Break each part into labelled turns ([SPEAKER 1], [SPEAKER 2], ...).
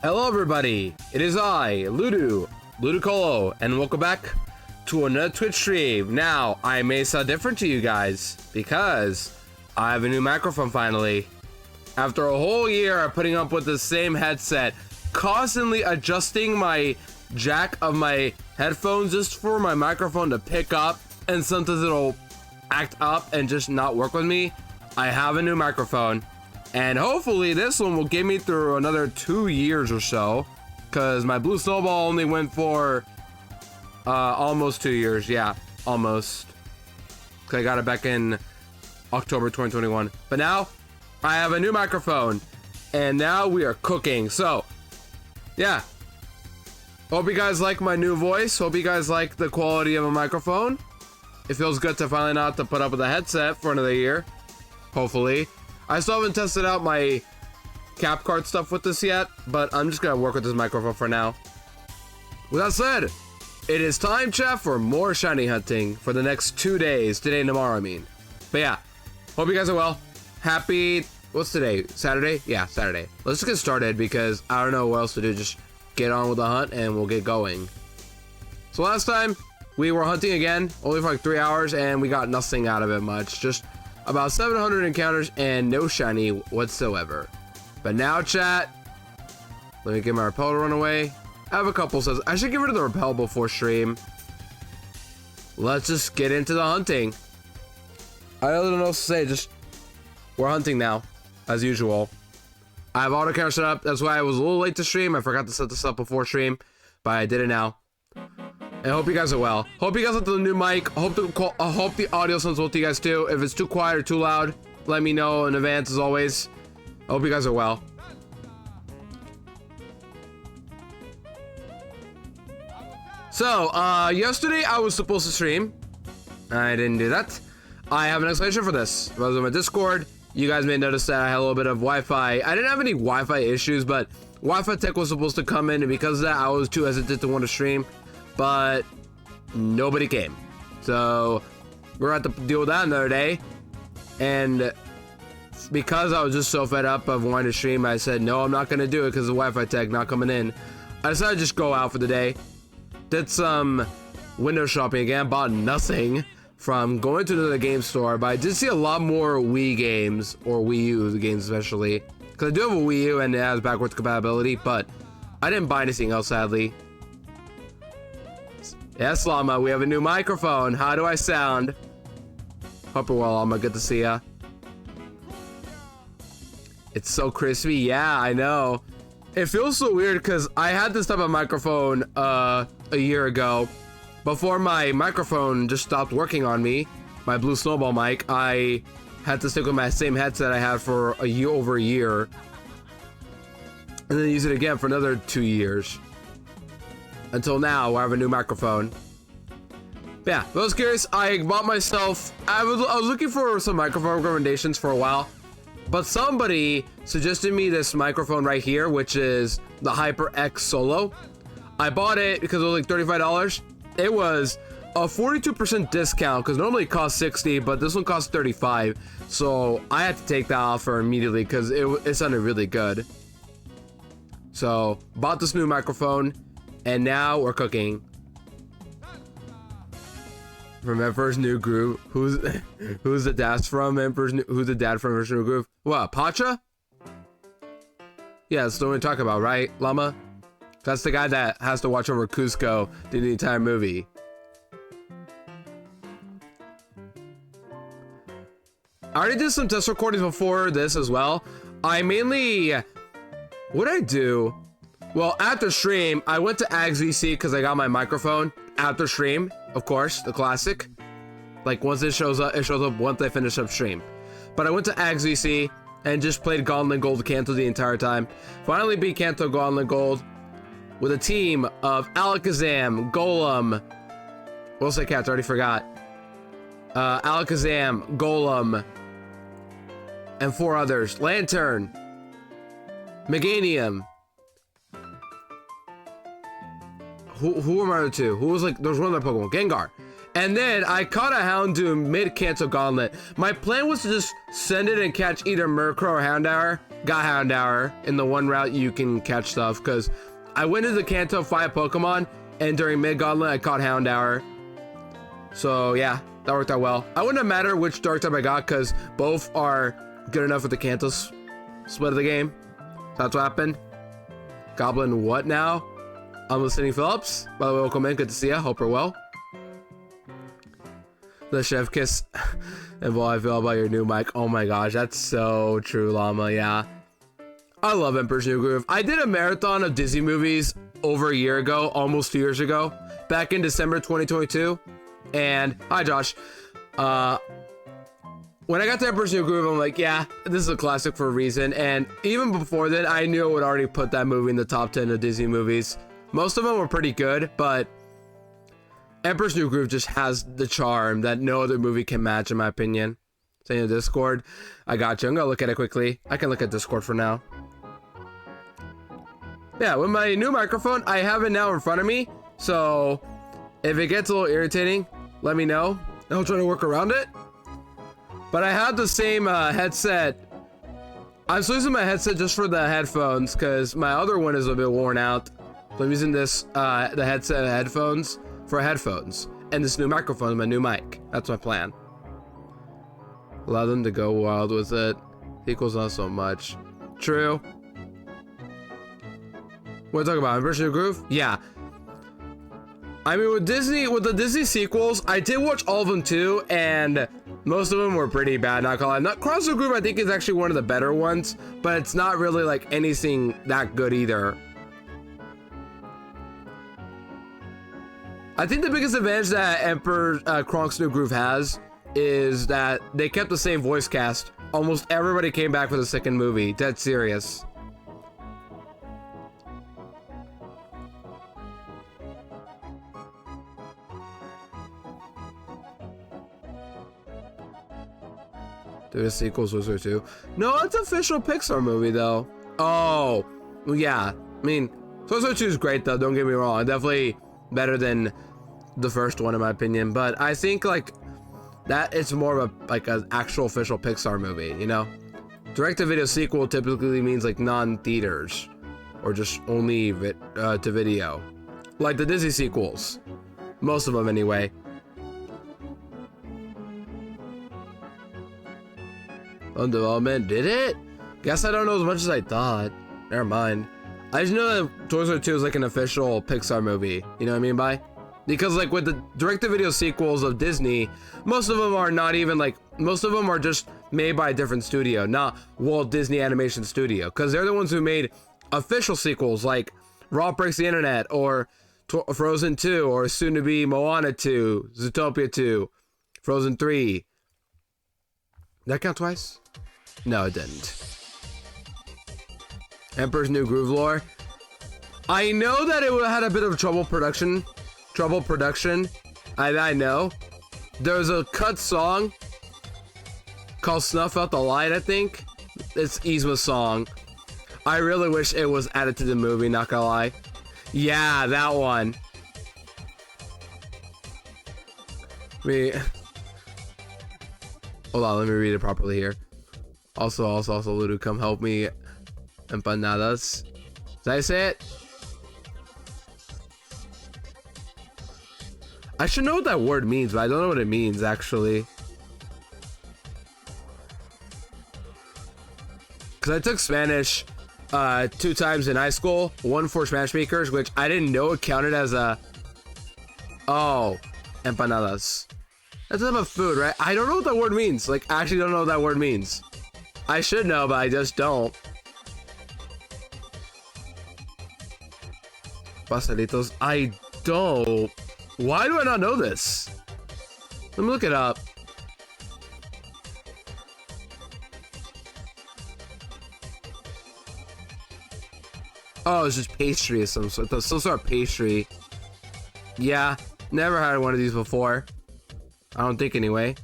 [SPEAKER 1] Hello everybody, it is I, Ludicolo, and welcome back to another Twitch stream. Now, I may sound different to you guys, because I have a new microphone finally. After a whole year of putting up with the same headset, constantly adjusting my jack of my headphones just for my microphone to pick up, and sometimes it'll act up and just not work with me, I have a new microphone. And hopefully this one will get me through another 2 years or so, because my blue snowball only went for almost 2 years. Yeah, almost. I got it back in October 2021. But now I have a new microphone, and now we are cooking. So yeah, hope you guys like my new voice. Hope you guys like the quality of a microphone. It feels good to finally not have to put up with a headset for another year, hopefully. I still haven't tested out my cap card stuff with this yet, but I'm just gonna work with this microphone for now. With that said, it is time, chat, for more shiny hunting for the next 2 days. Today and tomorrow, I mean. But yeah, hope you guys are well. Happy, what's today? Saturday? Yeah, Saturday. Let's just get started because I don't know what else to do. Just get on with the hunt and we'll get going. So last time, we were hunting again, only for like 3 hours, and we got nothing out of it much. Just about 700 encounters and no shiny whatsoever. But now, chat, let me get my repel to run away. I have a couple says I should get rid of the repel before stream. Let's just get into the hunting. I don't know what to say, just we're hunting now, as usual. I have auto counter set up, that's why I was a little late to stream. I forgot to set this up before stream, but I did it now. I hope you guys are well. Hope you guys like the new mic. I hope the audio sounds well to you guys too. If it's too quiet or too loud, let me know in advance as always. I hope you guys are well. So, yesterday I was supposed to stream. I didn't do that. I have an explanation for this. I was on my Discord. You guys may notice that I had a little bit of Wi-Fi. I didn't have any Wi-Fi issues, but Wi-Fi tech was supposed to come in, and because of that, I was too hesitant to want to stream. But nobody came, so we're gonna have to deal with that another day. And because I was just so fed up of wanting to stream, I said no, I'm not gonna do it because the Wi-Fi tech not coming in. I decided to just go out for the day. Did some window shopping again, bought nothing from going to the game store, but I did see a lot more Wii games, or Wii U games especially, because I do have a Wii U and it has backwards compatibility, but I didn't buy anything else, sadly. Yes, Llama, we have a new microphone. How do I sound? Hope you're well, Llama. Good to see ya. It's so crispy. Yeah, I know. It feels so weird because I had this type of microphone a year ago. Before my microphone just stopped working on me, my blue snowball mic, I had to stick with my same headset I had for over a year. And then use it again for another 2 years. Until now, I have a new microphone. Yeah, I was curious. I bought myself. I was looking for some microphone recommendations for a while, but somebody suggested me this microphone right here, which is the HyperX Solo. I bought it because it was like $35. It was a 42% discount because normally it costs $60, but this one costs $35. So I had to take that offer immediately because it sounded really good. So bought this new microphone. And now we're cooking. From Emperor's New Groove. Who's the dad from Emperor's New? Who's the dad from Emperor's New Groove? What? Pacha? Yeah, that's the one we talk about, right, Llama? That's the guy that has to watch over Cusco the entire movie. I already did some test recordings before this as well. I mainly, what did I do? Well, after stream, I went to AgsVC because I got my microphone. After stream, of course, the classic. Like, once it shows up once I finish up stream. But I went to AgsVC and just played Gauntlet Gold Kanto the entire time. Finally beat Kanto Gauntlet Gold with a team of Alakazam, Golem. What's that cat? I already forgot. Alakazam, Golem, and 4 others. Lantern, Meganium. Who were my other 2? Who was like, there was one other Pokemon, Gengar. And then I caught a Houndoom mid-Kanto Gauntlet. My plan was to just send it and catch either Murkrow or Houndour got Houndour. In the one route you can catch stuff, because I went into the Kanto fight Pokemon, and during mid-gauntlet I caught Houndour. So yeah, that worked out well. I wouldn't have mattered which dark type I got, because both are good enough with the Kanto split of the game. That's what happened. Goblin what now? I'm listening, Phillips. By the way, welcome in. Good to see ya. Hope you're well. The chef kiss. And boy, I feel about your new mic. Oh my gosh, that's so true, Llama. Yeah. I love Emperor's New Groove. I did a marathon of Disney movies over a year ago, almost 2 years ago, back in December 2022. And hi, Josh. When I got to Emperor's New Groove, I'm like, yeah, this is a classic for a reason. And even before then, I knew I would already put that movie in the top 10 of Disney movies. Most of them were pretty good, but Emperor's New Groove just has the charm that no other movie can match, in my opinion. Saying in Discord, I got you. I'm gonna look at it quickly. I can look at Discord for now. Yeah, with my new microphone, I have it now in front of me. So if it gets a little irritating, let me know. I'll try to work around it. But I have the same headset. I'm still using my headset just for the headphones, because my other one is a bit worn out. So I'm using this, the headset and headphones for headphones. And this new microphone, my new mic. That's my plan. Allow them to go wild with it. Equals not so much. True. What are you talking about? Emperor's New Groove? Yeah. I mean, with the Disney sequels, I did watch all of them too, and most of them were pretty bad, not gonna lie. Cross the Groove, I think, is actually one of the better ones, but it's not really like anything that good either. I think the biggest advantage that Emperor Kronk's New Groove has is that they kept the same voice cast. Almost everybody came back for the second movie. Dead serious. There's sequels, Wizard 2. No, it's an official Pixar movie, though. Oh, yeah. I mean, Toy Story 2 is great, though. Don't get me wrong. Definitely better than the first one, in my opinion. But I think, like, that it's more of a, like, an actual official Pixar movie, you know? Direct-to-video sequel typically means, like, non-theaters. Or just only to video. Like the Disney sequels. Most of them, anyway. On development, did it? Guess I don't know as much as I thought. Never mind. I just know that Toy Story 2 is like an official Pixar movie. You know what I mean by? Because like with the direct-to-video sequels of Disney, most of them are not even like, most of them are just made by a different studio, not Walt Disney Animation Studio. Because they're the ones who made official sequels like Ralph Breaks the Internet or Frozen 2 or soon to be Moana 2, Zootopia 2, Frozen 3. Did that count twice? No, it didn't. Emperor's New Groove lore. I know that it had a bit of trouble production. I know. There was a cut song called Snuff Out the Light, I think. It's Yzma's song. I really wish it was added to the movie, not gonna lie. Yeah, that one. Hold on, let me read it properly here. Also, Ludo, come help me. Empanadas. Did I say it? I should know what that word means, but I don't know what it means, actually. Because I took Spanish 2 times in high school. One for Spanish speakers, which I didn't know it counted as a... Oh, empanadas. That's a type of food, right? I don't know what that word means. Like, I actually don't know what that word means. I should know, but I just don't. Pastelitos. I don't. Why do I not know this? Let me look it up. Oh, it's just pastry of some sort. Some sort of pastry. Yeah, never had one of these before. I don't think anyway.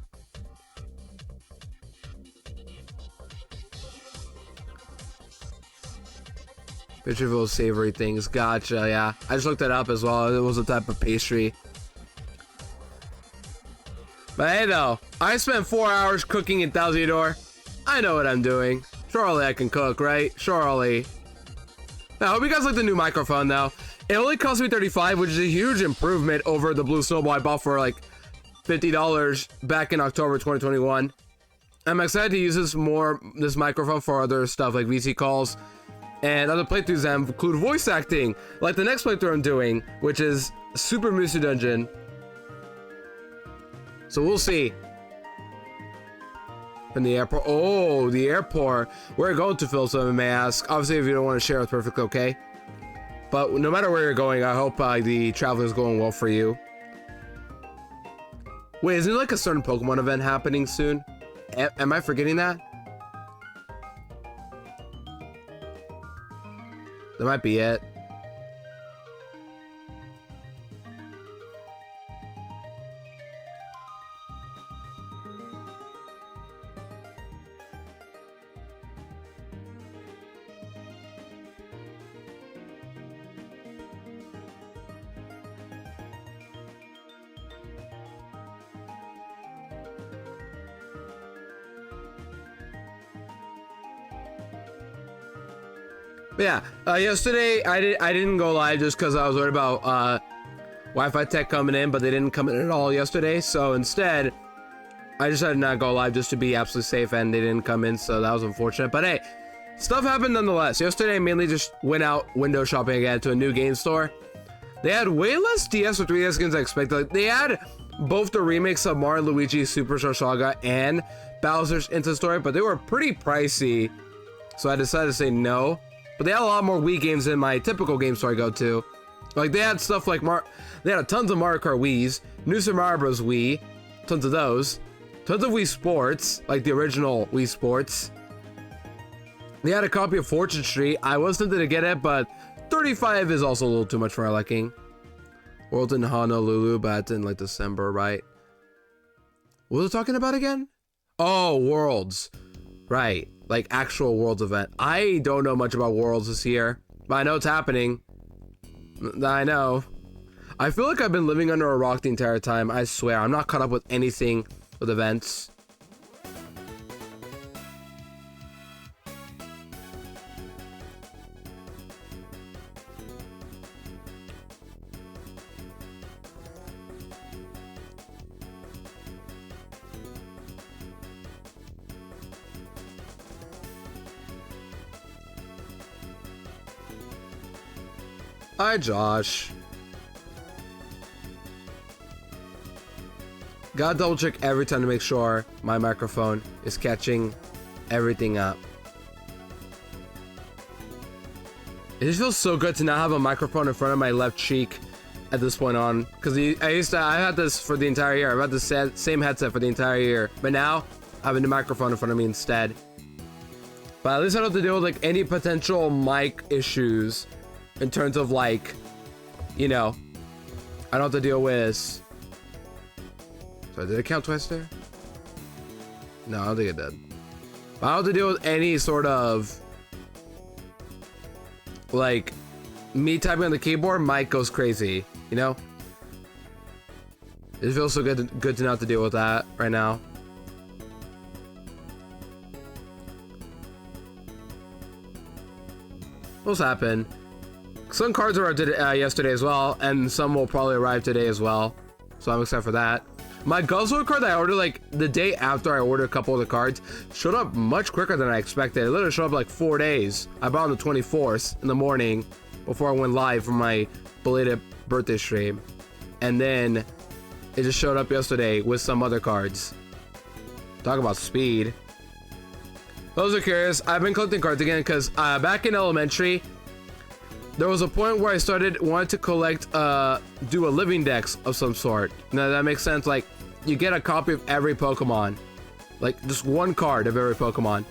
[SPEAKER 1] Pictureville savory things. Gotcha, yeah. I just looked that up as well. It was a type of pastry. But hey though, I spent 4 hours cooking in Thousand Door. I know what I'm doing. Surely I can cook, right? Surely. I hope you guys like the new microphone though. It only cost me $35, which is a huge improvement over the blue snowball I bought for like $50 back in October 2021. I'm excited to use this microphone for other stuff like VC calls and other playthroughs that include voice acting, like the next playthrough I'm doing, which is Super Musu Dungeon. So we'll see. In the airport. Oh, the airport. Where are you going to, Phil? Someone may ask. Obviously, if you don't want to share, it's perfectly okay. But no matter where you're going, I hope the travel is going well for you. Wait, isn't there like a certain Pokemon event happening soon? Am I forgetting that? That might be it. But yeah, yesterday I didn't go live just because I was worried about Wi-Fi tech coming in, but they didn't come in at all yesterday. So instead, I decided not to go live just to be absolutely safe, and they didn't come in, so that was unfortunate. But hey, stuff happened nonetheless. Yesterday, I mainly just went out window shopping again to a new game store. They had way less DS or 3DS games than I expected. Like, they had both the remakes of Mario & Luigi Superstar Saga and Bowser's Instant Story, but they were pretty pricey, so I decided to say no. But they had a lot more Wii games than my typical game store I go to. Like, they had stuff like they had tons of Mario Kart Wiis, New Super Mario Bros. Wii, tons of those, tons of Wii Sports, like the original Wii Sports. They had a copy of Fortune Street. I was tempted to get it, but $35 is also a little too much for my liking. World in Honolulu, but that's in like December, right? What was I talking about again? Oh, Worlds. Right, like actual Worlds event. I don't know much about Worlds this year, but I know it's happening. I know. I feel like I've been living under a rock the entire time. I swear, I'm not caught up with anything with events. Hi, Josh. Gotta double check every time to make sure my microphone is catching everything up. It just feels so good to not have a microphone in front of my left cheek at this point on, because I had this for the entire year. I've had the same headset for the entire year, but now I have a new microphone in front of me instead. But at least I don't have to deal with like any potential mic issues. In terms of like, you know, I don't have to deal with. So did it count twice there? No, I don't think it did. But I don't have to deal with any sort of like me typing on the keyboard. Mic goes crazy, you know. It feels so good to not have to deal with that right now. What's happened? Some cards arrived yesterday as well, and some will probably arrive today as well. So I'm excited for that. My Guzzler card that I ordered like the day after I ordered a couple of the cards showed up much quicker than I expected. It literally showed up like 4 days. I bought on the 24th in the morning before I went live for my belated birthday stream. And then it just showed up yesterday with some other cards. Talk about speed. Those are curious. I've been collecting cards again because back in elementary, there was a point where I wanted to collect, do a living dex of some sort. Now that makes sense. Like, you get a copy of every Pokemon, like just one card of every Pokemon.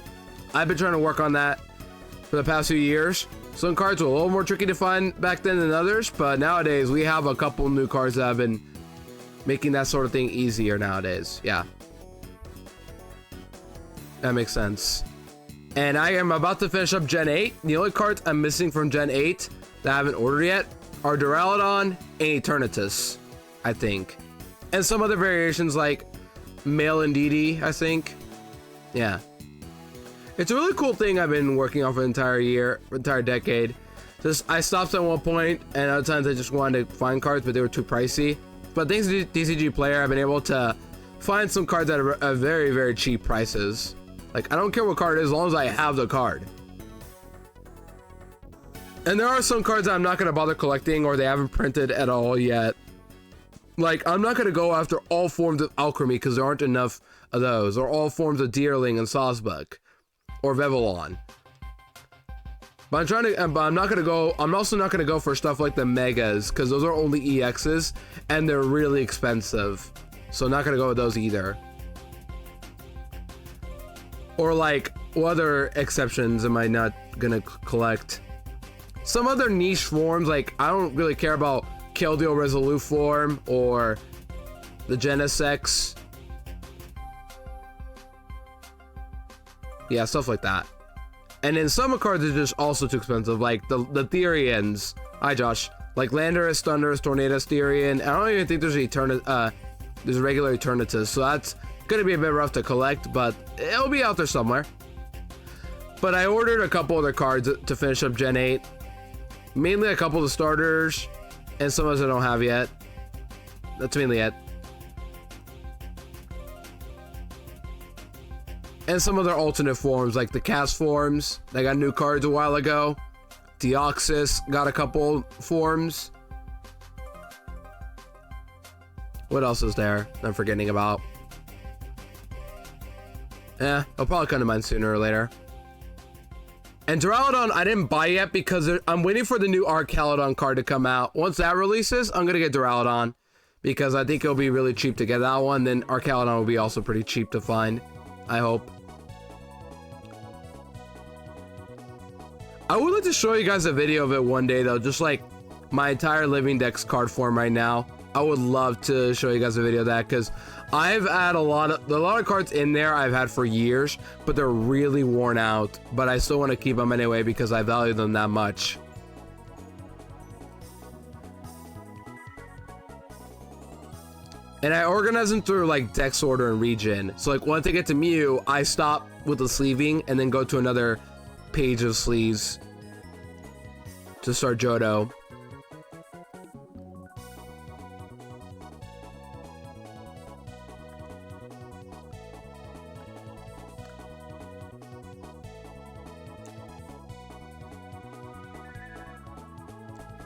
[SPEAKER 1] I've been trying to work on that for the past few years. Some cards were a little more tricky to find back then than others, but nowadays we have a couple new cards that have been making that sort of thing easier nowadays. Yeah, that makes sense. And I am about to finish up Gen 8. The only cards I'm missing from Gen 8 that I haven't ordered yet are Duraludon and Eternatus, I think. And some other variations like Male and Didi, I think. Yeah. It's a really cool thing I've been working on for the entire decade. Just I stopped at one point, and other times I just wanted to find cards, but they were too pricey. But thanks to DCG Player, I've been able to find some cards at a very, very cheap prices. Like, I don't care what card it is, as long as I have the card. And there are some cards that I'm not going to bother collecting, or they haven't printed at all yet. Like, I'm not going to go after all forms of Alchemy, because there aren't enough of those, or all forms of Deerling and Sawsbuck, or Vevillon. But I'm not gonna go. I'm also not gonna go for stuff like the megas, because those are only EXs and they're really expensive. So I'm not gonna go with those either. Or like, what other exceptions am I not gonna collect? Some other niche forms, like I don't really care about Keldeo Resolute form or the Genesex. Yeah, stuff like that. And then some cards are just also too expensive, like the Therians. Hi, Josh. Like Landorus, Thunderous, Tornadus, Therian. I don't even think there's there's regular Eternatus, so that's gonna be a bit rough to collect, but it'll be out there somewhere. But I ordered a couple other cards to finish up Gen 8. Mainly a couple of the starters, and some of those I don't have yet. That's mainly it. And some other alternate forms, like the cast forms. They got new cards a while ago. Deoxys got a couple forms. What else is there I'm forgetting about? Yeah, I'll probably come to mind sooner or later. And Duraludon, I didn't buy yet because I'm waiting for the new Archaludon card to come out. Once that releases, I'm going to get Duraludon. Because I think it'll be really cheap to get that one. Then Archaludon will be also pretty cheap to find. I hope. I would like to show you guys a video of it one day though, just like my entire living deck's card form right now. I would love to show you guys a video of that because I've had a lot of cards in there I've had for years, but they're really worn out. But I still want to keep them anyway because I value them that much. And I organize them through like dex order and region. So like once I get to Mew, I stop with the sleeving and then go to another page of sleeves to start Johto.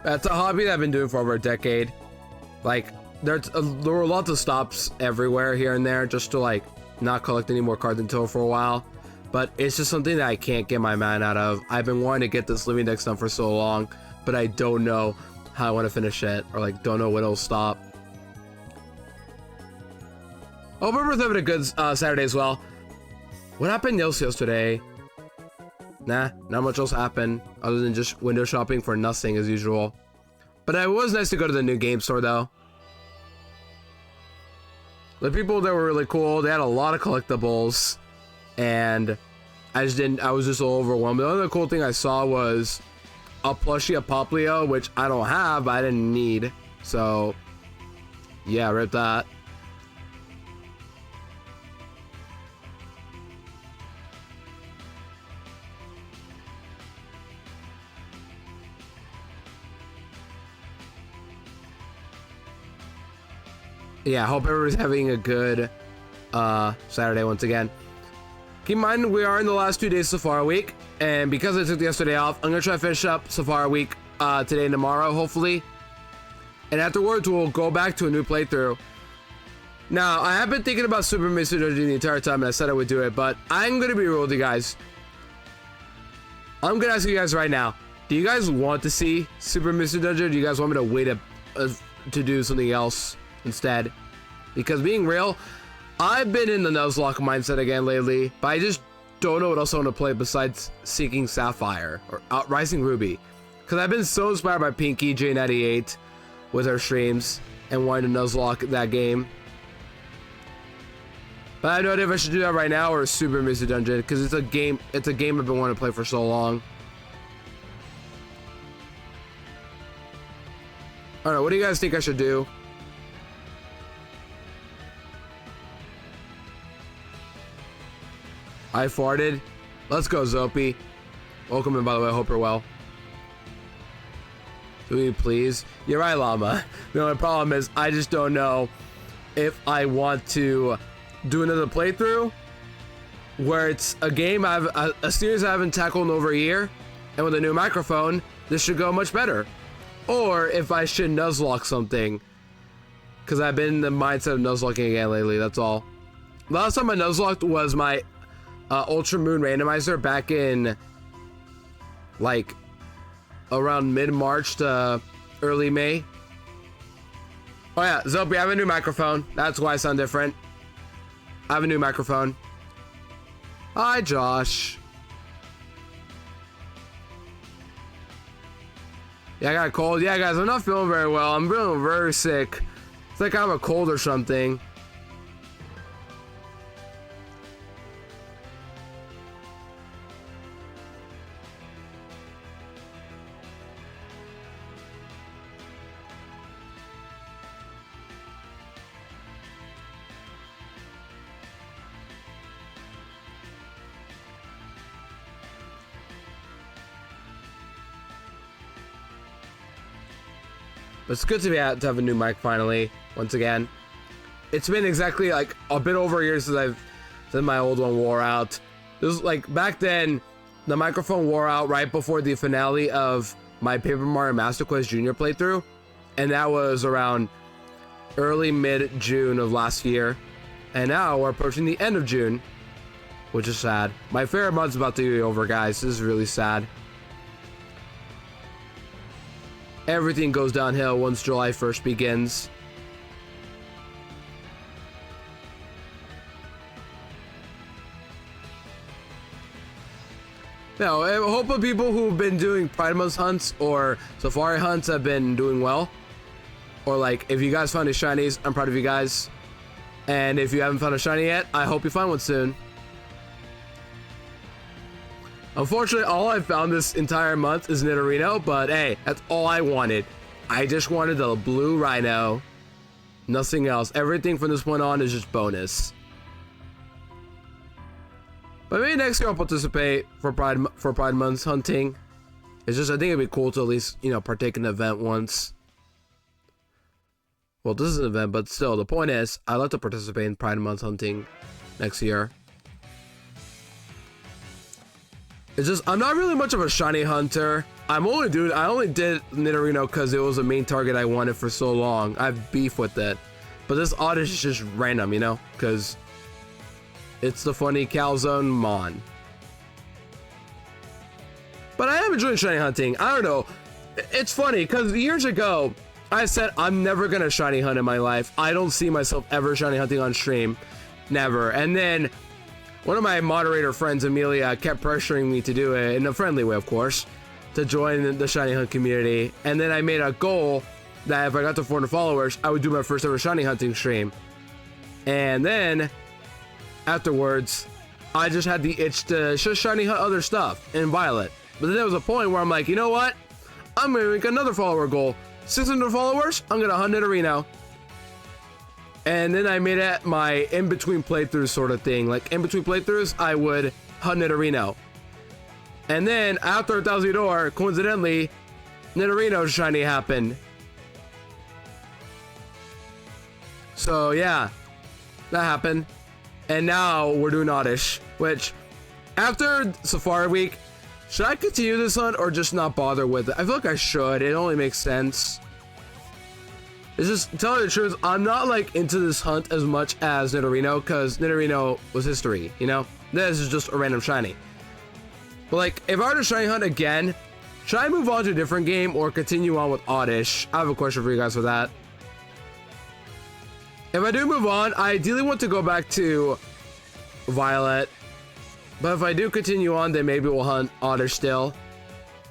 [SPEAKER 1] That's a hobby that I've been doing for over a decade. Like there were lots of stops everywhere here and there just to like not collect any more cards until for a while. But it's just something that I can't get my mind out of. I've been wanting to get this living deck done for so long, but I don't know how I want to finish it, or like don't know when it'll stop. Hope everyone's having a good Saturday as well. What happened yesterday? Nah, not much else happened other than just window shopping for nothing as usual. But it was nice to go to the new game store though. The people there were really cool. They had a lot of collectibles. And I was just a little overwhelmed. The other cool thing I saw was a plushie of Poplio, which I don't have, but I didn't need. So, yeah, rip that. Yeah, I hope everybody's having a good Saturday once again. Keep in mind, we are in the last 2 days of Safari Week, and because I took yesterday off, I'm going to try to finish up Safari Week today and tomorrow, hopefully. And afterwards, we'll go back to a new playthrough. Now, I have been thinking about Super Mystery Dungeon the entire time, and I said I would do it, but I'm going to be real with you guys. I'm going to ask you guys right now, do you guys want to see Super Mystery Dungeon, or do you guys want me to wait to do something else instead? Because being real, I've been in the Nuzlocke mindset again lately, but I just don't know what else I want to play besides Seeking Sapphire or Rising Ruby. Because I've been so inspired by Pinky J98 with her streams and wanting to Nuzlocke that game. But I have no idea if I should do that right now or Super Mystery Dungeon, because it's a game I've been wanting to play for so long. Alright, what do you guys think I should do? I farted. Let's go, Zopi. Welcome in, by the way. I hope you're well. Do we please? You're right, Llama. The only problem is I just don't know if I want to do another playthrough where it's a game a series I haven't tackled in over a year, and with a new microphone, this should go much better. Or if I should nuzlocke something, because I've been in the mindset of nuzlocking again lately. That's all. Last time I nuzlocked was my Ultra Moon randomizer back in like around mid-March to early May. Oh yeah, Zopi, I have a new microphone. That's why I sound different. I have a new microphone. Hi, Josh. Yeah, I got a cold. Yeah, guys, I'm not feeling very well. I'm feeling very sick. It's like I have a cold or something. But it's good to to have a new mic finally, once again. It's been exactly like a bit over a year since my old one wore out. It was like back then, the microphone wore out right before the finale of my Paper Mario Master Quest Junior playthrough. And that was around early mid-June of last year. And now we're approaching the end of June, which is sad. My favorite month's about to be over, guys. This is really sad. Everything goes downhill once July 1st begins. Now, I hope the people who've been doing Pride Month hunts or Safari hunts have been doing well. Or like, if you guys found a shinies, I'm proud of you guys. And if you haven't found a shiny yet, I hope you find one soon. Unfortunately, all I've found this entire month is Nidorino, but hey, that's all I wanted. I just wanted the blue rhino. Nothing else. Everything from this point on is just bonus. But maybe next year I'll participate for Pride Month's hunting. It's just, I think it'd be cool to at least, you know, partake in the event once. Well, this is an event, but still, the point is, I'd like to participate in Pride Month hunting next year. It's just, I'm not really much of a shiny hunter. I only did Nidorino because it was the main target I wanted for so long. I have beef with it. But this Oddish is just random, you know? Because it's the funny Calzone Mon. But I am enjoying shiny hunting. I don't know. It's funny because years ago, I said I'm never going to shiny hunt in my life. I don't see myself ever shiny hunting on stream. Never. And then one of my moderator friends, Amelia, kept pressuring me to do it, in a friendly way, of course, to join the shiny hunt community. And then I made a goal that if I got to 400 followers, I would do my first ever shiny hunting stream. And then, afterwards, I just had the itch to just shiny hunt other stuff in Violet. But then there was a point where I'm like, you know what? I'm going to make another follower goal. 600 followers, I'm going to hunt Nidorino. And then I made it my in-between playthroughs sort of thing. Like, in-between playthroughs, I would hunt Nidorino. And then, after 1,000 door, coincidentally, Nidorino's shiny happened. So, yeah. That happened. And now, we're doing Oddish. Which, after Safari Week, should I continue this hunt or just not bother with it? I feel like I should. It only makes sense. It's just, telling the truth, I'm not like into this hunt as much as Nidorino, because Nidorino was history, you know? This is just a random shiny. But like, if I were to shiny hunt again, should I move on to a different game or continue on with Oddish? I have a question for you guys for that. If I do move on, I ideally want to go back to Violet. But if I do continue on, then maybe we'll hunt Oddish still.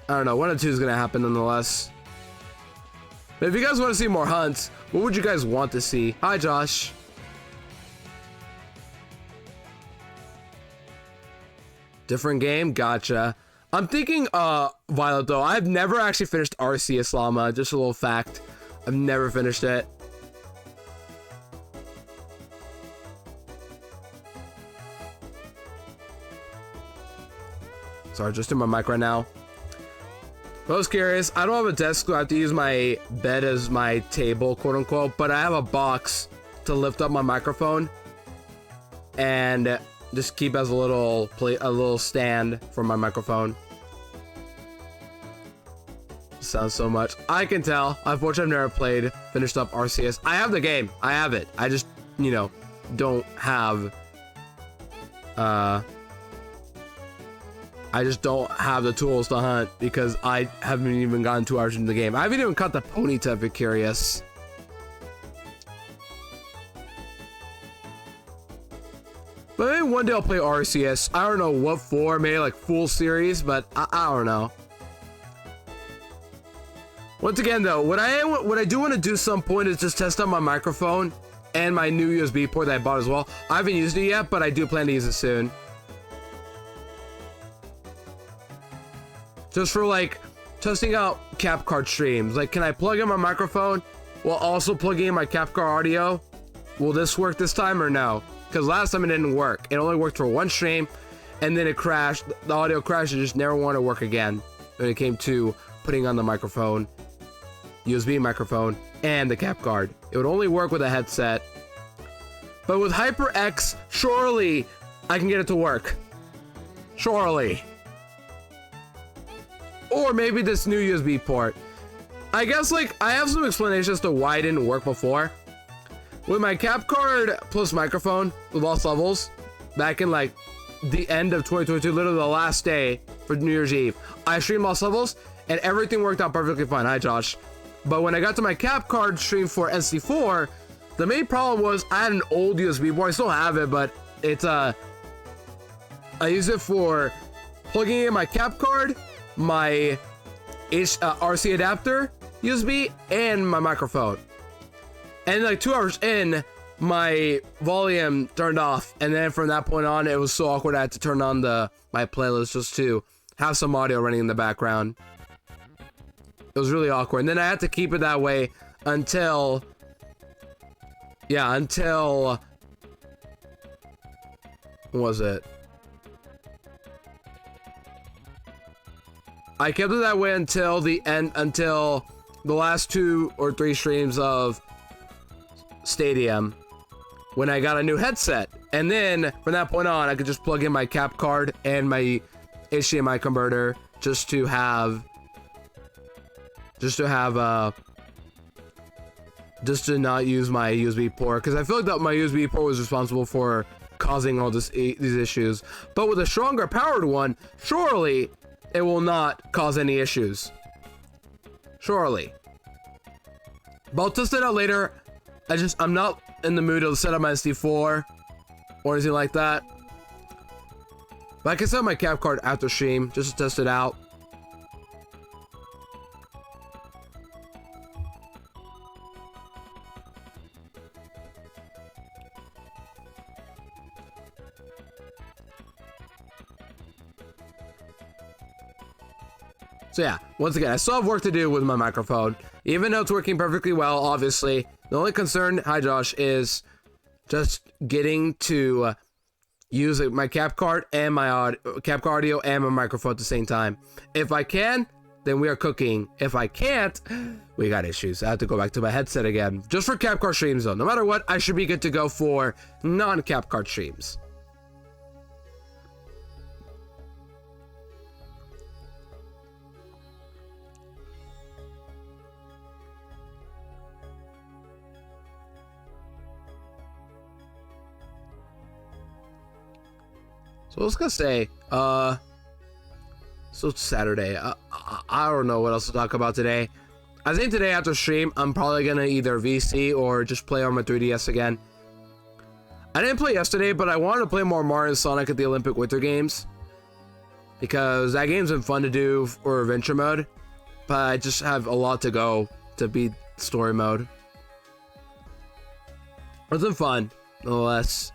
[SPEAKER 1] I don't know, one or two is going to happen nonetheless. But if you guys want to see more hunts, what would you guys want to see? Hi, Josh. Different game? Gotcha. I'm thinking Violet, though. I've never actually finished Arceus Llama. Just a little fact. I've never finished it. Sorry, just in my mic right now. I was curious. I don't have a desk, so I have to use my bed as my table, quote unquote, but I have a box to lift up my microphone and just keep as a little stand for my microphone. Sounds so much. I can tell. Unfortunately, I've never finished up RCS. I have the game. I have it. I just, you know, don't have, I just don't have the tools to hunt because I haven't even gotten 2 hours into the game. I haven't even caught the ponytail, if you're curious. But maybe one day I'll play RCS. I don't know what for, maybe like full series, but I don't know. Once again though, what I do want to do some point is just test out my microphone and my new USB port that I bought as well. I haven't used it yet, but I do plan to use it soon. Just for like testing out cap card streams. Like, can I plug in my microphone while also plugging in my cap card audio? Will this work this time or no? Because last time it didn't work. It only worked for one stream and then it crashed. The audio crashed and just never wanted to work again when it came to putting on the microphone, USB microphone, and the cap card. It would only work with a headset. But with HyperX, surely I can get it to work. Surely. Or maybe this new USB port. I guess, like, I have some explanation as to why it didn't work before. With my cap card plus microphone with Lost Levels, back in like the end of 2022, literally the last day for New Year's Eve, I streamed Lost Levels and everything worked out perfectly fine. Hi, Josh. But when I got to my cap card stream for NC4, the main problem was I had an old USB port. I still have it, but it's I use it for plugging in my cap card, my RC adapter USB, and my microphone. And like 2 hours in, my volume turned off, and then from that point on, it was so awkward I had to turn on my playlist just to have some audio running in the background. It was really awkward, and then I had to keep it that way until what was it? I kept it that way until the end, until the last 2 or 3 streams of Stadium, when I got a new headset. And then from that point on, I could just plug in my cap card and my HDMI converter just to not use my USB port, because I feel like that my USB port was responsible for causing all these issues. But with a stronger powered one, surely it will not cause any issues. Surely. But I'll test it out later. I'm not in the mood to set up my SD4 or anything like that. But I can set up my cap card after stream just to test it out. So yeah, once again, I still have work to do with my microphone. Even though it's working perfectly well, obviously. The only concern, hi Josh, is just getting to use my cap card and my cap card audio and my microphone at the same time. If I can, then we are cooking. If I can't, we got issues. I have to go back to my headset again. Just for cap card streams though. No matter what, I should be good to go for non-cap card streams. So I was gonna say, so it's Saturday. I don't know what else to talk about today. I think today after stream, I'm probably gonna either VC or just play on my 3DS again. I didn't play yesterday, but I wanted to play more Mario and Sonic at the Olympic Winter Games, because that game's been fun to do for adventure mode, but I just have a lot to go to beat story mode. It's been fun, nonetheless.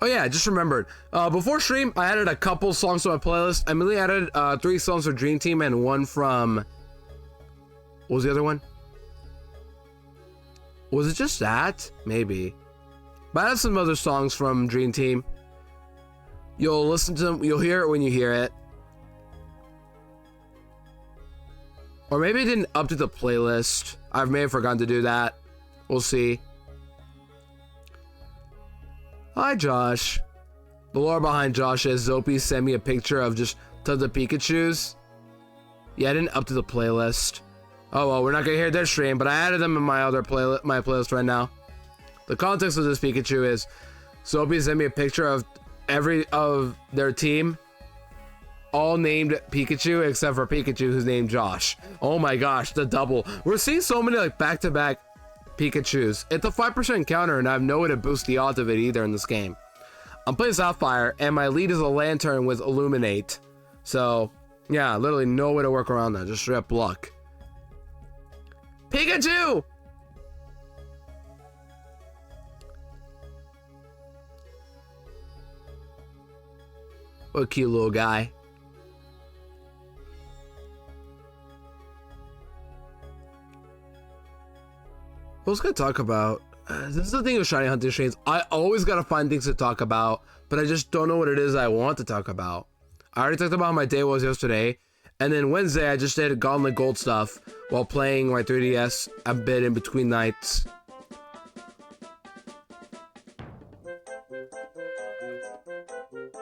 [SPEAKER 1] Oh yeah, I just remembered. Before stream, I added a couple songs to my playlist. I immediately added 3 songs for Dream Team and 1 from... What was the other one? Was it just that? Maybe. But I have some other songs from Dream Team. You'll listen to them, you'll hear it when you hear it. Or maybe I didn't update the playlist. I may have forgotten to do that. We'll see. Hi, Josh. The lore behind Josh is Zopi sent me a picture of just tons of Pikachus. Yeah, I didn't update the playlist. Oh well, we're not gonna hear their stream, but I added them in my other playlist right now. The context of this Pikachu is Zopi sent me a picture of every of their team, all named Pikachu except for Pikachu, who's named Josh. Oh my gosh, the double. We're seeing so many like back-to-back Pikachus. It's a 5% counter, and I have no way to boost the odds of it either in this game. I'm playing Sapphire, and my lead is a Lantern with Illuminate. So, yeah, literally no way to work around that. Just straight up luck. Pikachu! What a cute little guy. What was I gonna talk about? This is the thing with shiny hunting streams. I always gotta find things to talk about, but I just don't know what it is I want to talk about. I already talked about how my day was yesterday, and then Wednesday I just did Gauntlet Gold stuff while playing my 3DS a bit in between nights.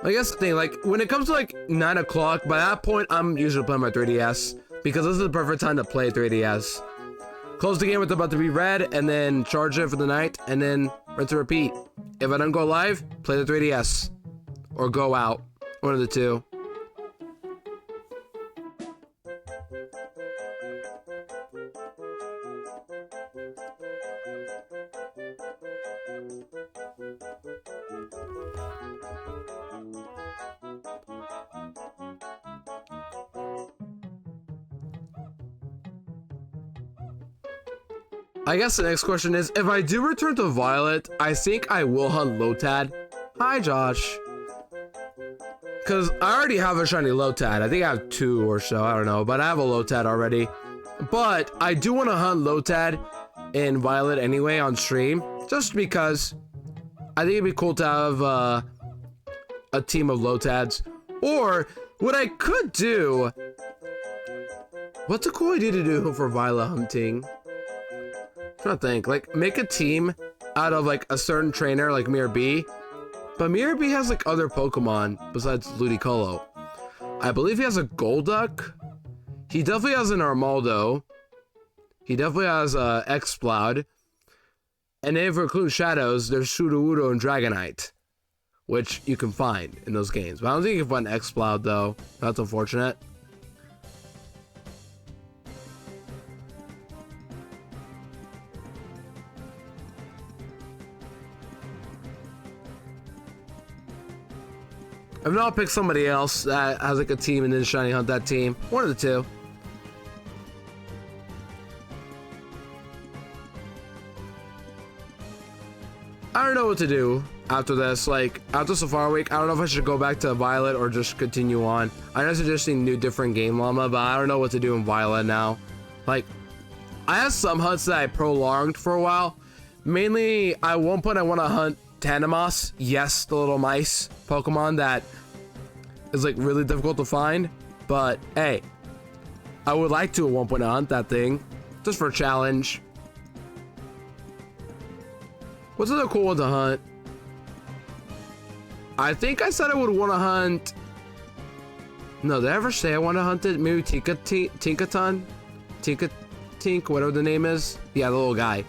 [SPEAKER 1] I guess the thing, like, when it comes to like 9 o'clock, by that point I'm usually playing my 3DS, because this is the perfect time to play 3DS. Close the game with about to be red, and then charge it for the night, and then rinse and repeat. If I don't go live, play the 3DS. Or go out. One of the two. I guess the next question is, if I do return to Violet, I think I will hunt Lotad. Hi, Josh. Because I already have a shiny Lotad. I think I have 2 or so, I don't know, but I have a Lotad already. But I do want to hunt Lotad in Violet anyway on stream, just because I think it'd be cool to have a team of Lotads. Or what I could do, what's a cool idea to do for Violet hunting? I'm trying to think, like, make a team out of like a certain trainer like Mirror B, but Mirror B has like other Pokemon besides Ludicolo. I believe he has a Golduck. He definitely has an Armaldo. He definitely has a Exploud. And then if we include Shadows, there's Sudowoodo and Dragonite, which you can find in those games. But I don't think you can find Exploud though. That's unfortunate. If not, I'll pick somebody else that has like a team and then shiny hunt that team. One of the two. I don't know what to do after this. Like, after Safari Week, I don't know if I should go back to Violet or just continue on. I know suggesting new different game llama, but I don't know what to do in Violet now. Like, I have some hunts that I prolonged for a while. Mainly, at one point I want to hunt Tandemos. Yes, the little mice Pokemon that is like really difficult to find. But hey, I would like to at one point hunt that thing. Just for a challenge. What's another cool one to hunt? I think I said I would want to hunt... No, did I ever say I want to hunt it? Maybe Tinkaton? Tink, whatever the name is. Yeah, the little guy.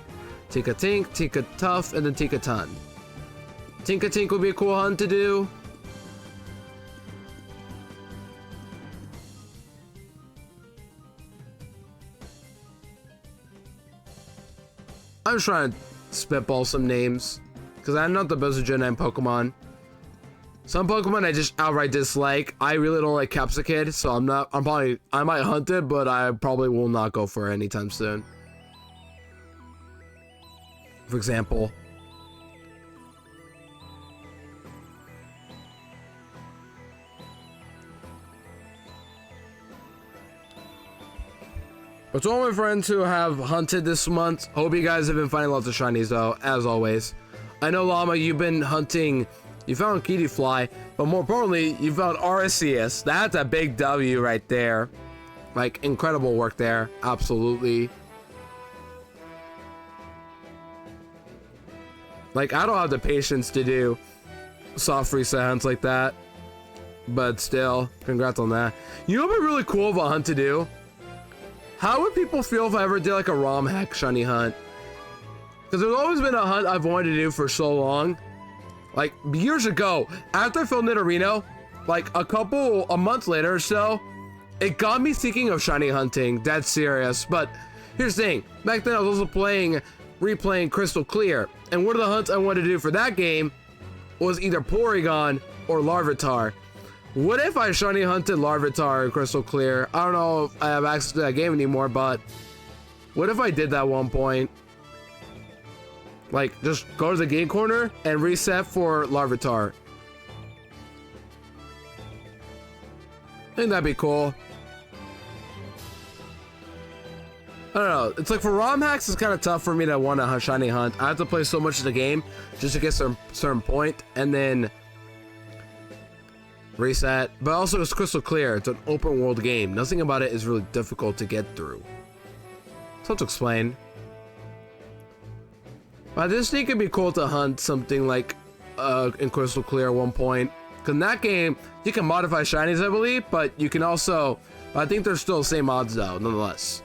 [SPEAKER 1] Tinkatink, Tinkatuff, and then Tinkaton. Tinkatink would be a cool hunt to do. I'm just trying to spitball some names, because I'm not the best with Gen 9 Pokemon. Some Pokemon I just outright dislike. I really don't like Capsicid, so I might hunt it, but I probably will not go for it anytime soon. For example. But to all my friends who have hunted this month, hope you guys have been finding lots of shinies though, as always. I know, Llama, you've been hunting, you found Kitty Fly, but more importantly, you found Arceus. That's a big W right there. Like, incredible work there, absolutely. Like, I don't have the patience to do soft reset hunts like that, but still, congrats on that. You know what would be really cool of a hunt to do? How would people feel if I ever did like a ROM hack shiny hunt? Because there's always been a hunt I've wanted to do for so long. Like years ago, after I filmed Nidorino, like a month later or so, it got me thinking of shiny hunting, dead serious. But here's the thing, back then I was also replaying Crystal Clear, and one of the hunts I wanted to do for that game was either Porygon or Larvitar. What if I shiny hunted Larvitar in Crystal Clear? I don't know if I have access to that game anymore, but what if I did that at one point? Like, just go to the game corner and reset for Larvitar. I think that'd be cool. I don't know. It's like for ROM hacks, it's kind of tough for me to want to shiny hunt. I have to play so much of the game just to get some certain point and then reset. But also, it's crystal clear. It's an open world game. Nothing about it is really difficult to get through. It's hard to explain. But I just think it'd be cool to hunt something like in Crystal Clear at one point. Because in that game, you can modify shinies, I believe, but you can also... I think they're still the same odds, though, nonetheless.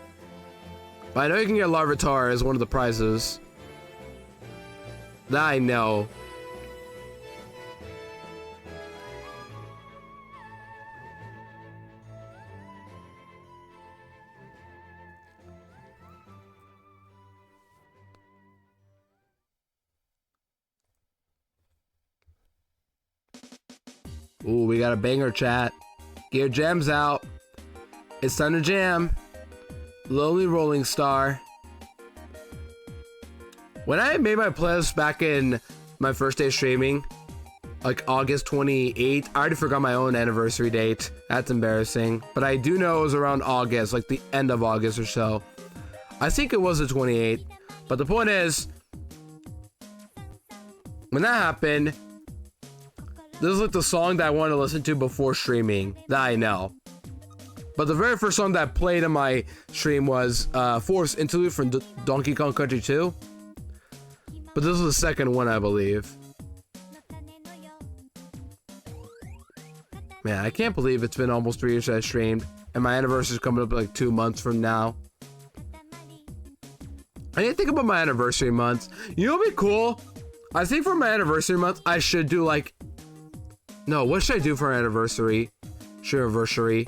[SPEAKER 1] But I know you can get Larvitar as one of the prizes. That I know. Ooh, we got a banger chat. Get your jams out. It's time to jam. Lonely Rolling Star. When I made my playlist back in my first day streaming, like August 28th, I already forgot my own anniversary date. That's embarrassing. But I do know it was around August, like the end of August or so. I think it was the 28th. But the point is, when that happened, this is like the song that I wanted to listen to before streaming, that I know. But the very first song that played in my stream was Forest Interlude from Donkey Kong Country 2. But this was the second one, I believe. Man, I can't believe it's been almost 3 years since I streamed. And my anniversary is coming up like 2 months from now. I need to think about my anniversary months. You know what would be cool? I think for my anniversary month, I should do like... No, what should I do for an anniversary? Anniversary.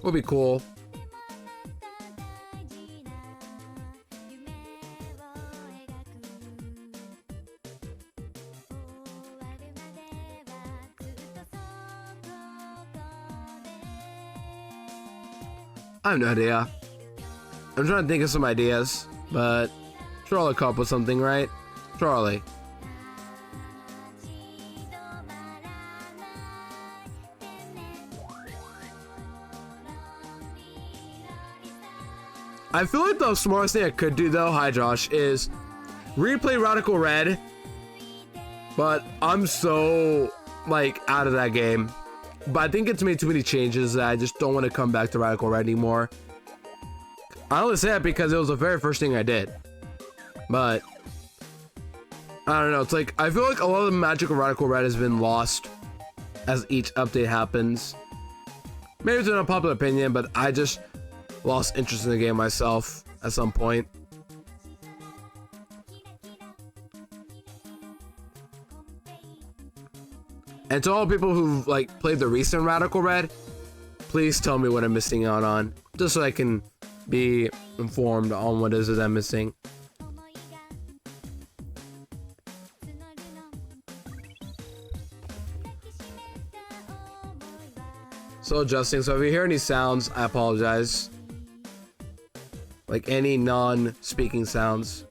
[SPEAKER 1] Would be cool. I have no idea. I'm trying to think of some ideas, but sure I'll come up with something, right? Charlie. I feel like the smartest thing I could do though, hi Josh, is replay Radical Red. But I'm so like out of that game. But I think it's made too many changes that I just don't want to come back to Radical Red anymore. I only say that because it was the very first thing I did. But I don't know, it's like, I feel like a lot of the magic of Radical Red has been lost as each update happens. Maybe it's an unpopular opinion, but I just lost interest in the game myself at some point. And to all people who've like played the recent Radical Red, please tell me what I'm missing out on, just so I can be informed on what it is that I'm missing. So adjusting, so if you hear any sounds, I apologize. Like any non-speaking sounds.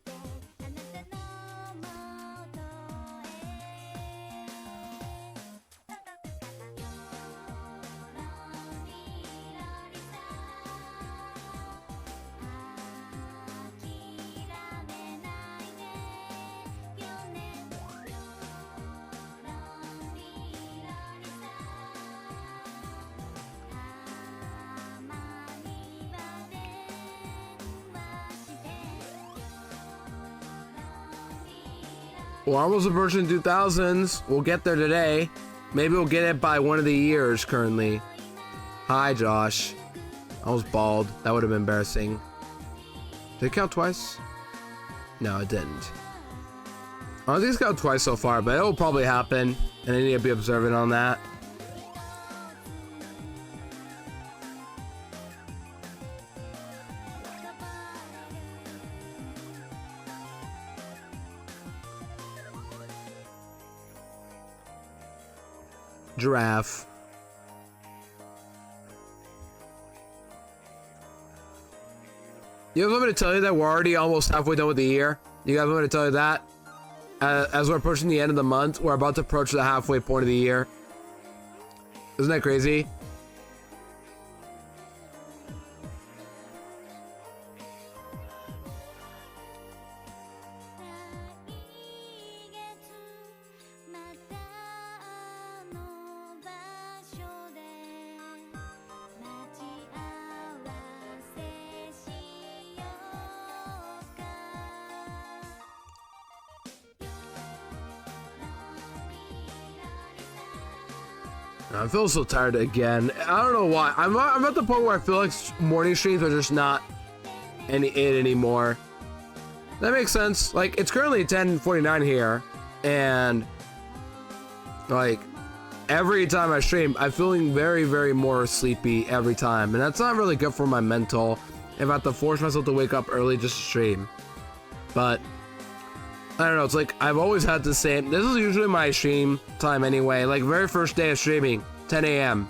[SPEAKER 1] We're almost approaching 2000s. We'll get there today. Maybe we'll get it by one of the years currently. Hi, Josh. I was bald. That would have been embarrassing. Did it count twice? No, it didn't. I don't think it's counted twice so far, but it'll probably happen, and I need to be observant on that. Giraffe. You guys want me to tell you that we're already almost halfway done with the year? You guys want me to tell you that? As we're approaching the end of the month, we're about to approach the halfway point of the year. Isn't that crazy? I feel so tired again. I don't know why. I'm at the point where I feel like morning streams are just not it anymore. That makes sense. Like, it's currently 10:49 here, and like every time I stream, I'm feeling very, very more sleepy every time, and that's not really good for my mental. If I have to force myself to wake up early just to stream, but I don't know, it's like I've always had the same. This is usually my stream time anyway, like very first day of streaming, 10 a.m.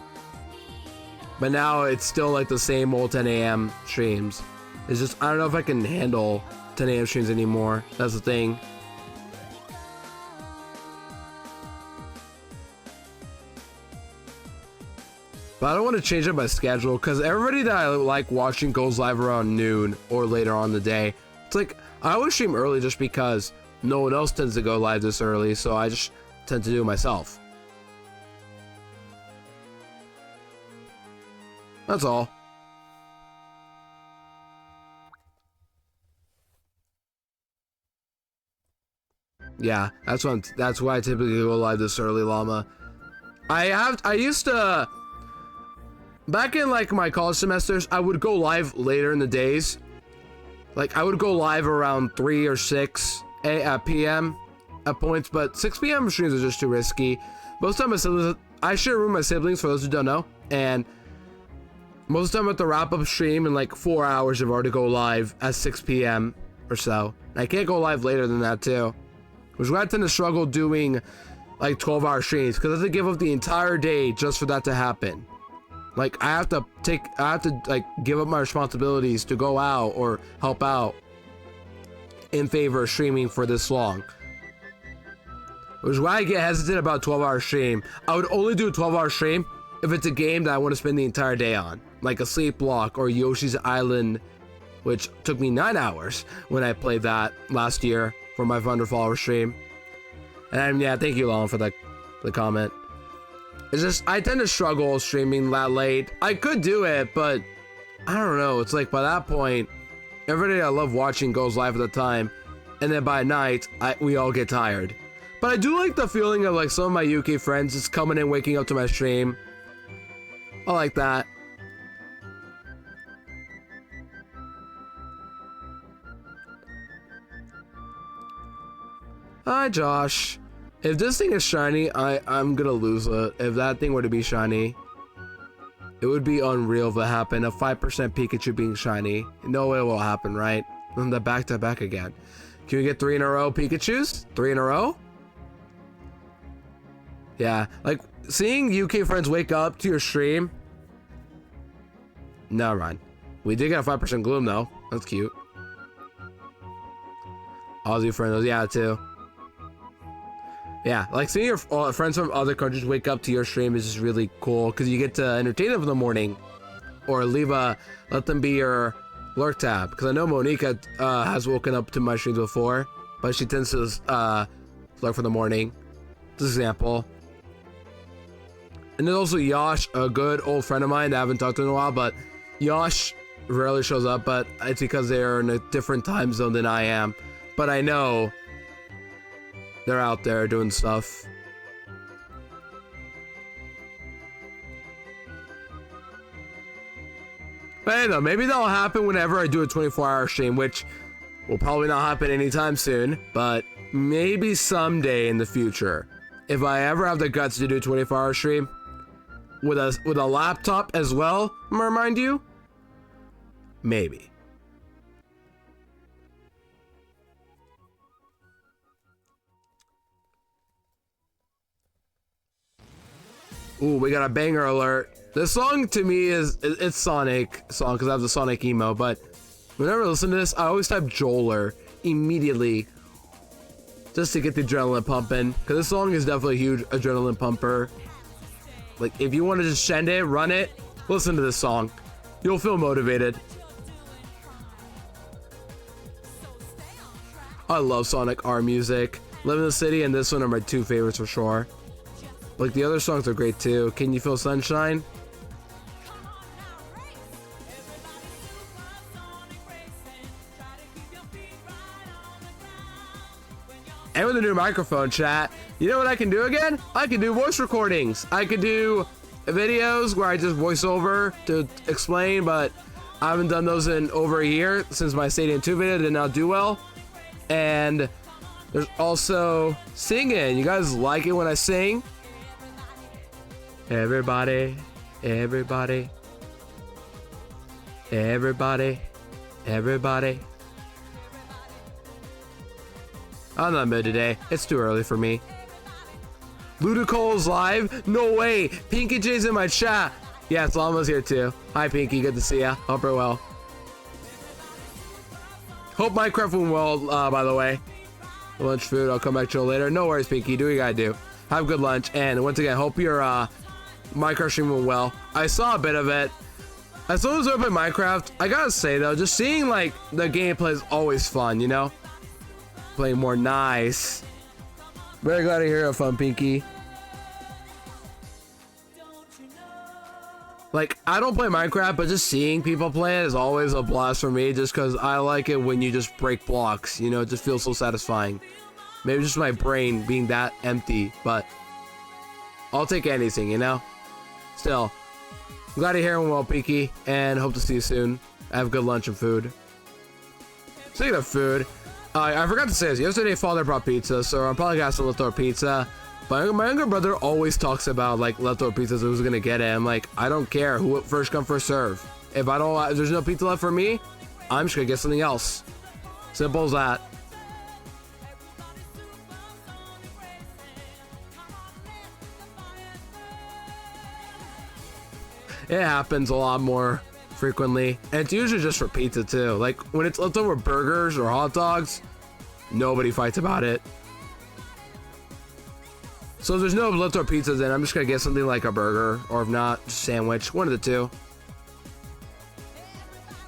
[SPEAKER 1] But now it's still like the same old 10 a.m. streams. It's just, I don't know if I can handle 10 a.m. streams anymore. That's the thing. But I don't want to change up my schedule because everybody that I like watching goes live around noon or later on in the day. It's like, I always stream early just because no one else tends to go live this early, so I just tend to do it myself. That's all. Yeah, that's why I typically go live this early, Llama. I used to, back in like my college semesters, I would go live later in the days. Like, I would go live around 3 or 6 p.m. at points, but 6 p.m. streams are just too risky. Most of the time, my siblings, I share a room with my siblings, for those who don't know, and most of the time at the wrap-up stream in like 4 hours, I've already go live at 6 p.m. or so. And I can't go live later than that too, which is why I tend to struggle doing like 12-hour streams, because I have to give up the entire day just for that to happen. Like, I have to like give up my responsibilities to go out or help out in favor of streaming for this long. Which is why I get hesitant about a 12-hour stream. I would only do a 12-hour stream if it's a game that I want to spend the entire day on. Like a Sleep Block or Yoshi's Island, which took me 9 hours when I played that last year for my Thunderfall stream. And yeah, thank you, Lon, for the comment. It's just, I tend to struggle streaming that late. I could do it, but I don't know. It's like by that point, everybody I love watching goes live at the time, and then by night, we all get tired. But I do like the feeling of like some of my UK friends just coming in, waking up to my stream. I like that. Hi, Josh. If this thing is shiny, I'm gonna lose it. If that thing were to be shiny, it would be unreal if it happened. A 5% Pikachu being shiny. No way it will happen, right? And the back-to-back again. Can we get 3 in a row Pikachus? 3 in a row? Yeah, like seeing UK friends wake up to your stream. No, Ryan. We did get a 5% Gloom though. That's cute. Aussie friends, yeah, too. Yeah, like seeing your friends from other countries wake up to your stream is just really cool because you get to entertain them in the morning, or let them be your lurk tab. Because I know Monica has woken up to my streams before, but she tends to lurk for the morning. This example. And there's also Yosh, a good old friend of mine that I haven't talked to in a while, but Yosh rarely shows up, but it's because they're in a different time zone than I am. But I know they're out there doing stuff. But hey, though, maybe that'll happen whenever I do a 24-hour stream, which will probably not happen anytime soon, but maybe someday in the future. If I ever have the guts to do a 24-hour stream with a laptop as well, remind you, maybe. Ooh, we got a banger alert. This song to me it's Sonic song because I have the Sonic emo, but whenever I listen to this, I always type Joler immediately just to get the adrenaline pumping, because this song is definitely a huge adrenaline pumper. Like, if you want to just send it, run it, listen to this song. You'll feel motivated. I love Sonic R music. Live in the City and this one are my two favorites for sure. Like, the other songs are great too. Can You Feel Sunshine? And with a new microphone, chat, you know what I can do again? I can do voice recordings. I could do videos where I just voice over to explain, but I haven't done those in over a year since my Stadium 2 video did not do well. And there's also singing. You guys like it when I sing? Everybody, everybody, everybody, everybody. I'm not in mood today. It's too early for me. Ludicole's live? No way. Pinky J's in my chat. Yes, Llama's here too. Hi, Pinky. Good to see ya. Hope you're well. Hope Minecraft went well, by the way. Lunch food. I'll come back to you later. No worries, Pinky. Do what you gotta do. Have a good lunch. And once again, hope your Minecraft stream went well. I saw a bit of it. As soon as I open Minecraft, I gotta say though, just seeing like the gameplay is always fun, you know? Playing more nice. Very glad to hear it, fun Pinky. Like, I don't play Minecraft, but just seeing people play it is always a blast for me, just because I like it when you just break blocks, you know? It just feels so satisfying. Maybe just my brain being that empty, but I'll take anything, you know? Still, I'm glad to hear it well, Pinky, and hope to see you soon. Have good lunch and food. Speaking of food, I forgot to say this. Yesterday, Father brought pizza, so I'm probably gonna have some leftover pizza. But my younger brother always talks about like leftover pizzas. Who's gonna get it? I'm like, I don't care. Who first come first serve. If there's no pizza left for me, I'm just gonna get something else. Simple as that. It happens a lot more frequently, and it's usually just for pizza too. Like when it's leftover burgers or hot dogs, nobody fights about it. So if there's no leftover pizzas, then I'm just gonna get something like a burger, or if not, just sandwich. One of the two.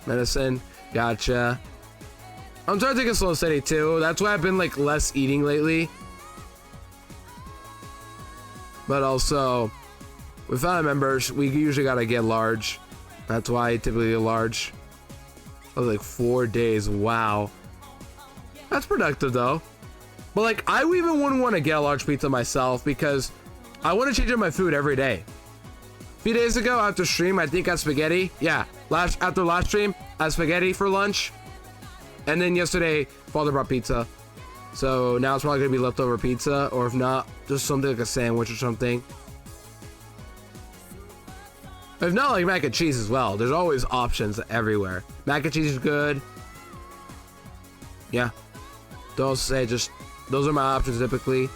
[SPEAKER 1] Medicine, gotcha. I'm trying to take it slow and steady too. That's why I've been like less eating lately. But also, with family members, we usually gotta get large. That's why I typically get large. That was like 4 days. Wow. That's productive though. But like, I even wouldn't want to get a large pizza myself because I want to change up my food every day. A few days ago after stream, I think I had spaghetti. Yeah, after last stream, I had spaghetti for lunch. And then yesterday, Father brought pizza. So now it's probably gonna be leftover pizza, or if not, just something like a sandwich or something. If not, like mac and cheese as well. There's always options everywhere. Mac and cheese is good. Yeah. Don't say, just those are my options typically.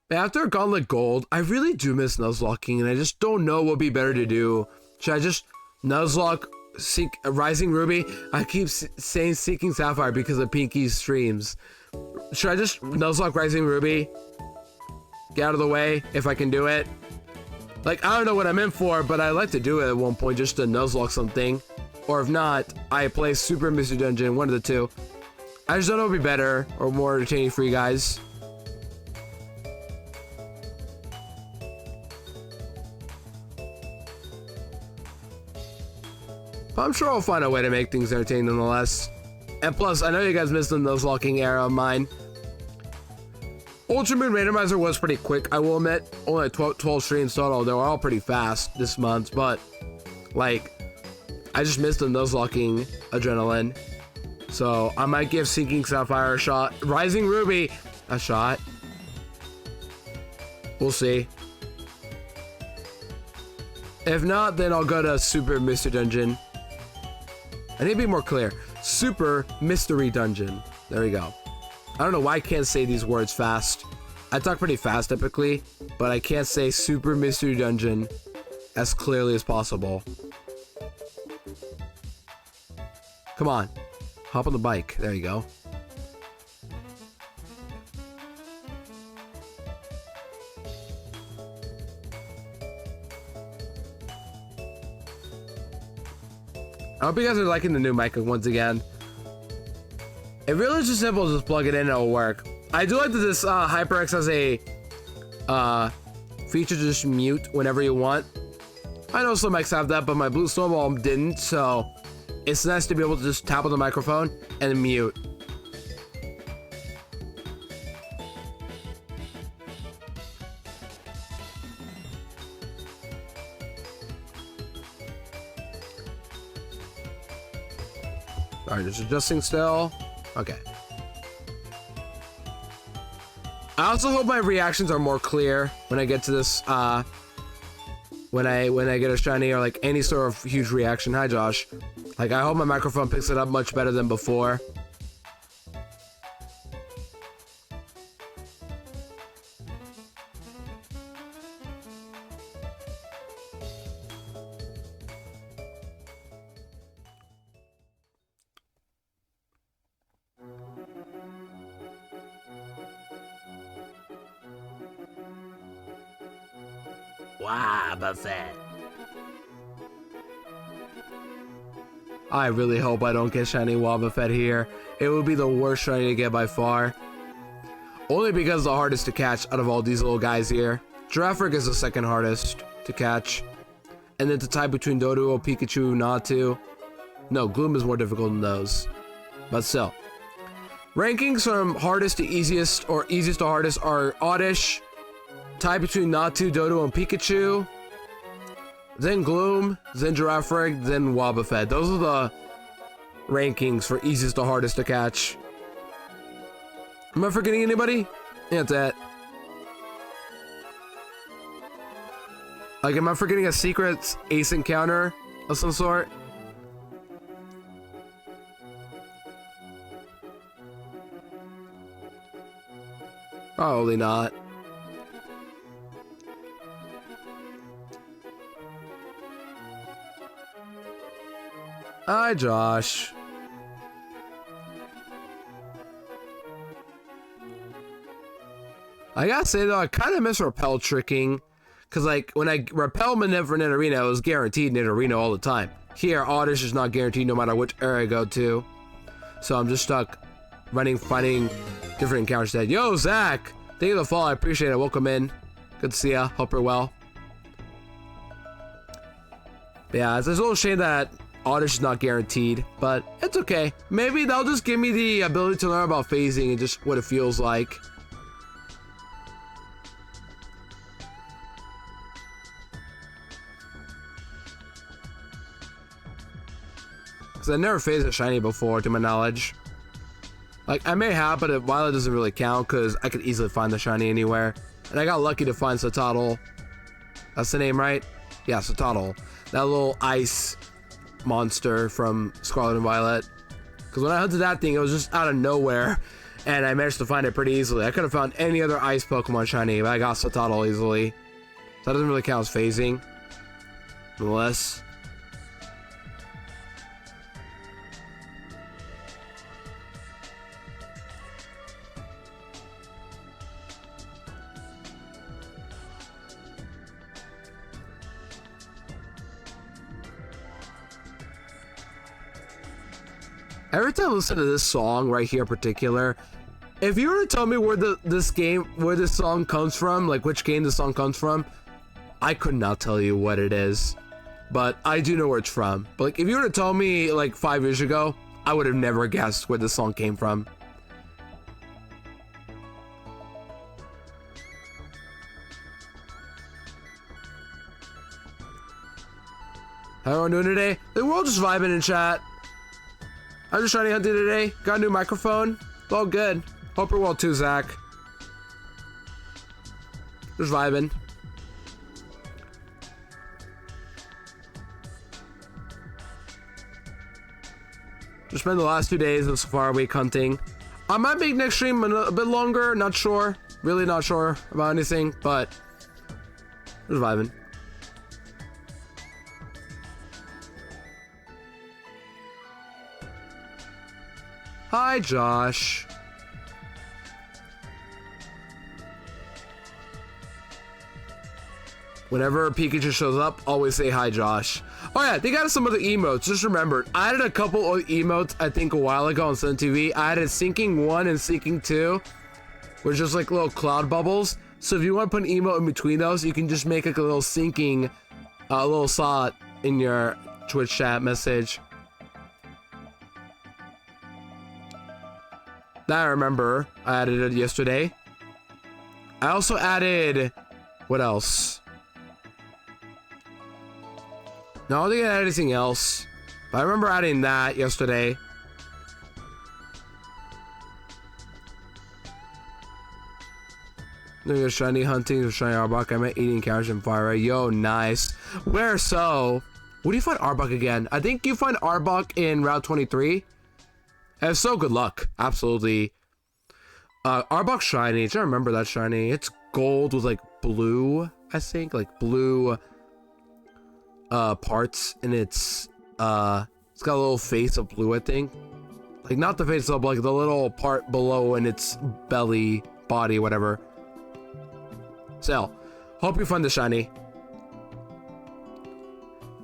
[SPEAKER 1] After Gauntlet Gold, I really do miss Nuzlocking, and I just don't know what would be better to do. Should I just Nuzlocke, seek Rising Ruby? I keep saying Seeking Sapphire because of Pinky's streams. Should I just Nuzlocke Rising Ruby? Get out of the way if I can do it. Like, I don't know what I'm in for, but I'd like to do it at one point just to Nuzlocke something. Or if not, I play Super Mystery Dungeon, one of the two. I just don't know what would be better or more entertaining for you guys. But I'm sure I'll find a way to make things entertaining nonetheless. And plus, I know you guys missed the nose-locking era of mine. Ultra Moon Randomizer was pretty quick, I will admit. Only 12 streams total. They were all pretty fast this month, but like, I just missed the nose-locking adrenaline. So I might give Sinking Sapphire a shot. Rising Ruby a shot. We'll see. If not, then I'll go to Super Mystery Dungeon. I need to be more clear. Super Mystery Dungeon. There we go. I don't know why I can't say these words fast. I talk pretty fast typically, but I can't say Super Mystery Dungeon as clearly as possible. Come on. Hop on the bike. There you go. I hope you guys are liking the new mic once again. It really is just simple, just plug it in and it'll work. I do like that this HyperX has a feature to just mute whenever you want. I know some mics have that, but my Blue Snowball didn't, so it's nice to be able to just tap on the microphone and mute. Alright, just adjusting still. Okay. I also hope my reactions are more clear when I get to this, when I get a shiny or like any sort of huge reaction. Hi, Josh. Like, I hope my microphone picks it up much better than before. Wow, Buffett. I really hope I don't get shiny Wobbuffet here. It would be the worst shiny to get by far. Only because the hardest to catch out of all these little guys here. Giraffric is the second hardest to catch. And then to tie between Doduo, Pikachu, Natu. No, Gloom is more difficult than those. But still. Rankings from hardest to easiest, or easiest to hardest, are Oddish, tie between Natu, Doduo, and Pikachu. Then Gloom, then Giraffric, then Wobbuffet. Those are the rankings for easiest to hardest to catch. Am I forgetting anybody? Yeah, that's it. Like, am I forgetting a secret ace encounter of some sort? Probably not. Hi, Josh. I gotta say though, I kind of miss repel tricking, cause like when I repel Maneuver Nidorino, it was guaranteed Nidorino all the time. Here, Oddish is not guaranteed no matter which area I go to, so I'm just stuck finding different encounters. That yo, Zach, thank you for the follow. I appreciate it. Welcome in. Good to see ya. Hope you're well. But yeah, it's a little shame that Oddish is not guaranteed, but it's okay. Maybe they'll just give me the ability to learn about phasing and just what it feels like. Because I never phased a shiny before, to my knowledge. Like, I may have, but while it doesn't really count, because I could easily find the shiny anywhere. And I got lucky to find Satotl. That's the name, right? Yeah, Satotl. That little ice monster from Scarlet and Violet. Because when I hunted that thing, it was just out of nowhere, and I managed to find it pretty easily. I could have found any other ice Pokemon shiny, but I got Satotl easily. So that doesn't really count as phasing. Unless... Every time I listen to this song right here in particular, if you were to tell me where this song comes from, like which game this song comes from, I could not tell you what it is. but I do know where it's from. But like, if you were to tell me like 5 years ago, I would have never guessed where this song came from. How are we doing today? We're all just vibing in chat. I'm just shiny hunting today. Got a new microphone. It's all good. Hope you're well too, Zach. Just vibing. Just spent the last 2 days of Safari Week hunting. I might make next stream a bit longer. Not sure. Really not sure about anything, but just vibing. Hi, Josh. Whenever Pikachu shows up, always say hi, Josh. Oh yeah, they got some other emotes. Just remembered, I added a couple of emotes, I think a while ago on Sun TV. I added Sinking 1 and Sinking 2, which is just like little cloud bubbles. So if you want to put an emote in between those, you can just make like a little sinking, little slot in your Twitch chat message. That I remember, I added it yesterday. I also added, what else? No, I don't think I added anything else. But I remember adding that yesterday. There's shiny hunting, there's shiny Arbok. I met eating couch and fire. Yo, nice. Where so? Where do you find Arbok again? I think you find Arbok in Route 23. And so good luck. Absolutely. Arbok shiny. I remember that shiny. It's gold with like blue, I think. Like blue parts. And it's got a little face of blue, I think. Like not the face of, like the little part below in its belly, body, whatever. So, hope you find the shiny.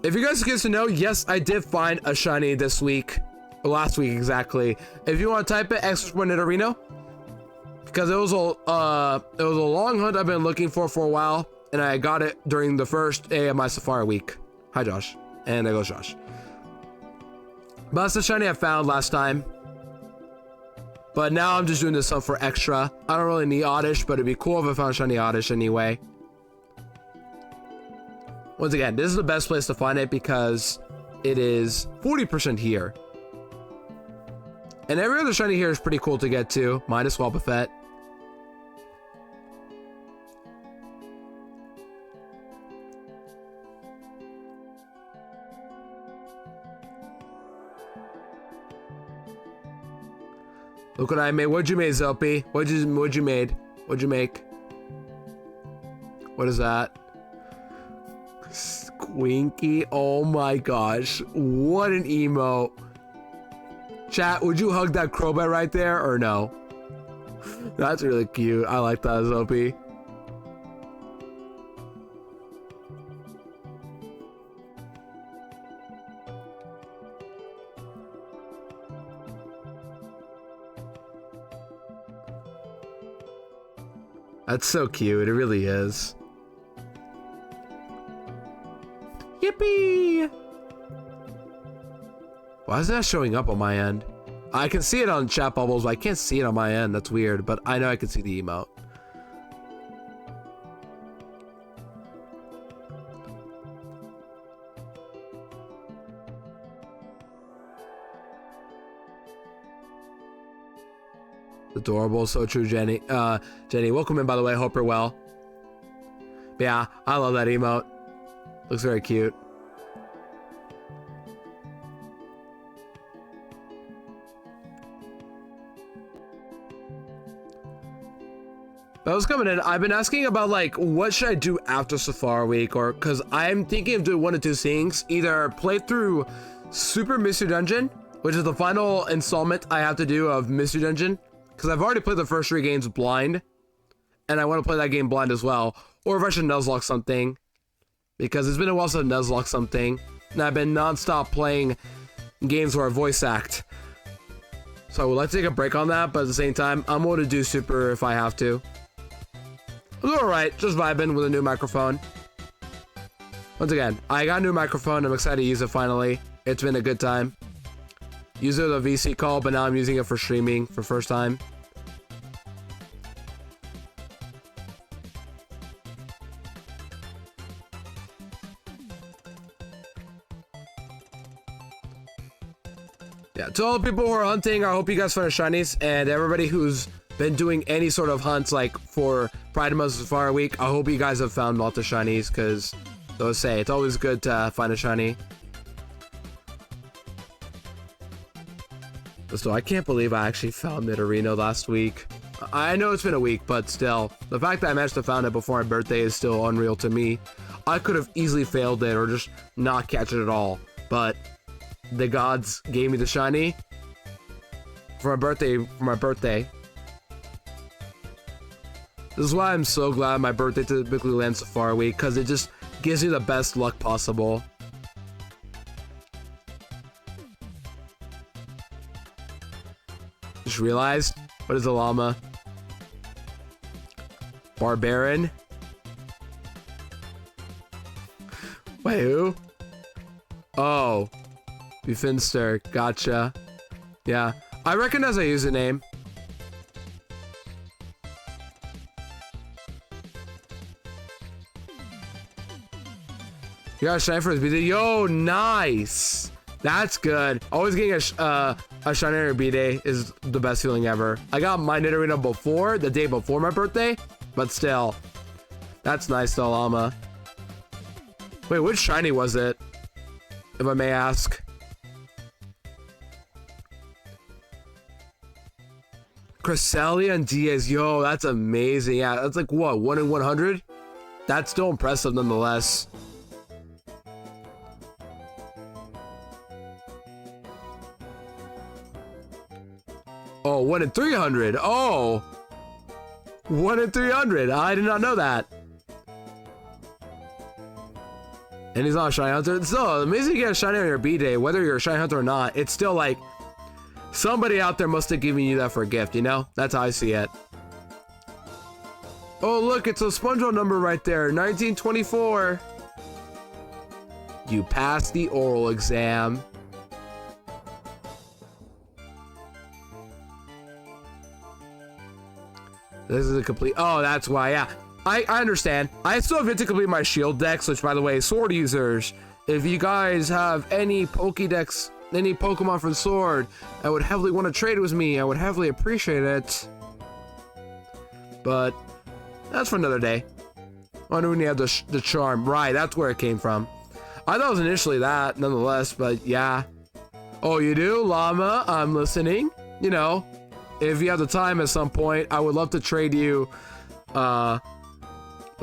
[SPEAKER 1] If you guys get to know, yes, I did find a shiny this week. Last week exactly. If you want to type it, !Nidorino, because it was a long hunt I've been looking for a while, and I got it during the first day of my Safari Week. Hi Josh, and there goes Josh. But that's the shiny I found last time. But now I'm just doing this stuff for extra. I don't really need Oddish, but it'd be cool if I found shiny Oddish anyway. Once again, this is the best place to find it because it is 40% here. And every other shiny here is pretty cool to get to, minus Wobbuffet. Look what I made. What'd you make, Zelpy? What'd you made? What'd you make? What is that? Squinky. Oh my gosh. What an emote. Chat, would you hug that Crobat right there or no? That's really cute. I like that, Zopi. That's so cute. It really is. Yippee! Why is that showing up on my end? I can see it on chat bubbles, but I can't see it on my end. That's weird, but I know I can see the emote. Adorable, so true, Jenny. Jenny, welcome in, by the way. Hope you're well. But yeah, I love that emote. Looks very cute. But I was coming in. I've been asking about like what should I do after Safari Week, or because I'm thinking of doing one of two things: either play through Super Mystery Dungeon, which is the final installment I have to do of Mystery Dungeon, because I've already played the first 3 games blind, and I want to play that game blind as well. Or if I should Nuzlocke something, because it's been a while since I've Nuzlocke something, and I've been non-stop playing games where I voice act. So I would like to take a break on that, but at the same time, I'm going to do Super if I have to. I'm alright, just vibing with a new microphone. Once again, I got a new microphone. I'm excited to use it finally. It's been a good time. Use it with a VC call, but now I'm using it for streaming for first time. Yeah, to all the people who are hunting, I hope you guys find shinies, and everybody who's been doing any sort of hunts like for Pride Month Safari Week, I hope you guys have found lots of shinies, because those say it's always good to find a shiny. So I can't believe I actually found Nidorino last week. I know it's been a week, but still, the fact that I managed to find it before my birthday is still unreal to me. I could have easily failed it or just not catch it at all, but the gods gave me the shiny for my birthday. This is why I'm so glad my birthday typically lands Safari Week, because it just gives you the best luck possible. Just realized, what is a llama? Barbarian? Wait, who? Oh. Finster, gotcha. Yeah, I recognize a username. You got a shiny for his B-Day? Yo, nice! That's good. Always getting a shiny on your B-Day is the best feeling ever. I got my Nidorino before, the day before my birthday, but still. That's nice though, llama. Wait, which shiny was it? If I may ask. Cresselia and Diaz, yo, that's amazing. Yeah, that's like what, 1 in 100? That's still impressive nonetheless. Oh, 1 in 300. Oh, 1 in 300. I did not know that. And he's not a shiny hunter. It's still amazing to get a shiny on your B-Day, whether you're a shiny hunter or not. It's still like somebody out there must have given you that for a gift, you know? That's how I see it. Oh, look, it's a SpongeBob number right there, 1924. You passed the oral exam. This is a complete... Oh, that's why, yeah. I understand. I still have yet to complete my shield decks, which, by the way, sword users, if you guys have any Pokédex, any Pokemon from Sword, I would heavily want to trade with me. I would heavily appreciate it. But that's for another day. I know when you have the charm. Right, that's where it came from. I thought it was initially that, nonetheless, but yeah. Oh, you do? Llama, I'm listening. You know, if you have the time at some point, I would love to trade you the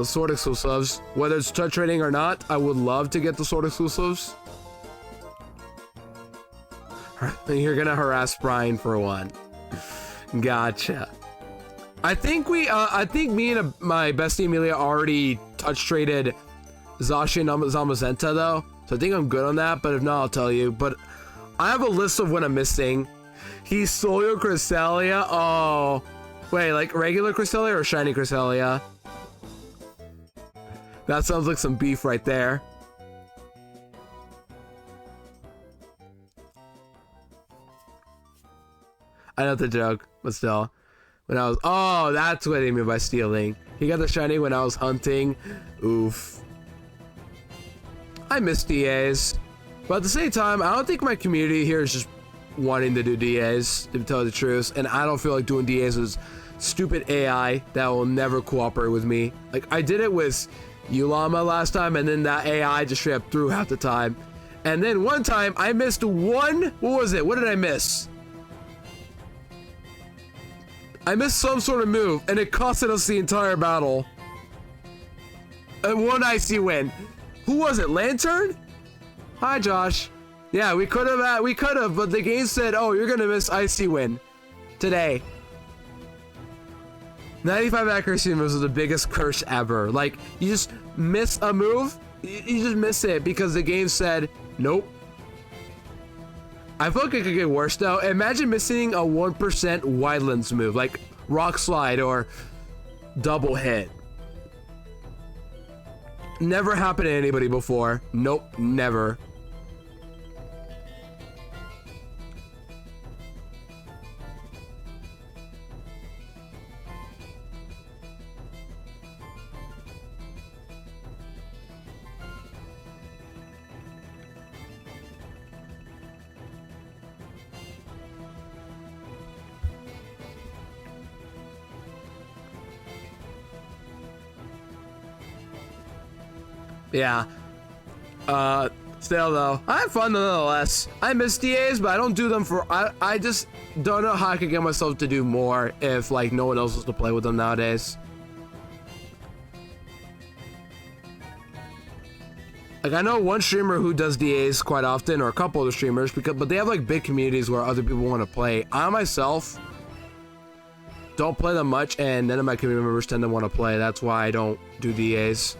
[SPEAKER 1] sword exclusives. Whether it's touch trading or not, I would love to get the sword exclusives. You're gonna harass Brian for one. Gotcha. I think me and my bestie Amelia already touch traded Zashi and Zamazenta though, so I think I'm good on that, but if not, I'll tell you. But I have a list of what I'm missing. He stole your Cresselia. Oh, wait, like regular Cresselia or shiny Cresselia? That sounds like some beef right there. I know the joke, but still. When I was... Oh, that's what they mean by stealing. He got the shiny when I was hunting. Oof. I miss DAs. But at the same time, I don't think my community here is just wanting to do DAs, to tell you the truth. And I don't feel like doing DAs with stupid AI that will never cooperate with me. Like, I did it with Ulama last time, and then that AI just straight up threw half the time. And then one time, I missed one... What was it? What did I miss? I missed some sort of move, and it costed us the entire battle. And one icy win. Who was it? Lantern? Hi, Josh. Yeah, we could have, but the game said, oh, you're gonna miss icy win today. 95 accuracy moves is the biggest curse ever. Like, you just miss a move, you just miss it because the game said, nope. I feel like it could get worse though. Imagine missing a 1% Wildlands move, like Rock Slide or Double Hit. Never happened to anybody before. Nope, never. Yeah. Still though, I had fun nonetheless. I miss DAs, but I don't do them for, I just don't know how I could get myself to do more if like no one else was to play with them nowadays. Like I know one streamer who does DAs quite often, or a couple of the streamers, but they have like big communities where other people want to play. I myself don't play them much, and none of my community members tend to want to play. That's why I don't do DAs.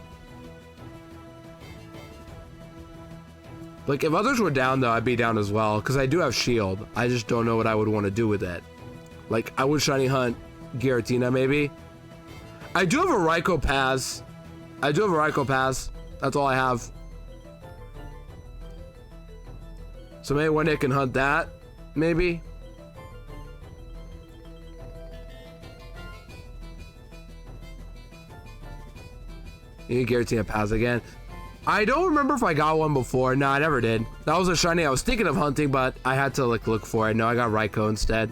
[SPEAKER 1] Like, if others were down, though, I'd be down as well, because I do have shield. I just don't know what I would want to do with it. Like, I would shiny hunt Giratina, maybe. I do have a Raikou Pass. That's all I have. So maybe one day I can hunt that, maybe. You need Giratina Pass again. I don't remember if I got one before. No, I never did. That was a shiny I was thinking of hunting, but I had to like look for it. No, I got Raikou instead.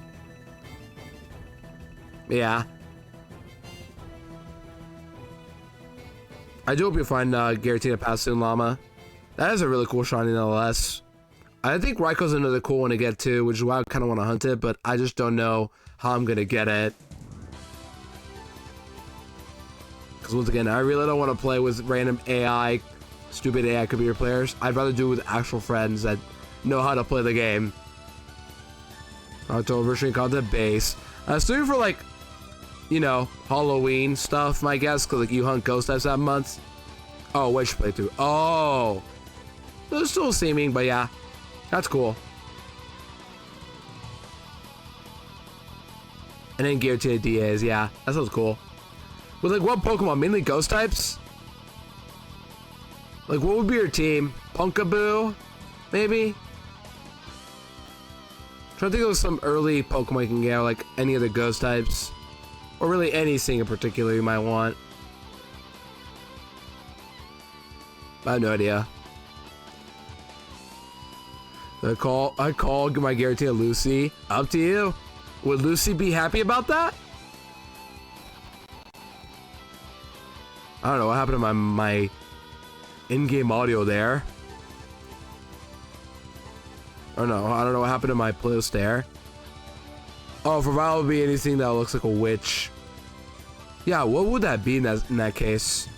[SPEAKER 1] Yeah. I do hope you find Giratina Pass soon, Llama. That is a really cool shiny nonetheless. I think Raikou's another cool one to get too, which is why I kind of want to hunt it, but I just don't know how I'm going to get it. Because once again, I really don't want to play with random AI, stupid AI computer players. I'd rather do it with actual friends that know how to play the game. October stream content base. Assuming for like, you know, Halloween stuff, my guess, because like you hunt ghost types that month. Oh, which playthrough? Oh, it's still seeming, but yeah, that's cool. And then Giratina DAs, yeah, that sounds cool. With like what Pokemon? Mainly ghost types? Like what would be your team? Punkaboo? Maybe? I'm trying to think of some early Pokemon you can get, like any of the ghost types. Or really anything in particular you might want. I have no idea. I call my Giratina Lucy. Up to you. Would Lucy be happy about that? I don't know what happened to my in-game audio there. I don't know what happened to my playlist there. Oh, for Vile would be anything that looks like a witch. Yeah, what would that be in that case?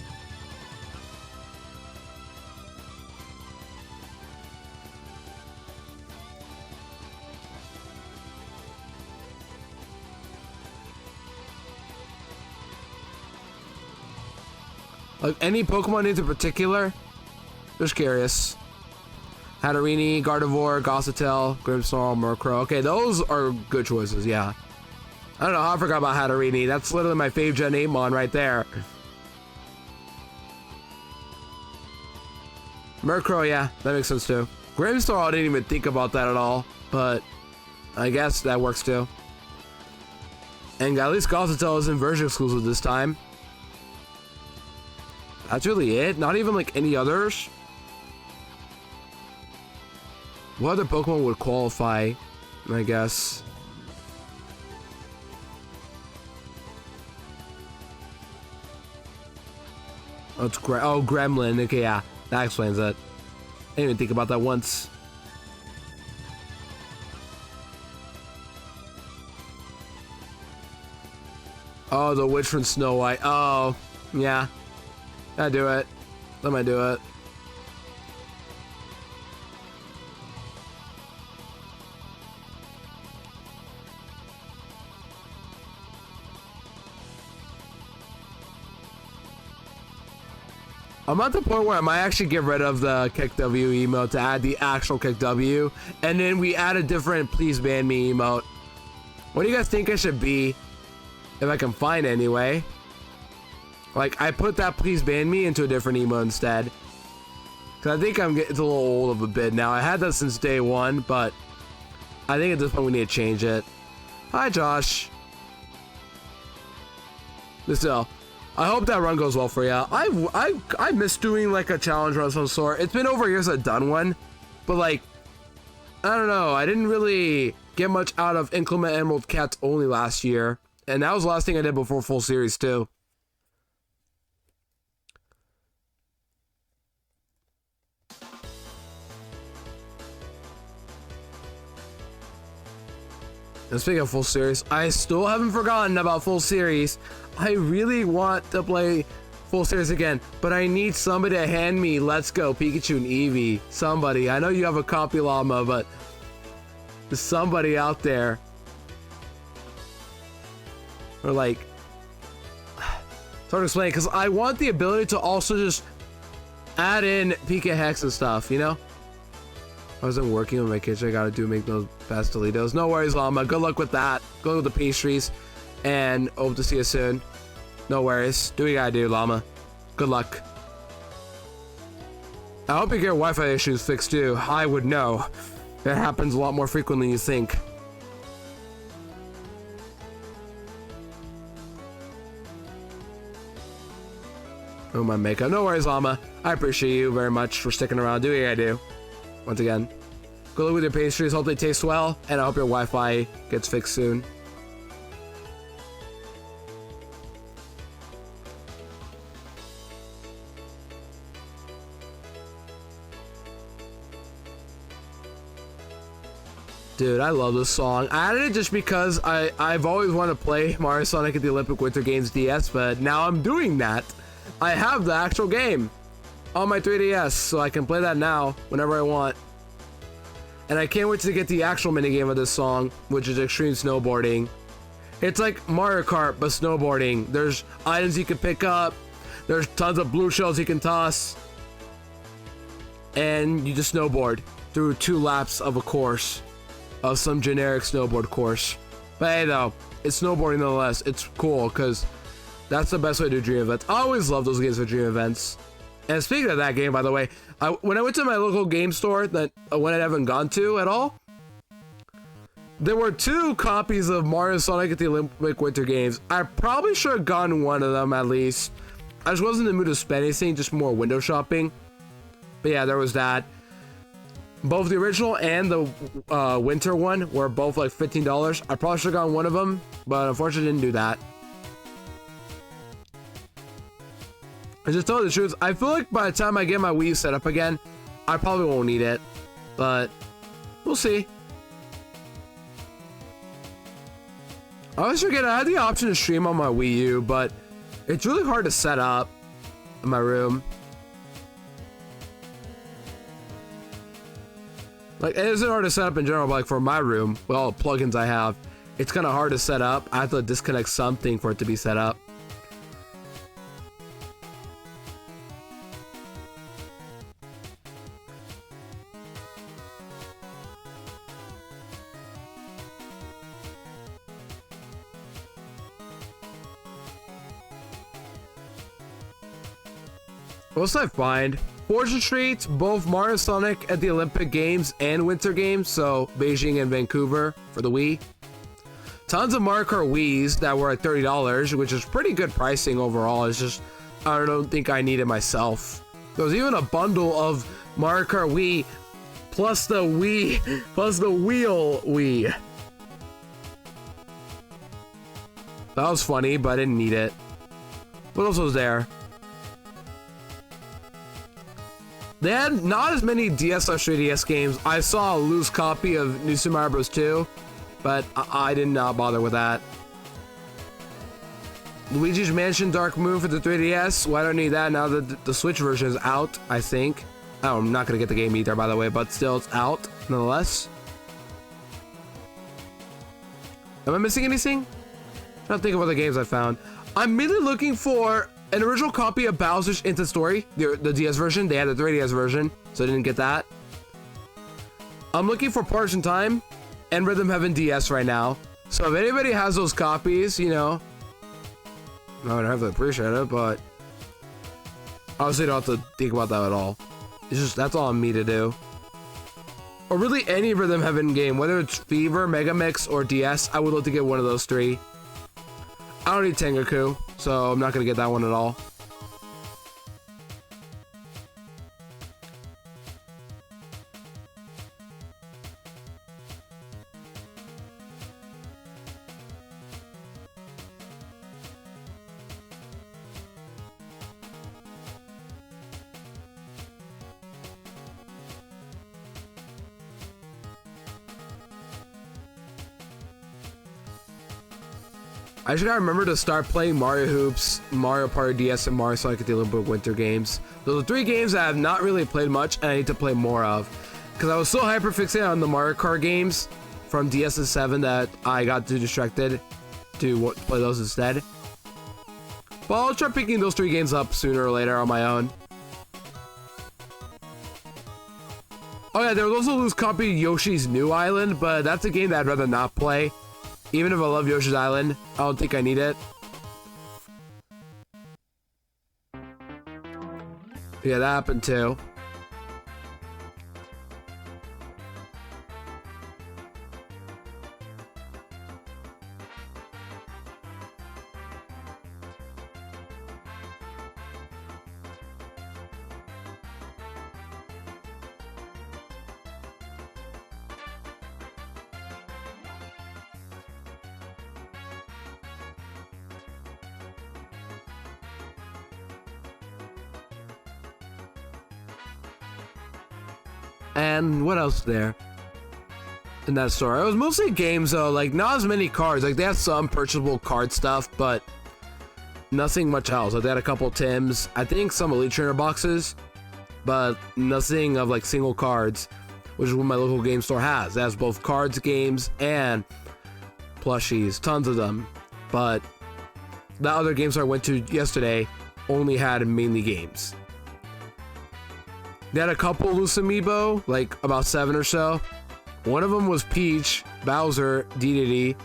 [SPEAKER 1] Like any Pokemon names in particular? Just curious. Hatterini, Gardevoir, Gossifleur, Grimmsnarl, Murkrow. Okay, those are good choices, yeah. I don't know how I forgot about Hatterini. That's literally my fave Gen 8 mon right there. Murkrow, yeah, that makes sense too. Grimmsnarl, I didn't even think about that at all, but I guess that works too. And at least Gossifleur is inversion exclusive this time. That's really it? Not even like any others? What other Pokemon would qualify, I guess? Oh, it's Gremlin. Okay, yeah. That explains it. I didn't even think about that once. Oh, the witch from Snow White. Oh, yeah. I do it. Let me do it. I'm at the point where I might actually get rid of the Kick W emote to add the actual Kick W, and then we add a different Please Ban Me emote. What do you guys think I should be? If I can find it anyway. Like, I put that please ban me into a different emo instead. Cause I think it's a little old of a bid now. I had that since day one, but I think at this point we need to change it. Hi, Josh. But still, I hope that run goes well for you. I miss doing like a challenge run of some sort. It's been over years I've done one, but like, I don't know. I didn't really get much out of Inclement Emerald Cats only last year, and that was the last thing I did before full series too. And speaking of full series, I still haven't forgotten about full series. I really want to play full series again, but I need somebody to hand me Let's Go Pikachu and Eevee. Somebody. I know you have a copy, Llama, but there's somebody out there. Or like, it's hard to explain because I want the ability to also just add in Pika Hex and stuff, you know? I wasn't working on my kitchen. I gotta make those pastelitos. No worries, Llama. Good luck with that. Good luck with the pastries. And hope to see you soon. No worries. Do what you gotta do, Llama. Good luck. I hope you get Wi-Fi issues fixed too. I would know. That happens a lot more frequently than you think. Oh, my makeup. No worries, Llama. I appreciate you very much for sticking around. Do what you gotta do. Once again, good luck with your pastries. Hope they taste well, and I hope your Wi-Fi gets fixed soon. Dude, I love this song. I added it just because I've always wanted to play Mario Sonic at the Olympic Winter Games DS, but now I'm doing that. I have the actual game on my 3DS, so I can play that now whenever I want. And I can't wait to get the actual minigame of this song, which is Extreme Snowboarding. It's like Mario Kart, but snowboarding. There's items you can pick up, there's tons of blue shells you can toss, and you just snowboard through 2 laps of a course, of some generic snowboard course. But hey though, it's snowboarding nonetheless. It's cool, because that's the best way to do dream events. I always love those games for dream events. And speaking of that game, by the way, when I went to my local game store that I haven't gone to at all, there were 2 copies of Mario Sonic at the Olympic Winter Games. I probably should have gotten one of them at least. I just wasn't in the mood to spend anything, just more window shopping. But yeah, there was that. Both the original and the winter one were both like $15. I probably should have gotten one of them, but unfortunately didn't do that. I just tell you the truth, I feel like by the time I get my Wii U set up again, I probably won't need it, but we'll see. I always forget I had the option to stream on my Wii U, but it's really hard to set up in my room. Like, it isn't hard to set up in general, but like for my room, with all the plugins I have, it's kind of hard to set up. I have to disconnect something for it to be set up. What else did I find? Fortune Streets, both Mario Sonic at the Olympic Games and Winter Games, so Beijing and Vancouver for the Wii. Tons of Mario Kart Wiis that were at $30, which is pretty good pricing overall. It's just, I don't think I need it myself. There was even a bundle of Mario Kart Wii plus the Wii, plus the Wheel Wii. That was funny, but I didn't need it. What else was there? They had not as many DS/3DS games. I saw a loose copy of New Super Mario Bros. 2, but I did not bother with that. Luigi's Mansion Dark Moon for the 3DS. Well, I don't need that now that the Switch version is out, I think. Oh, I'm not going to get the game either, by the way, but still, it's out, nonetheless. Am I missing anything? I don't think of other games I found. I'm mainly looking for an original copy of Bowser's Instant Story, the DS version. They had the 3DS version, so I didn't get that. I'm looking for Partners in Time and Rhythm Heaven DS right now. So if anybody has those copies, you know, I would have to appreciate it, but obviously don't have to think about that at all. It's just, that's all on me to do. Or really any of them have in-game, whether it's Fever, Megamix, or DS, I would love to get one of those three. I don't need Tengoku, so I'm not gonna get that one at all. I just gotta remember to start playing Mario Hoops, Mario Party DS, and Mario Sonic the Olympic Winter games. Those are 3 games that I have not really played much, and I need to play more of. Because I was so hyper fixated on the Mario Kart games from DS and 7 that I got too distracted to play those instead. But I'll try picking those 3 games up sooner or later on my own. Oh yeah, there was also loose copy Yoshi's New Island, but that's a game that I'd rather not play. Even if I love Yoshi's Island, I don't think I need it. Yeah, that happened too. And what else there in that store? It was mostly games though, like not as many cards. Like they have some purchasable card stuff, but nothing much else. Like they had a couple Tims, I think some Elite Trainer boxes, but nothing of like single cards, which is what my local game store has. It has both cards, games, and plushies, tons of them. But the other game store I went to yesterday only had mainly games. They had a couple loose amiibo, like about 7 or so. One of them was Peach, Bowser, Dedede.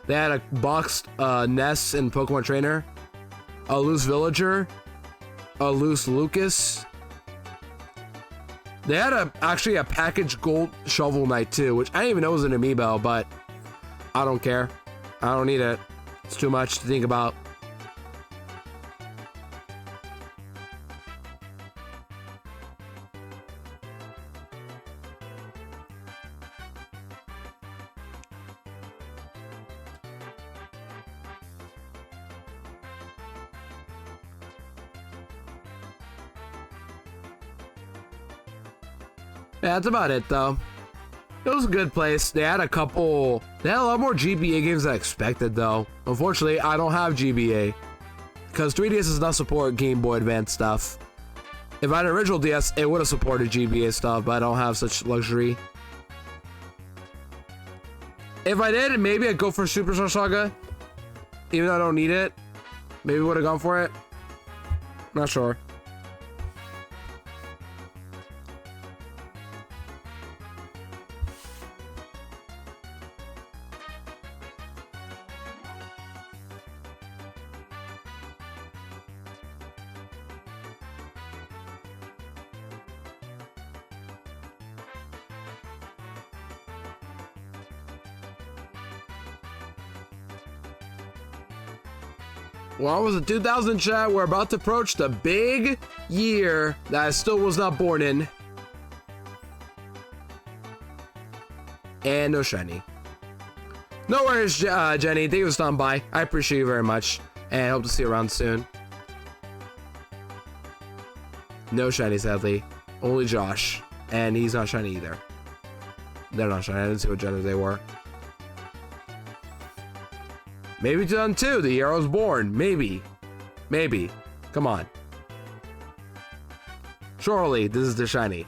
[SPEAKER 1] They had a boxed Ness and Pokemon Trainer, a loose Villager, a loose Lucas. They had actually a packaged gold Shovel Knight too, which I didn't even know was an amiibo, but I don't care. I don't need it. It's too much to think about. Yeah, that's about it though. It was a good place. They had a lot more GBA games than I expected though. Unfortunately, I don't have GBA because 3DS does not support Game Boy Advance stuff. If I had an original DS, it would have supported GBA stuff, but I don't have such luxury. If I did, maybe I'd go for Superstar Saga. Even though I don't need it. Maybe would have gone for it. Not sure. Well, it was a 2000 chat. We're about to approach the big year that I still was not born in. And no shiny. No worries, Jenny. Thank you for stopping by. I appreciate you very much. And I hope to see you around soon. No shiny, sadly. Only Josh. And he's not shiny either. They're not shiny. I didn't see what genders they were. Maybe 2002, the year I was born. Maybe. Maybe. Come on. Surely, this is the shiny.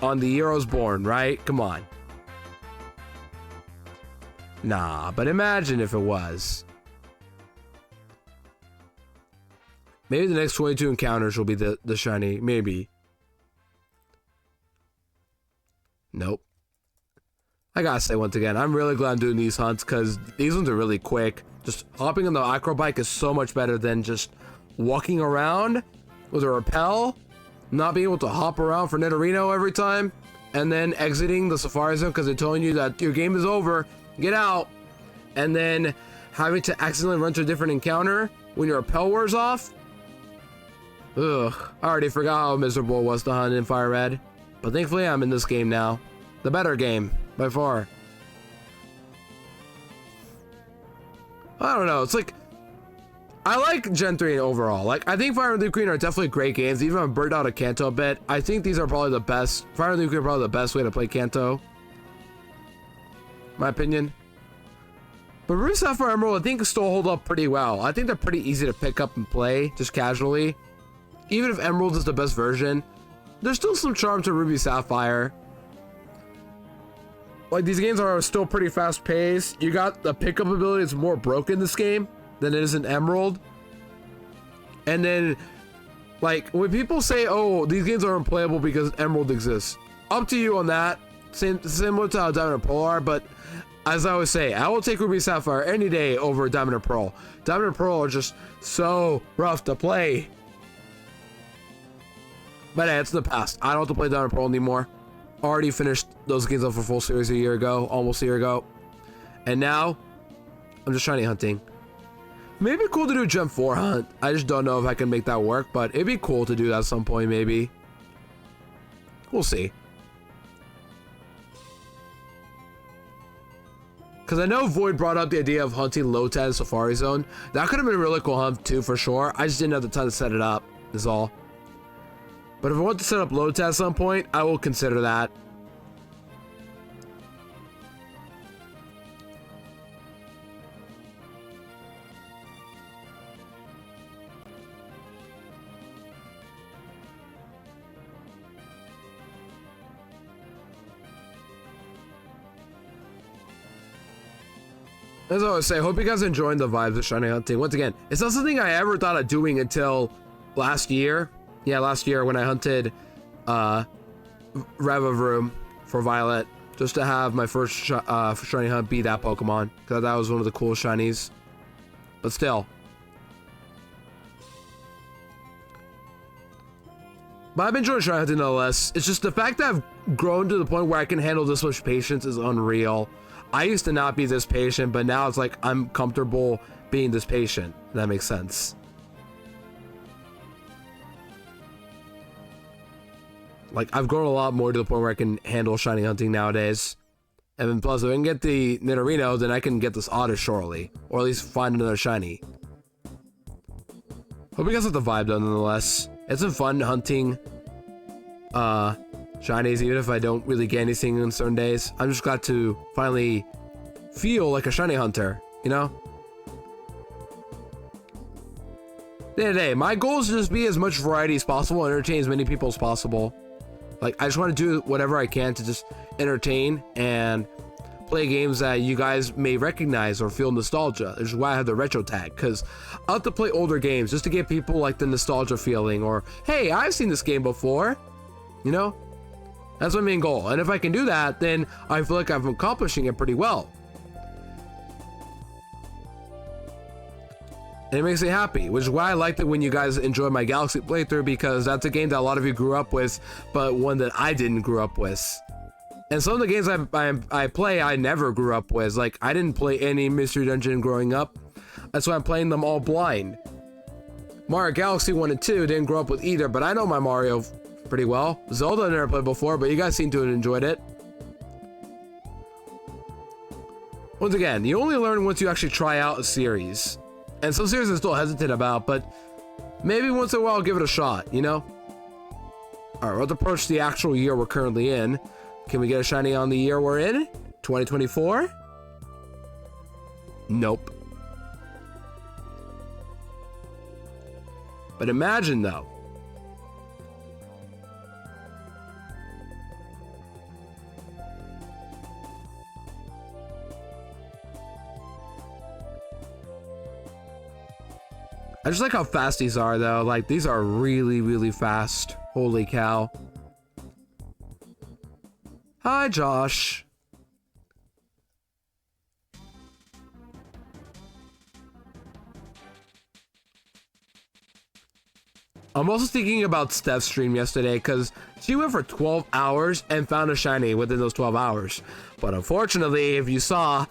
[SPEAKER 1] On the year I was born, right? Come on. Nah, but imagine if it was. Maybe the next 22 encounters will be the shiny. Maybe. Nope. I gotta say once again, I'm really glad I'm doing these hunts because these ones are really quick. Just hopping on the acro bike is so much better than just walking around with a rappel, not being able to hop around for Nidorino every time, and then exiting the Safari Zone because they're telling you that your game is over, get out, and then having to accidentally run to a different encounter when your rappel wears off. Ugh, I already forgot how miserable it was to hunt in Fire Red, but thankfully I'm in this game now. The better game, by far. I don't know, it's like, I like Gen 3 overall. Like, I think Fire and Leaf Green are definitely great games, even if I'm burnt out of Kanto a bit. I think these are probably the best. Fire and Leaf Green are probably the best way to play Kanto. My opinion. But Ruby Sapphire Emerald, I think, still hold up pretty well. I think they're pretty easy to pick up and play, just casually. Even if Emerald is the best version, there's still some charm to Ruby Sapphire. Like, these games are still pretty fast paced. You got the pickup ability that's more broken in this game than it is in Emerald. And then, like, when people say, oh, these games are unplayable because Emerald exists, up to you on that. Similar to how Diamond and Pearl are, but as I always say, I will take Ruby Sapphire any day over Diamond and Pearl. Diamond and Pearl are just so rough to play. But hey, it's in the past. I don't have to play Diamond and Pearl anymore. Already finished those games up for full series a year ago, almost a year ago. And now, I'm just shiny hunting. Maybe cool to do Gem 4 hunt. I just don't know if I can make that work, but it'd be cool to do that at some point, maybe. We'll see. Because I know Void brought up the idea of hunting Lotad Safari Zone. That could have been a really cool hunt too, for sure. I just didn't have the time to set it up, is all. But if I want to set up Lotad at some point, I will consider that. As I always say, hope you guys are enjoying the vibes of shiny hunting. Once again, it's not something I ever thought of doing until last year. Yeah, last year when I hunted Revavroom for Violet, just to have my first shiny hunt be that Pokemon, because that was one of the coolest shinies. But still. But I've been enjoying shiny hunting nonetheless. It's just the fact that I've grown to the point where I can handle this much patience is unreal. I used to not be this patient, but now it's like I'm comfortable being this patient. If that makes sense. Like, I've grown a lot more to the point where I can handle shiny hunting nowadays. And then plus, if I can get the Nidorino, then I can get this Oddish shortly. Or at least find another shiny. Hope you guys have the vibe though, nonetheless. It's been fun hunting shinies, even if I don't really get anything on certain days. I'm just glad to finally feel like a shiny hunter, you know? At the end of the day, my goal is to just be as much variety as possible and entertain as many people as possible. Like, I just want to do whatever I can to just entertain and play games that you guys may recognize or feel nostalgia. Which is why I have the retro tag, because I have to play older games just to get people like the nostalgia feeling, or hey, I've seen this game before, you know? That's my main goal. And if I can do that, then I feel like I'm accomplishing it pretty well. And it makes me happy, which is why I liked it when you guys enjoyed my Galaxy playthrough, because that's a game that a lot of you grew up with, but one that I didn't grow up with. And some of the games I play, I never grew up with. Like, I didn't play any Mystery Dungeon growing up. That's why I'm playing them all blind. Mario Galaxy 1 and 2 didn't grow up with either, but I know my Mario pretty well. Zelda I never played before, but you guys seem to have enjoyed it. Once again, you only learn once you actually try out a series. And some series I'm still hesitant about, but maybe once in a while I'll give it a shot, you know? Alright, let's approach the actual year we're currently in. Can we get a shiny on the year we're in? 2024? Nope. But imagine though. I just like how fast these are though. Like, these are really, really fast. Holy cow. Hi, Josh. I'm also thinking about Steph's stream yesterday because she went for 12 hours and found a shiny within those 12 hours. But unfortunately, if you saw,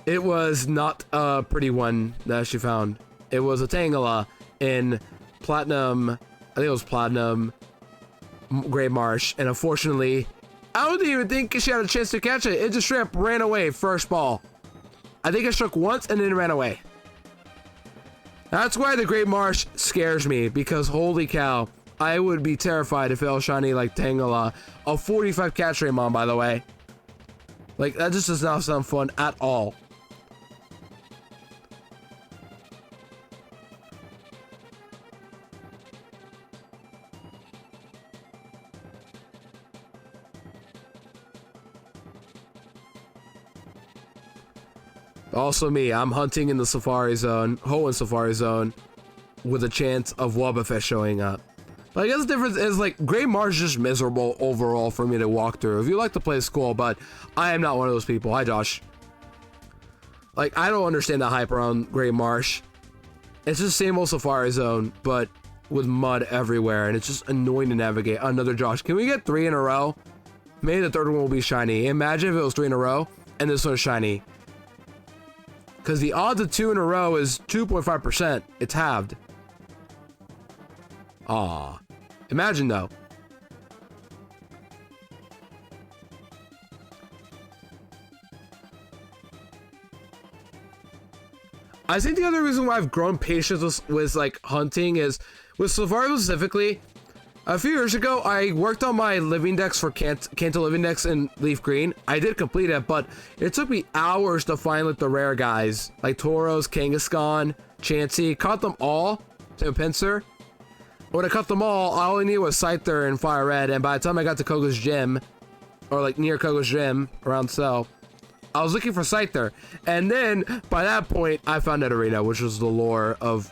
[SPEAKER 1] it was not a pretty one that she found. It was a Tangela in Platinum, I think it was Platinum Great Marsh, and unfortunately, I don't even think she had a chance to catch it. It just straight up ran away first ball. I think it struck once and then ran away. That's why the Great Marsh scares me, because holy cow, I would be terrified if it was shiny like Tangela. A 45 catch rate mom, by the way. Like, that just does not sound fun at all. Also me, I'm hunting in the Safari Zone, Hoenn Safari Zone, with a chance of Wobbuffet showing up. But I guess the difference is, like, Great Marsh is just miserable overall for me to walk through. If you like to play, it's cool, but I am not one of those people. Hi, Josh. Like, I don't understand the hype around Great Marsh. It's just the same old Safari Zone, but with mud everywhere, and it's just annoying to navigate. Another Josh. Can we get 3 in a row? Maybe the third one will be shiny. Imagine if it was 3 in a row, and this was shiny. Because the odds of 2 in a row is 2.5%. It's halved. Aw. Imagine though. I think the other reason why I've grown patience with like hunting is with Safari specifically. A few years ago, I worked on my living decks for Kanto living decks in Leaf Green. I did complete it, but it took me hours to find like the rare guys, like Tauros, Kangaskhan, Chansey. Caught them all to a pincer. When I caught them all I needed was Scyther and Fire Red, and by the time I got to Koga's Gym, or like near Koga's Gym, around so, I was looking for Scyther. And then, by that point, I found Nidorino, which was the lore of,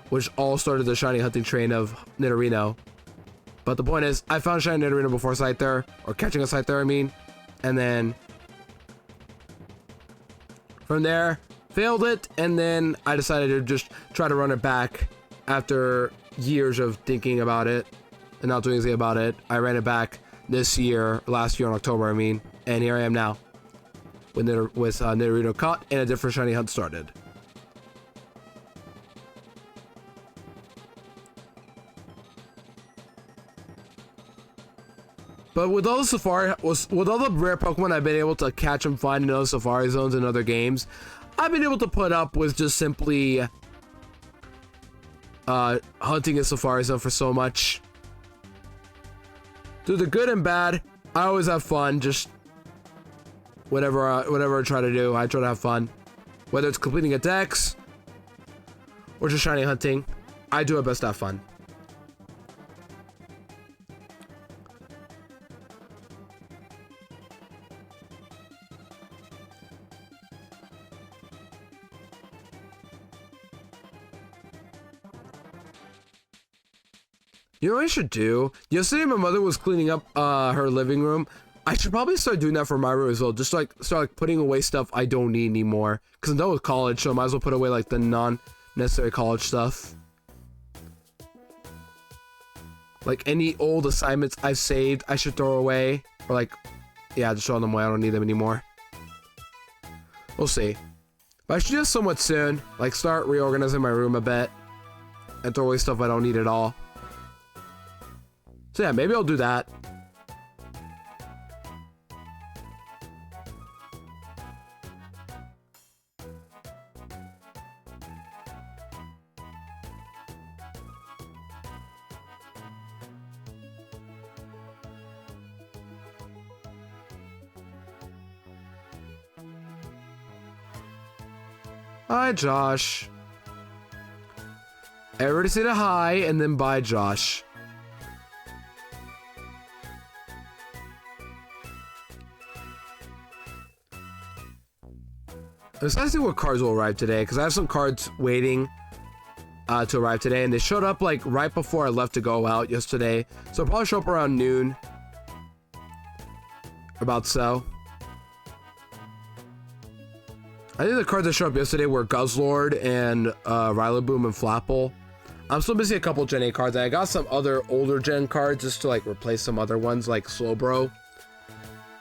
[SPEAKER 1] which all started the shiny hunting train of Nidorino. But the point is, I found shiny Nidorino before Scyther, or catching a Scyther, I mean. And then, from there, failed it, and then I decided to just try to run it back after years of thinking about it and not doing anything about it. I ran it back this year, last year in October, I mean, and here I am now with Nidorino caught and a different shiny hunt started. But with all the Safari, with all the rare Pokemon I've been able to catch and find in those Safari Zones and other games, I've been able to put up with just simply hunting a Safari Zone for so much. Through the good and bad, I always have fun. Just whatever I try to do, I try to have fun. Whether it's completing a dex or just shiny hunting, I do my best to have fun. You know what I should do? Yesterday my mother was cleaning up her living room. I should probably start doing that for my room as well. Just like start like putting away stuff I don't need anymore. Because I'm done with college, so I might as well put away like the non-necessary college stuff. Like any old assignments I've saved, I should throw away. Or like, yeah, just throw them away. I don't need them anymore. We'll see. But I should do this somewhat soon. Like start reorganizing my room a bit. And throw away stuff I don't need at all. So yeah, maybe I'll do that. Hi, Josh. Everybody say a hi and then bye, Josh. Let's see what cards will arrive today, because I have some cards waiting to arrive today, and they showed up like right before I left to go out yesterday, so I'll probably show up around noon. About so. I think the cards that showed up yesterday were Guzzlord and Rillaboom and Flapple. I'm still missing a couple Gen 8 cards. I got some other older Gen cards just to like replace some other ones like Slowbro.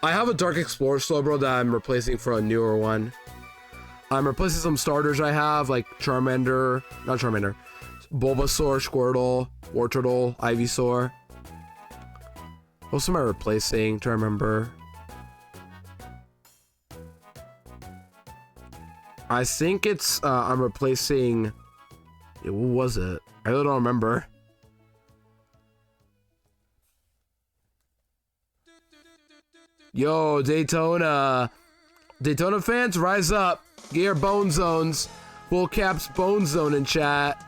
[SPEAKER 1] I have a Dark Explorer Slowbro that I'm replacing for a newer one. I'm replacing some starters I have like Charmander, not Charmander, Bulbasaur, Squirtle, Wartortle, Ivysaur. What else am I replacing? To remember. I think it's I'm replacing. Yeah, what was it? I really don't remember. Yo, Daytona fans, rise up. Get your bone zones. Full caps bone zone in chat.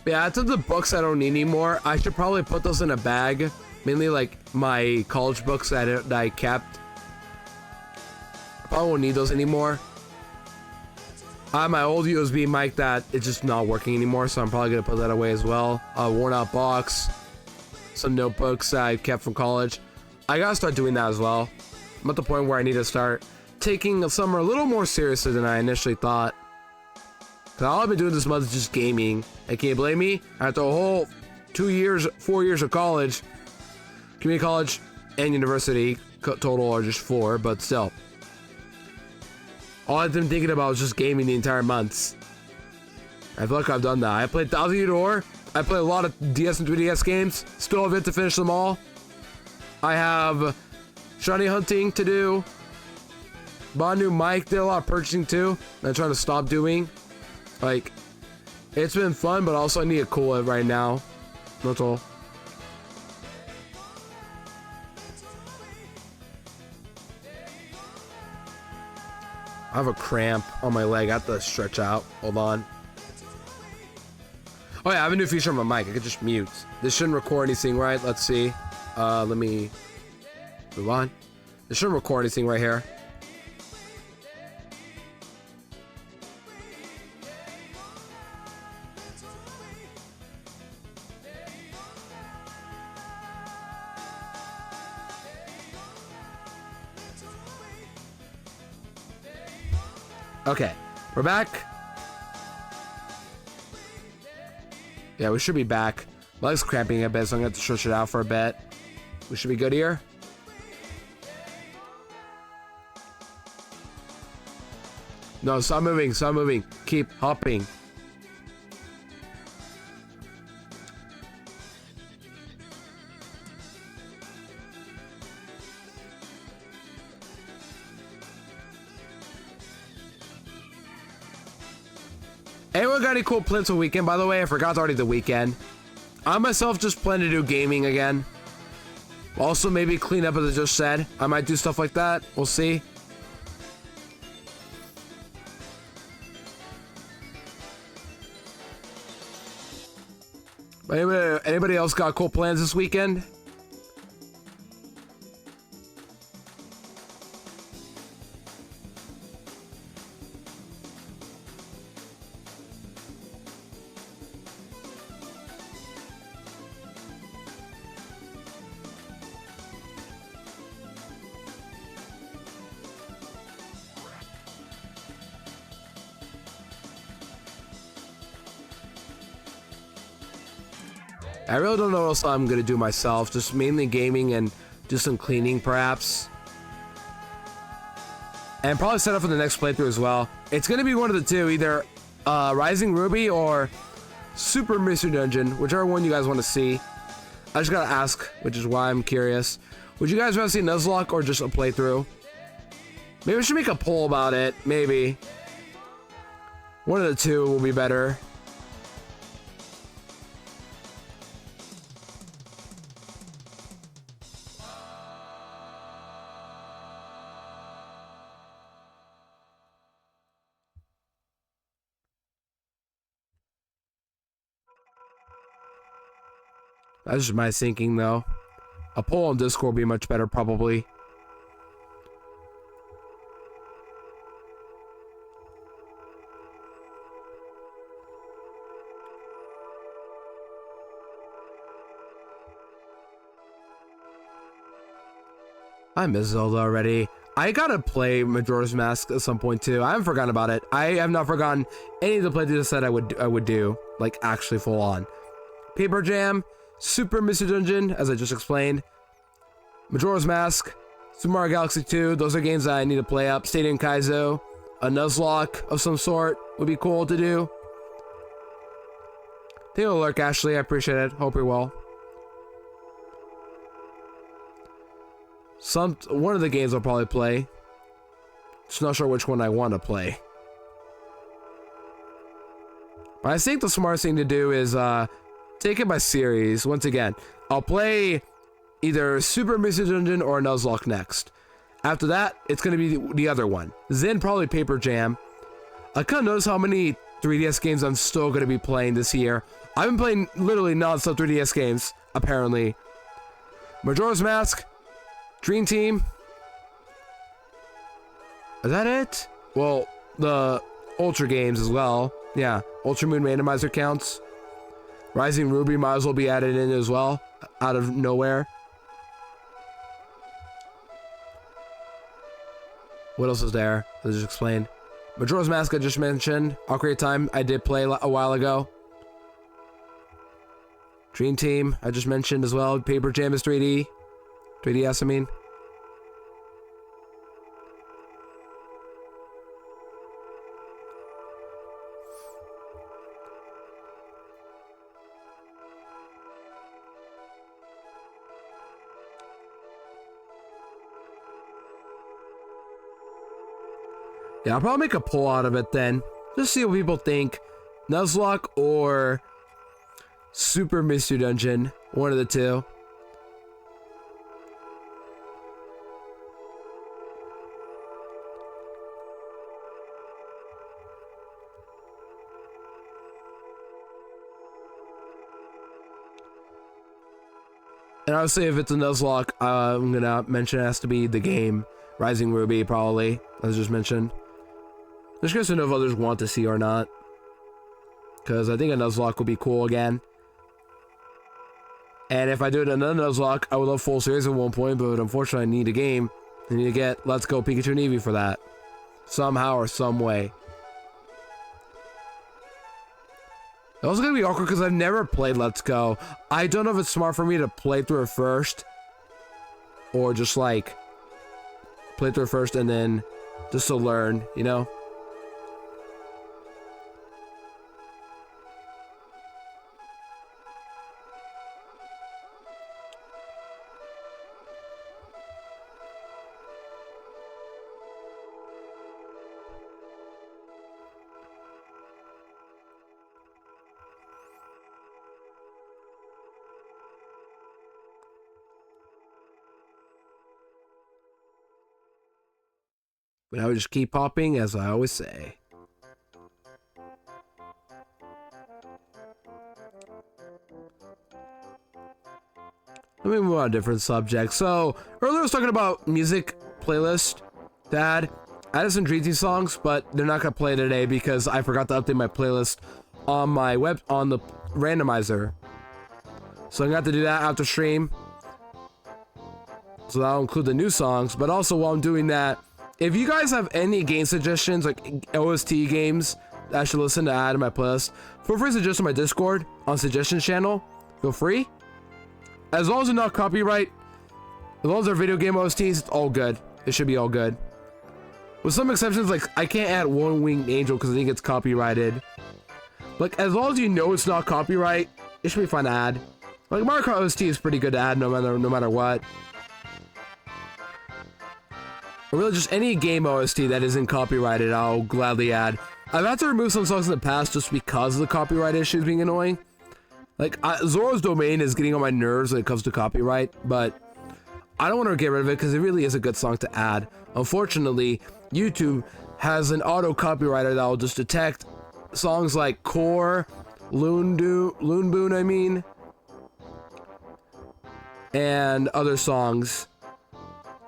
[SPEAKER 1] Yeah, it's the books I don't need anymore. I should probably put those in a bag. Mainly like my college books that I kept. I probably won't need those anymore. I have my old USB mic that it's just not working anymore, so I'm probably gonna put that away as well. A worn out box. Some notebooks that I kept from college. I gotta start doing that as well. I'm at the point where I need to start taking summer a little more seriously than I initially thought. Cause all I've been doing this month is just gaming. And can you blame me? After a whole 4 years of college, community college and university, total are just 4, but still. All I've been thinking about is just gaming the entire months. I feel like I've done that. I played Thousand Year Door. I played a lot of DS and 3DS games. Still have yet to finish them all. I have shiny hunting to do. Bought a new mic. Did a lot of purchasing too. I'm trying to stop doing. Like, it's been fun, but also I need to cool it right now. That's all. I have a cramp on my leg. I have to stretch out. Hold on. Oh yeah, I have a new feature on my mic. I could just mute. This shouldn't record anything, right? Let's see. Let me move on. This shouldn't record anything right here. Okay, we're back. Yeah, we should be back. My leg's cramping a bit, so I'm gonna have to stretch it out for a bit. We should be good here. No, stop moving, stop moving. Keep hopping. Anyone got any cool plans for weekend, by the way? I forgot it's already the weekend. I myself just plan to do gaming again. Also, maybe clean up as I just said. I might do stuff like that. We'll see. Anybody else got cool plans this weekend? I really don't know what else I'm gonna do myself. Just mainly gaming and do some cleaning, perhaps. And probably set up for the next playthrough as well. It's gonna be one of the two, either Rising Ruby or Super Mystery Dungeon, whichever one you guys want to see. I just gotta ask, which is why I'm curious. Would you guys rather see Nuzlocke or just a playthrough? Maybe we should make a poll about it. Maybe. One of the two will be better. That's just my thinking, though. A poll on Discord would be much better, probably. I miss Zelda already. I gotta play Majora's Mask at some point too. I haven't forgotten about it. I have not forgotten any of the playthroughs that I would do, like actually full on. Paper Jam, Super Mystery Dungeon, as I just explained. Majora's Mask, Super Mario Galaxy 2. Those are games that I need to play up. Stadium Kaizo, a Nuzlocke of some sort would be cool to do. Thank you, Lurk Ashley. I appreciate it. Hope you're well. One of the games I'll probably play. Just not sure which one I want to play. But I think the smartest thing to do is take it by series. Once again, I'll play either Super Mystery Dungeon or Nuzlocke next. After that, it's going to be the other one. Then probably Paper Jam. I kind of notice how many 3DS games I'm still going to be playing this year. I've been playing literally non-stop 3DS games, apparently. Majora's Mask, Dream Team. Is that it? Well, the Ultra games as well. Yeah, Ultra Moon Randomizer counts. Rising Ruby might as well be added in as well, out of nowhere. What else is there? I just explained. Majora's Mask I just mentioned. Ocarina of Time I did play a while ago. Dream Team I just mentioned as well. Paper Jam is 3D. 3DS I mean. Yeah, I'll probably make a poll out of it then. Just see what people think. Nuzlocke or Super Mystery Dungeon. One of the two. And obviously if it's a Nuzlocke, I'm gonna mention it has to be the game. Rising Ruby, probably, as I just mentioned. Just curious to know if others want to see or not. Because I think a Nuzlocke would be cool again. And if I do another Nuzlocke, I would love full series at one point, but unfortunately I need a game. I need to get Let's Go Pikachu and Eevee for that. Somehow or some way. It's also going to be awkward because I've never played Let's Go. I don't know if it's smart for me to play through it first. Or just like play through it first and then just to learn, you know? But I would just keep popping, as I always say. Let me move on to a different subject. So, earlier I was talking about music playlist to add. I added some Dream Team songs, but they're not going to play today because I forgot to update my playlist on my on the randomizer. So I'm going to have to do that after stream. So that'll include the new songs, but also while I'm doing that, if you guys have any game suggestions, like OST games that I should listen to add to my playlist, feel free to suggest on my Discord on suggestions channel. Feel free. As long as they're not copyright, as long as they're video game OSTs, it's all good. It should be all good. With some exceptions, like I can't add One Winged Angel because I think it's copyrighted. Like as long as you know it's not copyright, it should be fun to add. Like Mario Kart OST is pretty good to add no matter what. Or really just any game OST that isn't copyrighted, I'll gladly add. I've had to remove some songs in the past just because of the copyright issues being annoying. Like, Zoro's Domain is getting on my nerves when it comes to copyright, but I don't want to get rid of it because it really is a good song to add. Unfortunately, YouTube has an auto-copywriter that will just detect songs like Core, Loonboon, I mean, and other songs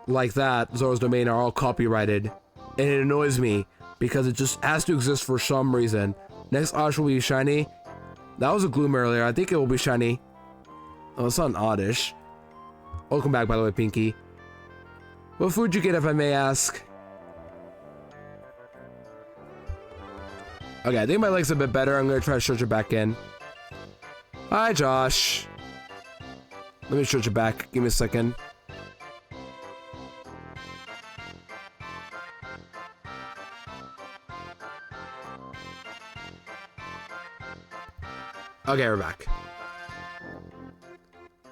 [SPEAKER 1] like that, Zoro's Domain, are all copyrighted, and it annoys me because it just has to exist for some reason. Next Oddish will be shiny. That was a Gloom earlier. I think it will be shiny. Oh, it's not an Oddish. Welcome back, by the way, Pinky. What food you get, if I may ask? Okay, I think my leg's a bit better. I'm gonna try to stretch it back in. Hi, Josh. Let me stretch it back. Give me a second. Okay, we're back.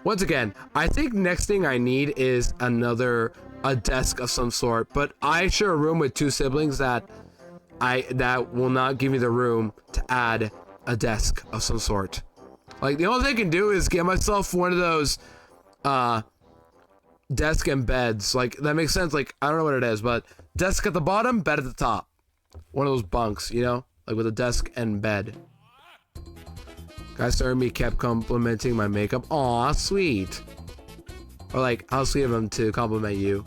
[SPEAKER 1] Once again, I think next thing I need is a desk of some sort, but I share a room with two siblings that will not give me the room to add a desk of some sort. Like, the only thing I can do is get myself one of those desk and beds. Like, that makes sense. Like, I don't know what it is, but desk at the bottom, bed at the top. One of those bunks, you know, like with a desk and bed. Guys started me kept complimenting my makeup. Aw, sweet. Or like, how sweet of them to compliment you.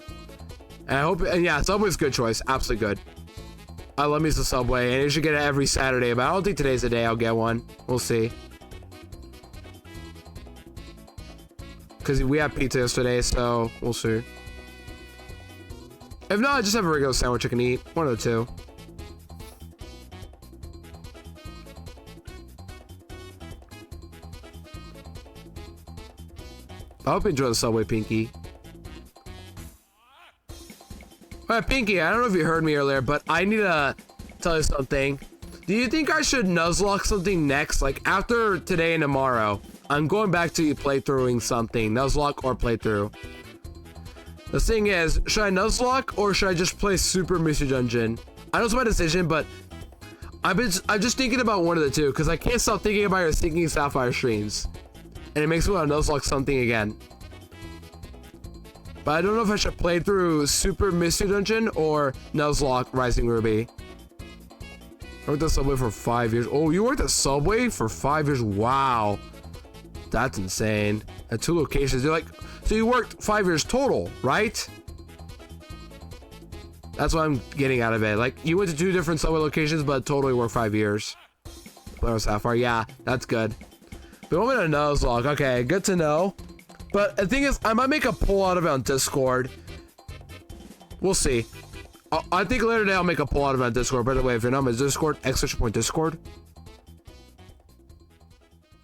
[SPEAKER 1] And I hope, and yeah, Subway's a good choice. Absolutely good. I love me some Subway, and you should get it every Saturday, but I don't think today's the day I'll get one. We'll see. Because we had pizza yesterday, so we'll see. If not, I just have a regular sandwich I can eat. One of the two. I hope you enjoy the Subway, Pinky. Alright, Pinky, I don't know if you heard me earlier, but I need to tell you something. Do you think I should Nuzlocke something next? Like, after today and tomorrow, I'm going back to playthroughing something. Nuzlocke or playthrough. The thing is, should I Nuzlocke or should I just play Super Mystery Dungeon? I know it's my decision, but I'm just thinking about one of the two, because I can't stop thinking about your Sinking Sapphire streams. And it makes me want to Nuzlocke something again. But I don't know if I should play through Super Mystery Dungeon or Nuzlocke Rising Ruby. I worked at Subway for 5 years. Oh, you worked at Subway for 5 years? Wow. That's insane. At 2 locations. You're like, so you worked 5 years total, right? That's what I'm getting out of it. Like, you went to 2 different Subway locations, but totally worked 5 years. Player Sapphire. Yeah, that's good. But I'm gonna Nuzlocke. Okay, good to know. But the thing is, I might make a poll out of it on Discord. We'll see. I think later today I'll make a poll out of it on Discord. By the way, if you're not on my Discord, !Discord.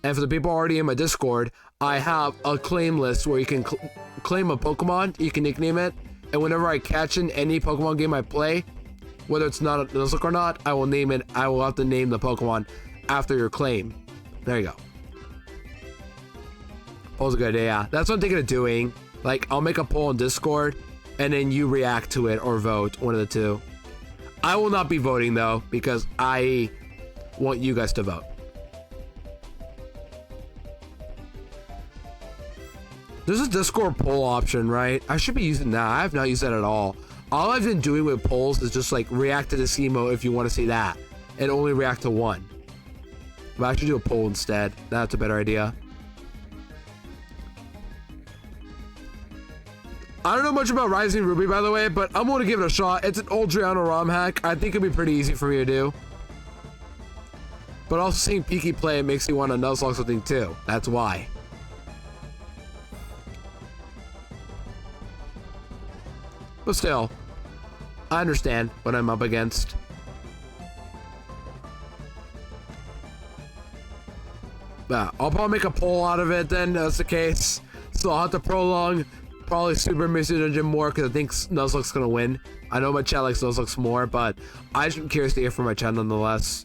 [SPEAKER 1] And for the people already in my Discord, I have a claim list where you can claim a Pokemon, you can nickname it, and whenever I catch in any Pokemon game I play, whether it's not a Nuzlocke or not, I will name it. I will have to name the Pokemon after your claim. There you go. Poll's a good idea. Yeah, that's what I'm thinking of doing. Like, I'll make a poll on Discord, and then you react to it or vote, one of the two. I will not be voting though, because I want you guys to vote. There's a Discord poll option, right? I should be using that. I have not used that at all. All I've been doing with polls is just like react to this emo if you want to see that, and only react to one. But I should do a poll instead. That's a better idea. I don't know much about Rising Ruby, by the way, but I'm going to give it a shot. It's an old Driano ROM hack. I think it'd be pretty easy for me to do. But also seeing Pinky play, it makes me want to Nuzlocke something too. That's why. But still, I understand what I'm up against. I'll probably make a poll out of it then, that's the case. So I'll have to prolong probably Super Mystery Dungeon more because I think Nuzlocke's gonna win. I know my chat likes Nuzlocke more, but I'm just curious to hear from my chat nonetheless.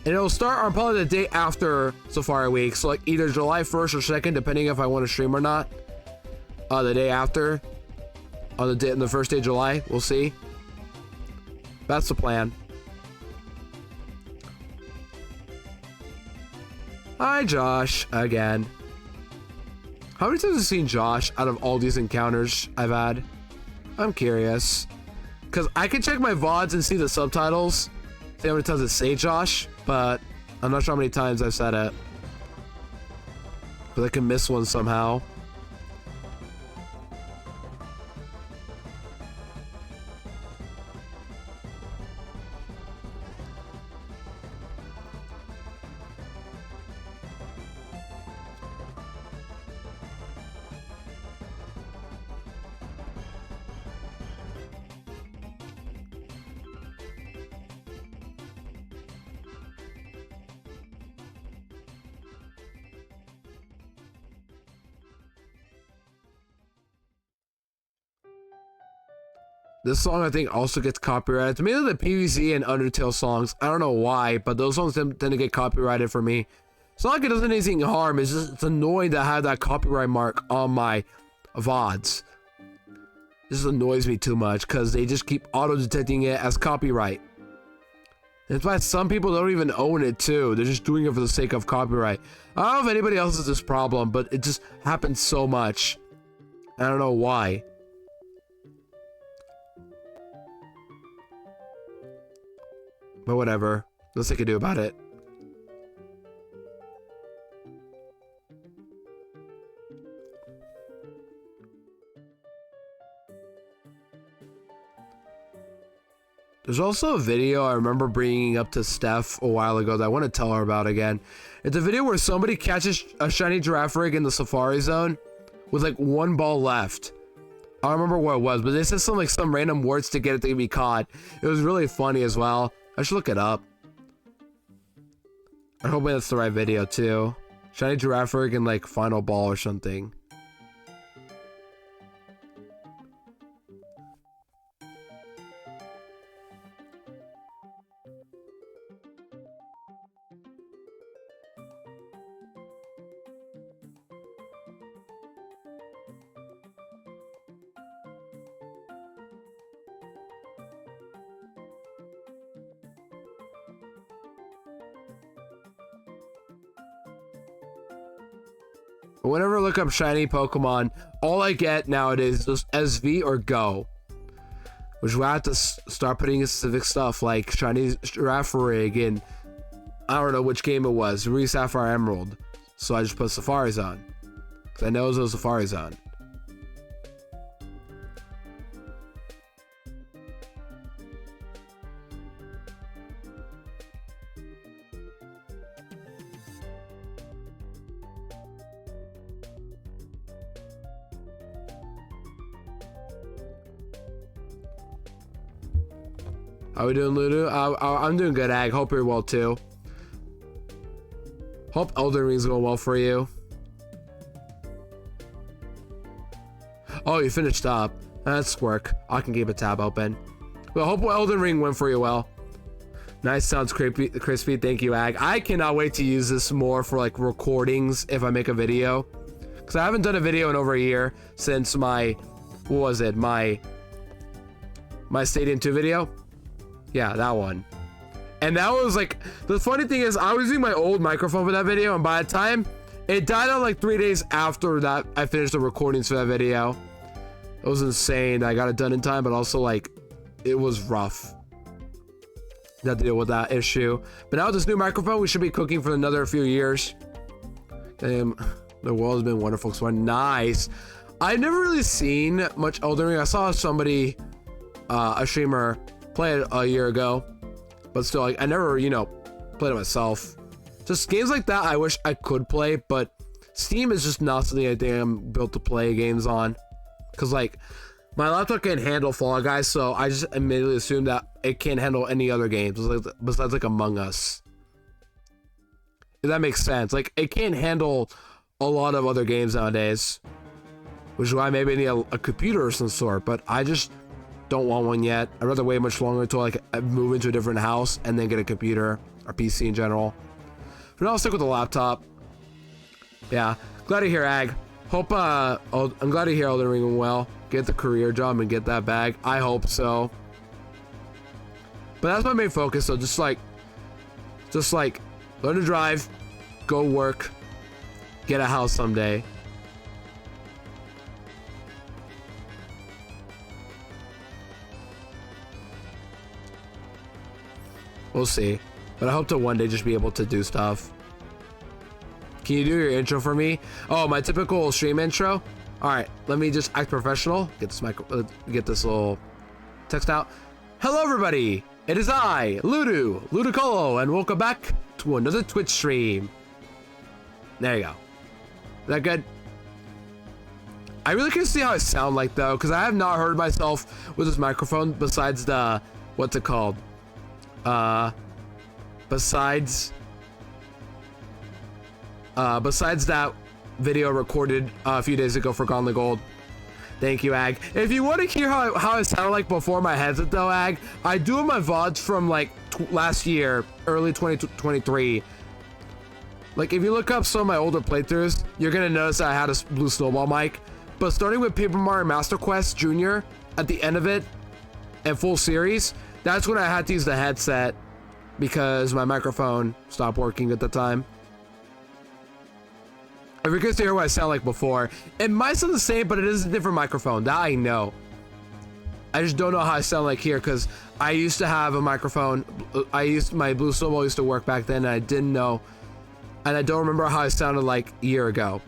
[SPEAKER 1] And it'll start on probably the day after Safari Week, so like either July 1st or 2nd, depending if I want to stream or not. The day after, on the first day of July, we'll see. That's the plan. Hi, Josh, again. How many times have you seen Josh out of all these encounters I've had? I'm curious. Because I can check my VODs and see the subtitles, see how many times it say Josh, but I'm not sure how many times I've said it. Because I can miss one somehow. This song, I think, also gets copyrighted. It's mainly the PvZ and Undertale songs. I don't know why, but those songs tend to get copyrighted for me. It's not like it does anything harm. It's just it's annoying to have that copyright mark on my VODs. This annoys me too much because they just keep auto-detecting it as copyright. In fact, some people don't even own it too. They're just doing it for the sake of copyright. I don't know if anybody else has this problem, but it just happens so much. I don't know why. But whatever. Nothing they can do about it. There's also a video I remember bringing up to Steph a while ago that I want to tell her about again. It's a video where somebody catches a shiny giraffe rig in the safari zone with like one ball left. I don't remember what it was, but they said some random words to get it to be caught. It was really funny as well. I should look it up. I hope that's the right video too. Shiny giraffe rig and like final ball or something. Whenever I look up shiny Pokemon, all I get nowadays is just SV or Go. Which we have to start putting in specific stuff like shiny giraffe rig and I don't know which game it was, Ruby Sapphire Emerald. So I just put Safari Zone. Because I know it was a Safari Zone. How we doing, Ludo? I'm doing good, Ag. Hope you're well, too. Hope Elden Ring's going well for you. Oh, you finished up. That's work. I can keep a tab open. Well, hope Elden Ring went for you well. Nice, sounds crispy. Thank you, Ag. I cannot wait to use this more for, like, recordings if I make a video. Because I haven't done a video in over a year since my... What was it? My Stadium 2 video? Yeah, that one. And that was like, the funny thing is I was using my old microphone for that video, and by the time it died out like 3 days after that I finished the recordings for that video. It was insane. I got it done in time, but also like it was rough. Had to deal with that issue. But now with this new microphone, we should be cooking for another few years. Damn, the world has been wonderful. So nice. I've never really seen much Elden Ring. I saw somebody, a streamer, play it a year ago, but still, like, I never, you know, played it myself. Just games like that I wish I could play, but Steam is just not something I think I'm built to play games on. Because, like, my laptop can't handle Fall Guys, so I just immediately assume that it can't handle any other games besides, like, Among Us. If that makes sense. Like, it can't handle a lot of other games nowadays. Which is why maybe I need a computer of some sort, but I just don't want one yet. I'd rather wait much longer until like I move into a different house and then get a computer or PC in general. For now, I'll stick with the laptop. Yeah, glad to hear, Ag. Hope I'm glad to hear Elden Ring well. Get the career job and get that bag. I hope so. But that's my main focus. So just like learn to drive, go work, get a house someday. We'll see. But I hope to one day just be able to do stuff. Can you do your intro for me? Oh, my typical stream intro? Alright, let me just act professional. Get this little text out. Hello everybody! It is I, Ludicolo, and welcome back to another Twitch stream. There you go. Is that good? I really can't see how I sound like though, because I have not heard myself with this microphone besides the... What's it called? Besides that video recorded a few days ago for Gone the Gold. Thank you, Ag. If you want to hear how I sounded like before my headset though, Ag, I do my VODs from like last year, early 2023. Like if you look up some of my older playthroughs, you're gonna notice that I had a blue snowball mic. But starting with Paper Mario Master Quest Jr. at the end of it, and full series, that's when I had to use the headset because my microphone stopped working at the time. If you're curious to hear what I sound like before, it might sound the same, but it is a different microphone. That I know. I just don't know how I sound like here because I used to have a microphone. My blue snowball used to work back then, and I didn't know, and I don't remember how I sounded like a year ago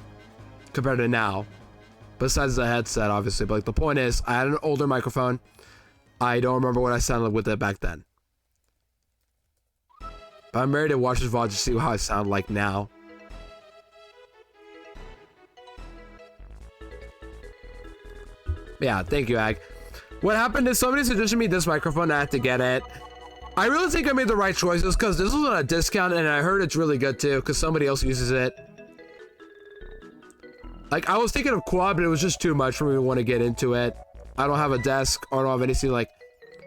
[SPEAKER 1] compared to now. Besides the headset, obviously, but like the point is, I had an older microphone. I don't remember what I sounded with it back then. But I'm ready to watch this VOD to see how I sound like now. Yeah, thank you, Ag. What happened is somebody suggested me this microphone, and I had to get it. I really think I made the right choices because this was on a discount, and I heard it's really good too because somebody else uses it. Like, I was thinking of quad, but it was just too much for me to want to get into it. I don't have a desk or I don't have anything like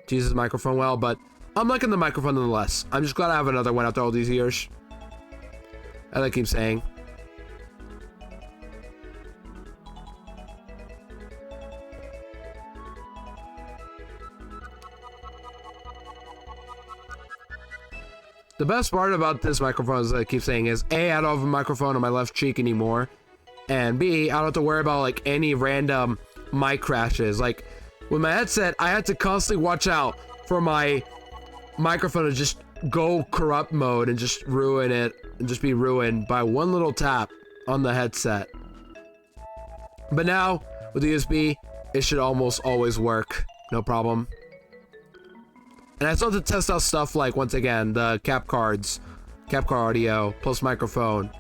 [SPEAKER 1] to use this microphone well, but I'm liking the microphone nonetheless. I'm just glad I have another one after all these years. As I keep saying. The best part about this microphone, as I keep saying, is A, I don't have a microphone on my left cheek anymore. And B, I don't have to worry about like any random mic crashes. Like with my headset, I had to constantly watch out for my microphone to just go corrupt mode and just ruin it and just be ruined by one little tap on the headset. But now with the USB, it should almost always work. No problem. And I still have to test out stuff like, once again, the cap card audio, plus microphone.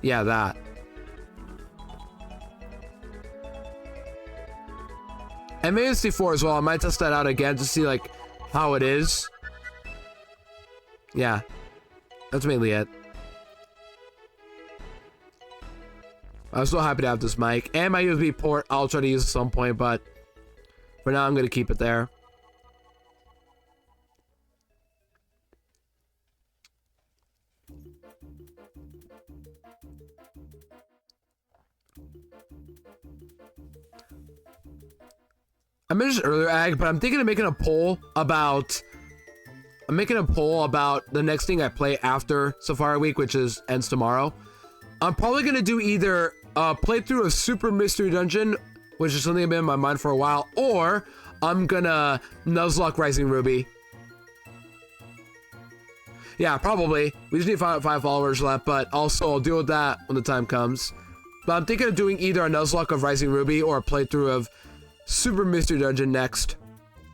[SPEAKER 1] Yeah, that. And maybe C4 as well. I might test that out again to see like how it is. Yeah, that's mainly it. I'm so happy to have this mic and my USB port. I'll try to use at some point, but for now I'm gonna keep it there. I mentioned this earlier, Ag, but I'm thinking of making a poll about... the next thing I play after Safari Week, which ends tomorrow. I'm probably going to do either a playthrough of Super Mystery Dungeon, which is something I've been in my mind for a while, or I'm going to Nuzlocke Rising Ruby. Yeah, probably. We just need five followers left, but also I'll deal with that when the time comes. But I'm thinking of doing either a Nuzlocke of Rising Ruby or a playthrough of Super Mystery Dungeon next.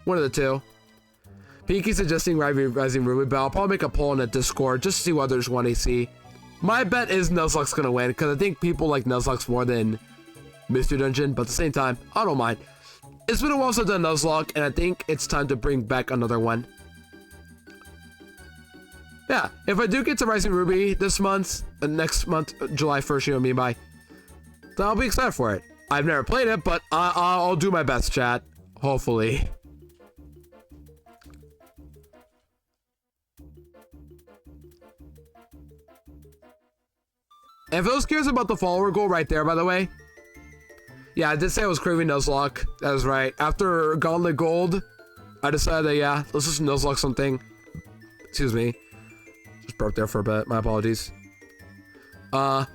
[SPEAKER 1] One of the two. Pinky suggesting Rising Ruby, but I'll probably make a poll in the Discord just to see what others want to see. My bet is Nuzlocke's gonna win, because I think people like Nuzlocke more than Mystery Dungeon, but at the same time, I don't mind. It's been a while since I've done Nuzlocke, and I think it's time to bring back another one. Yeah, if I do get to Rising Ruby this month, next month, July 1st, you know what I mean by, then I'll be excited for it. I've never played it, but I'll do my best, chat. Hopefully. And for those curious about the follower goal right there, by the way. Yeah, I did say I was craving Nuzlocke. That was right. After Gauntlet Gold, I decided that, yeah, let's just Nuzlocke something. Excuse me. Just burped there for a bit. My apologies. Yeah.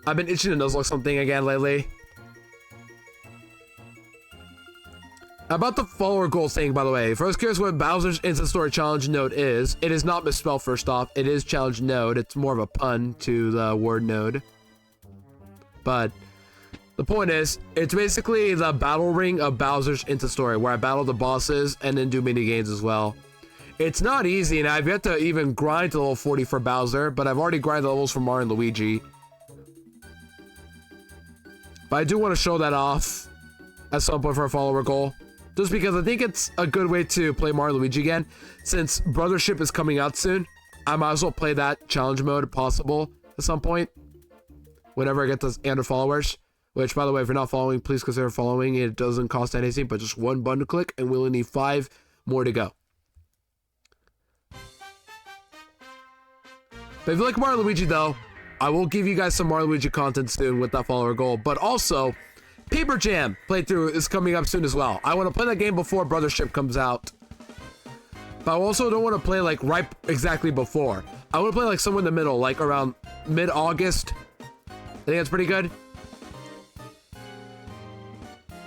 [SPEAKER 1] I've been itching to Nuzlocke something again lately. About the follower goal thing, by the way. For those curious what Bowser's Instant Story Challenge node is, it is not misspelled first off. It is challenge node. It's more of a pun to the word node. But the point is, it's basically the battle ring of Bowser's Instant Story, where I battle the bosses and then do mini games as well. It's not easy, and I've yet to even grind to level 40 for Bowser, but I've already grinded the levels for Mario and Luigi. But I do want to show that off at some point for a follower goal. Just because I think it's a good way to play Mario and Luigi again. Since Brothership is coming out soon, I might as well play that challenge mode if possible at some point. Whenever I get those 800 followers. which, by the way, if you're not following, please consider following. It doesn't cost anything, but just one button to click, and we only need 5 more to go. But if you like Mario Luigi, though, I will give you guys some Mario Luigi content soon with that follower goal. But also, Paper Jam playthrough is coming up soon as well. I want to play that game before Brothership comes out. But I also don't want to play like right exactly before. I want to play like somewhere in the middle, like around mid-August. I think that's pretty good.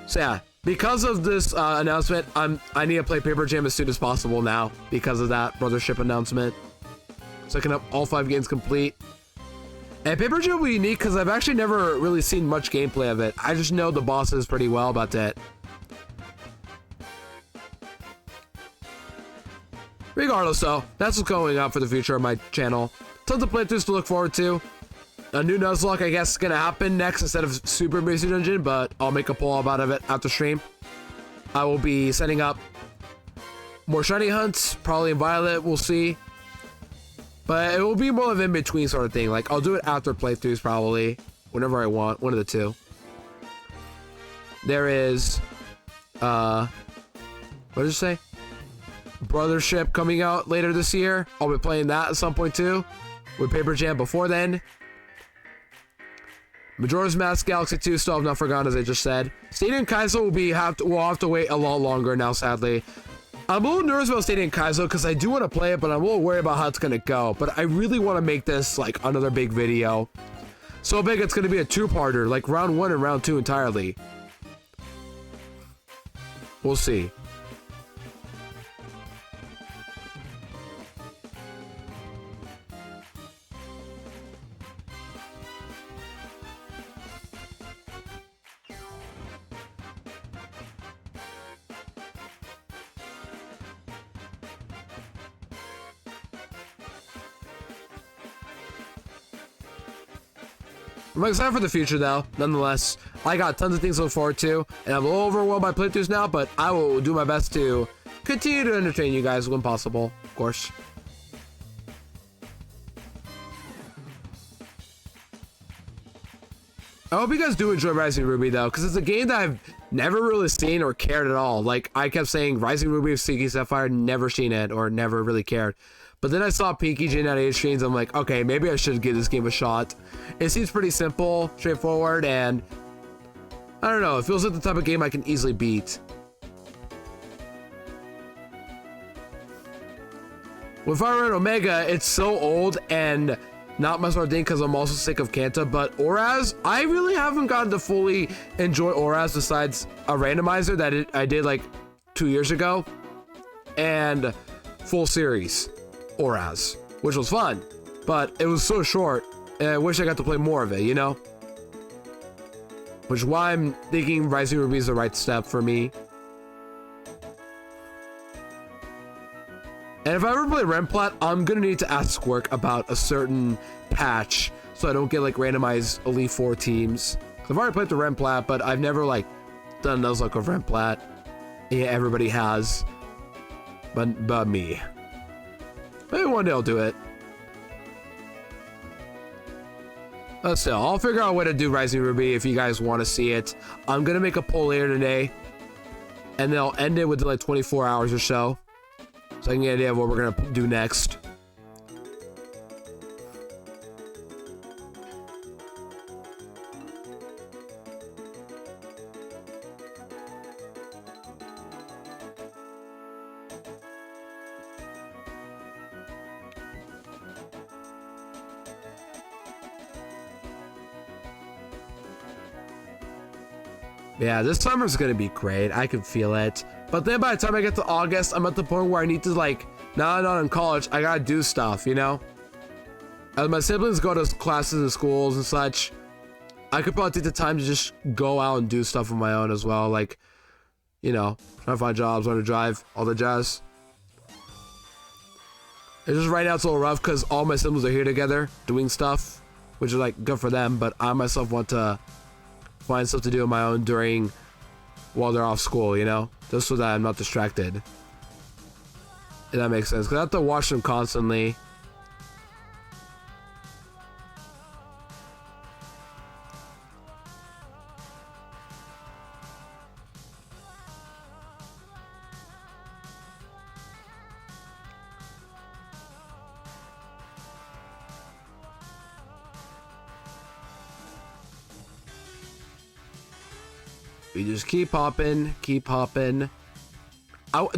[SPEAKER 1] So yeah, because of this announcement, I need to play Paper Jam as soon as possible now because of that Brothership announcement. So I can have all 5 games complete. And Paper Jam will be unique because I've actually never really seen much gameplay of it. I just know the bosses pretty well about that. Regardless though, that's what's going on for the future of my channel. Tons of playthroughs to look forward to. A new Nuzlocke, I guess, is going to happen next instead of Super Mystery Dungeon, but I'll make a poll about it after stream. I will be setting up more shiny hunts, probably in Violet, we'll see. But it will be more of an in-between sort of thing. Like, I'll do it after playthroughs, probably. Whenever I want. One of the two. There is... what did it say? Brothership coming out later this year. I'll be playing that at some point, too. With Paper Jam before then. Majora's Mask Galaxy 2 still have not forgotten, as I just said. Stadium Kaizo will have to wait a lot longer now, sadly. I'm a little nervous about Stadium Kaizo because I do want to play it, but I'm a little worried about how it's going to go. But I really want to make this like another big video. So big it's going to be a 2-parter, like round 1 and round 2 entirely. We'll see. I'm excited for the future, though. Nonetheless, I got tons of things to look forward to, and I'm a little overwhelmed by playthroughs now, but I will do my best to continue to entertain you guys when possible, of course. I hope you guys do enjoy Rising Ruby, though, because it's a game that I've never really seen or cared at all. Like, I kept saying Rising Ruby of Seeking Sapphire, never seen it, or never really cared. But then I saw Pinky Jane at Age streams. I'm like, okay, maybe I should give this game a shot. It seems pretty simple, straightforward, and I don't know. It feels like the type of game I can easily beat. With Fire Red Omega, it's so old and not my sort of thing because I'm also sick of Kanta. But Oraz, I really haven't gotten to fully enjoy Oraz besides a randomizer that I did like 2 years ago, and full series. Oraz, which was fun, but it was so short, and I wish I got to play more of it, you know? Which is why I'm thinking Rising Ruby is the right step for me. And if I ever play Remplat, I'm gonna need to ask Squirk about a certain patch, so I don't get like randomized Elite 4 teams. I've already played the Remplat, but I've never like done Nuzlocke of Remplat. Yeah, everybody has, but me. Maybe one day I'll do it. But still, I'll figure out a way to do Rising Ruby if you guys want to see it. I'm going to make a poll later today. And then I'll end it within like 24 hours or so. So I can get an idea of what we're going to do next. Yeah, this summer's gonna be great. I can feel it. But then by the time I get to August, I'm at the point where I need to like, now I'm not in college, I gotta do stuff, you know? As my siblings go to classes and schools and such, I could probably take the time to just go out and do stuff on my own as well. Like, you know, trying to find jobs, learn to drive, all the jazz. It's just right now it's a little rough because all my siblings are here together doing stuff, which is like good for them, but I myself want to find stuff to do on my own while they're off school, you know? Just so that I'm not distracted. If that makes sense. Because I have to watch them constantly. We just keep hopping, keep hopping.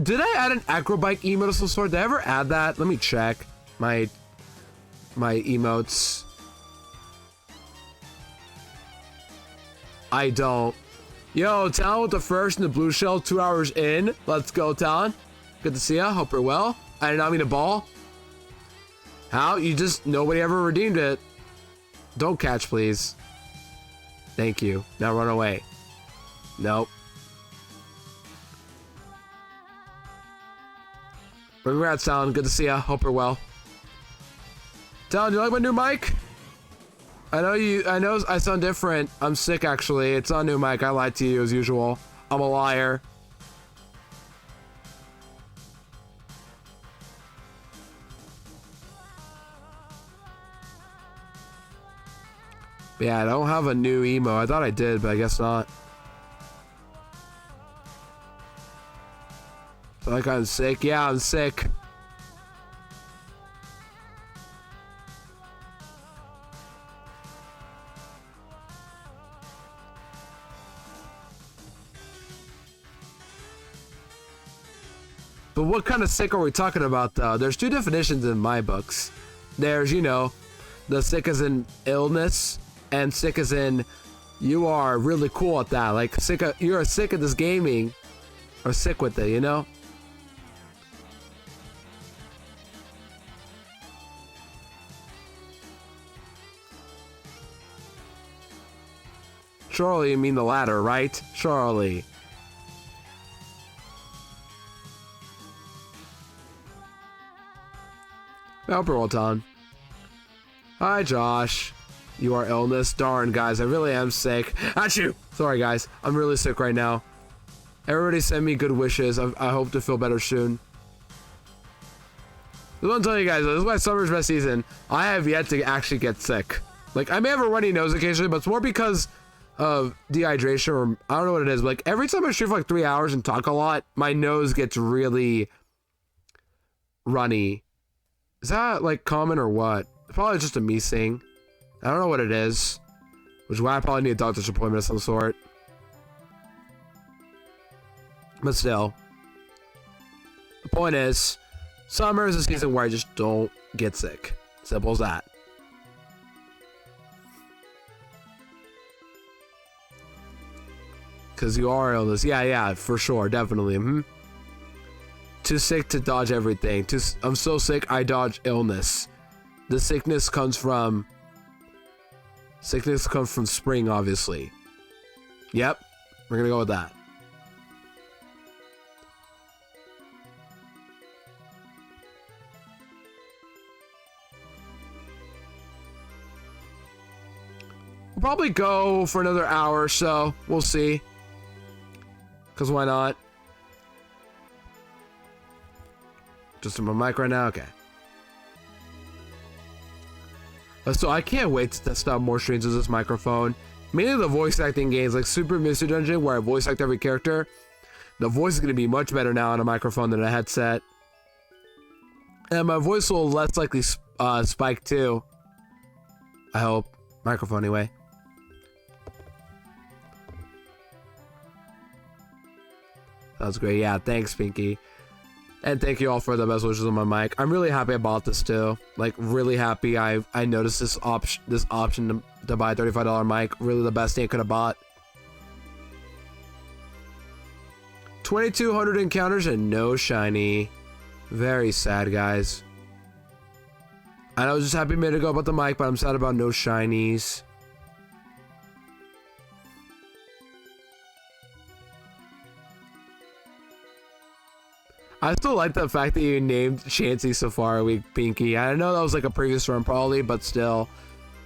[SPEAKER 1] Did I add an acrobike emote of some sort? Did I ever add that? Let me check my emotes. I don't. Yo, Talon with the first and the blue shell, 2 hours in. Let's go, Talon. Good to see ya. Hope you're well. I did not mean to ball. How? You just, nobody ever redeemed it. Don't catch, please. Thank you. Now run away. Nope. Congrats, Talon. Good to see ya. Hope you're well. Talon, do you like my new mic? I know I sound different. I'm sick, actually. It's not a new mic. I lied to you as usual. I'm a liar. Yeah, I don't have a new emo. I thought I did, but I guess not. Like I'm sick? Yeah, I'm sick. But what kind of sick are we talking about, though? There's two definitions in my books. There's, you know, the sick as in illness, and sick as in you are really cool at that. Like, you're sick at this gaming, or sick with it, you know? Surely you mean the latter, right? Surely. Well done. Hi, Josh. You are illness? Darn, guys, I really am sick. Achoo! Sorry, guys. I'm really sick right now. Everybody send me good wishes. I hope to feel better soon. I want to tell you guys, this is my summer's best season. I have yet to actually get sick. Like, I may have a runny nose occasionally, but it's more because of dehydration, or I don't know what it is. But like, every time I stream for like 3 hours and talk a lot, my nose gets really runny. Is that like common or what? Probably just a me thing. I don't know what it is, which is why I probably need a doctor's appointment of some sort. But still, the point is, summer is a season where I just don't get sick. Simple as that. Because you are illness. Yeah, for sure. Definitely. Too sick to dodge everything. I'm so sick, I dodge illness. The sickness comes from spring, obviously. Yep. We're going to go with that. We'll probably go for another hour or so. We'll see. Because why not? Just on my mic right now? Okay. So I can't wait to test out more streams with this microphone. Mainly the voice acting games like Super Mystery Dungeon, where I voice act every character. The voice is going to be much better now on a microphone than a headset. And my voice will less likely spike too. I hope. Microphone anyway. That was great. Yeah, thanks, Pinky. And thank you all for the best wishes on my mic. I'm really happy I bought this too. Like, really happy I noticed this option to buy a $35 mic. Really the best thing I could have bought. 2,200 encounters and no shiny. Very sad, guys. I was just happy a minute ago about the mic, but I'm sad about no shinies. I still like the fact that you named Chansey Safari Week Pinky. I know that was like a previous run probably, but still,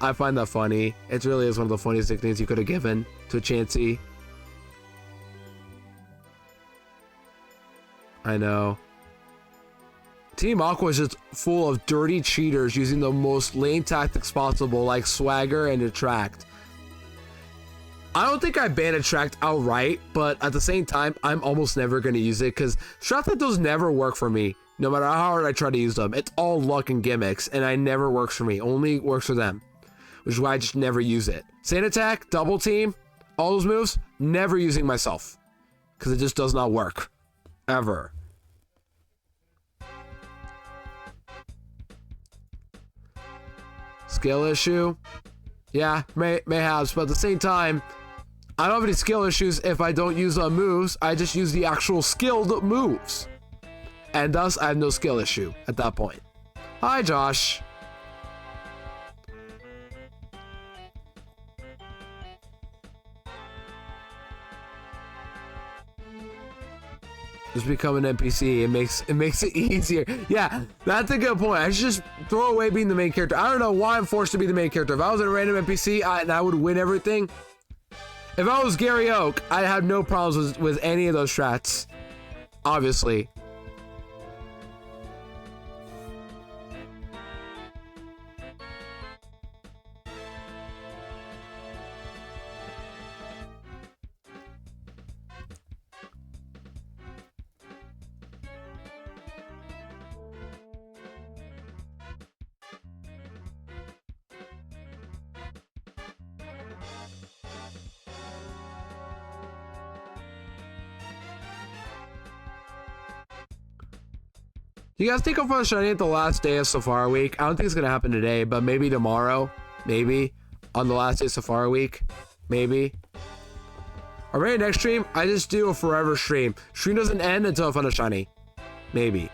[SPEAKER 1] I find that funny. It really is one of the funniest nicknames you could have given to Chansey. I know. Team Aqua is just full of dirty cheaters using the most lame tactics possible, like swagger and attract. I don't think I ban attract outright, but at the same time, I'm almost never going to use it because those never work for me. No matter how hard I try to use them, it's all luck and gimmicks, and it never works for me. Only works for them, which is why I just never use it. Sand attack, double team, All those moves, never using myself. Because it just does not work. Ever. Skill issue? Yeah, may have, but at the same time, I don't have any skill issues if I don't use moves. I just use the actual skilled moves. And thus, I have no skill issue at that point. Hi, Josh. Just become an NPC. It makes it easier. Yeah, that's a good point. I should just throw away being the main character. I don't know why I'm forced to be the main character. If I was a random NPC and I would win everything. If I was Gary Oak, I'd have no problems with any of those strats. Obviously. You guys think I'll find shiny at the last day of Safari Week? I don't think it's gonna happen today, but maybe tomorrow. Maybe. On the last day of Safari Week. Maybe. Or maybe next stream, I just do a forever stream. Stream doesn't end until I find a shiny. Maybe.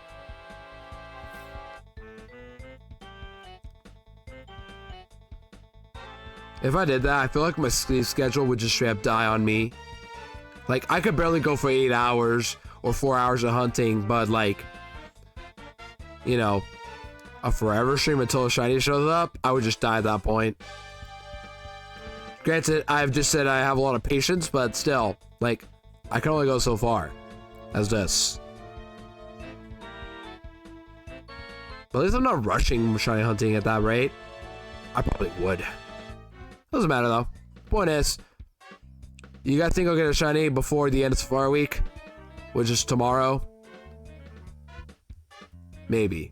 [SPEAKER 1] If I did that, I feel like my sleep schedule would just straight up die on me. Like, I could barely go for 8 hours or 4 hours of hunting, but like, you know, a forever stream until a shiny shows up, I would just die at that point. Granted, I've just said I have a lot of patience, but still, like, I can only go so far as this. But at least I'm not rushing shiny hunting at that rate. I probably would. Doesn't matter though. Point is, you guys think I'll get a shiny before the end of Safari Week? Which is tomorrow? Maybe.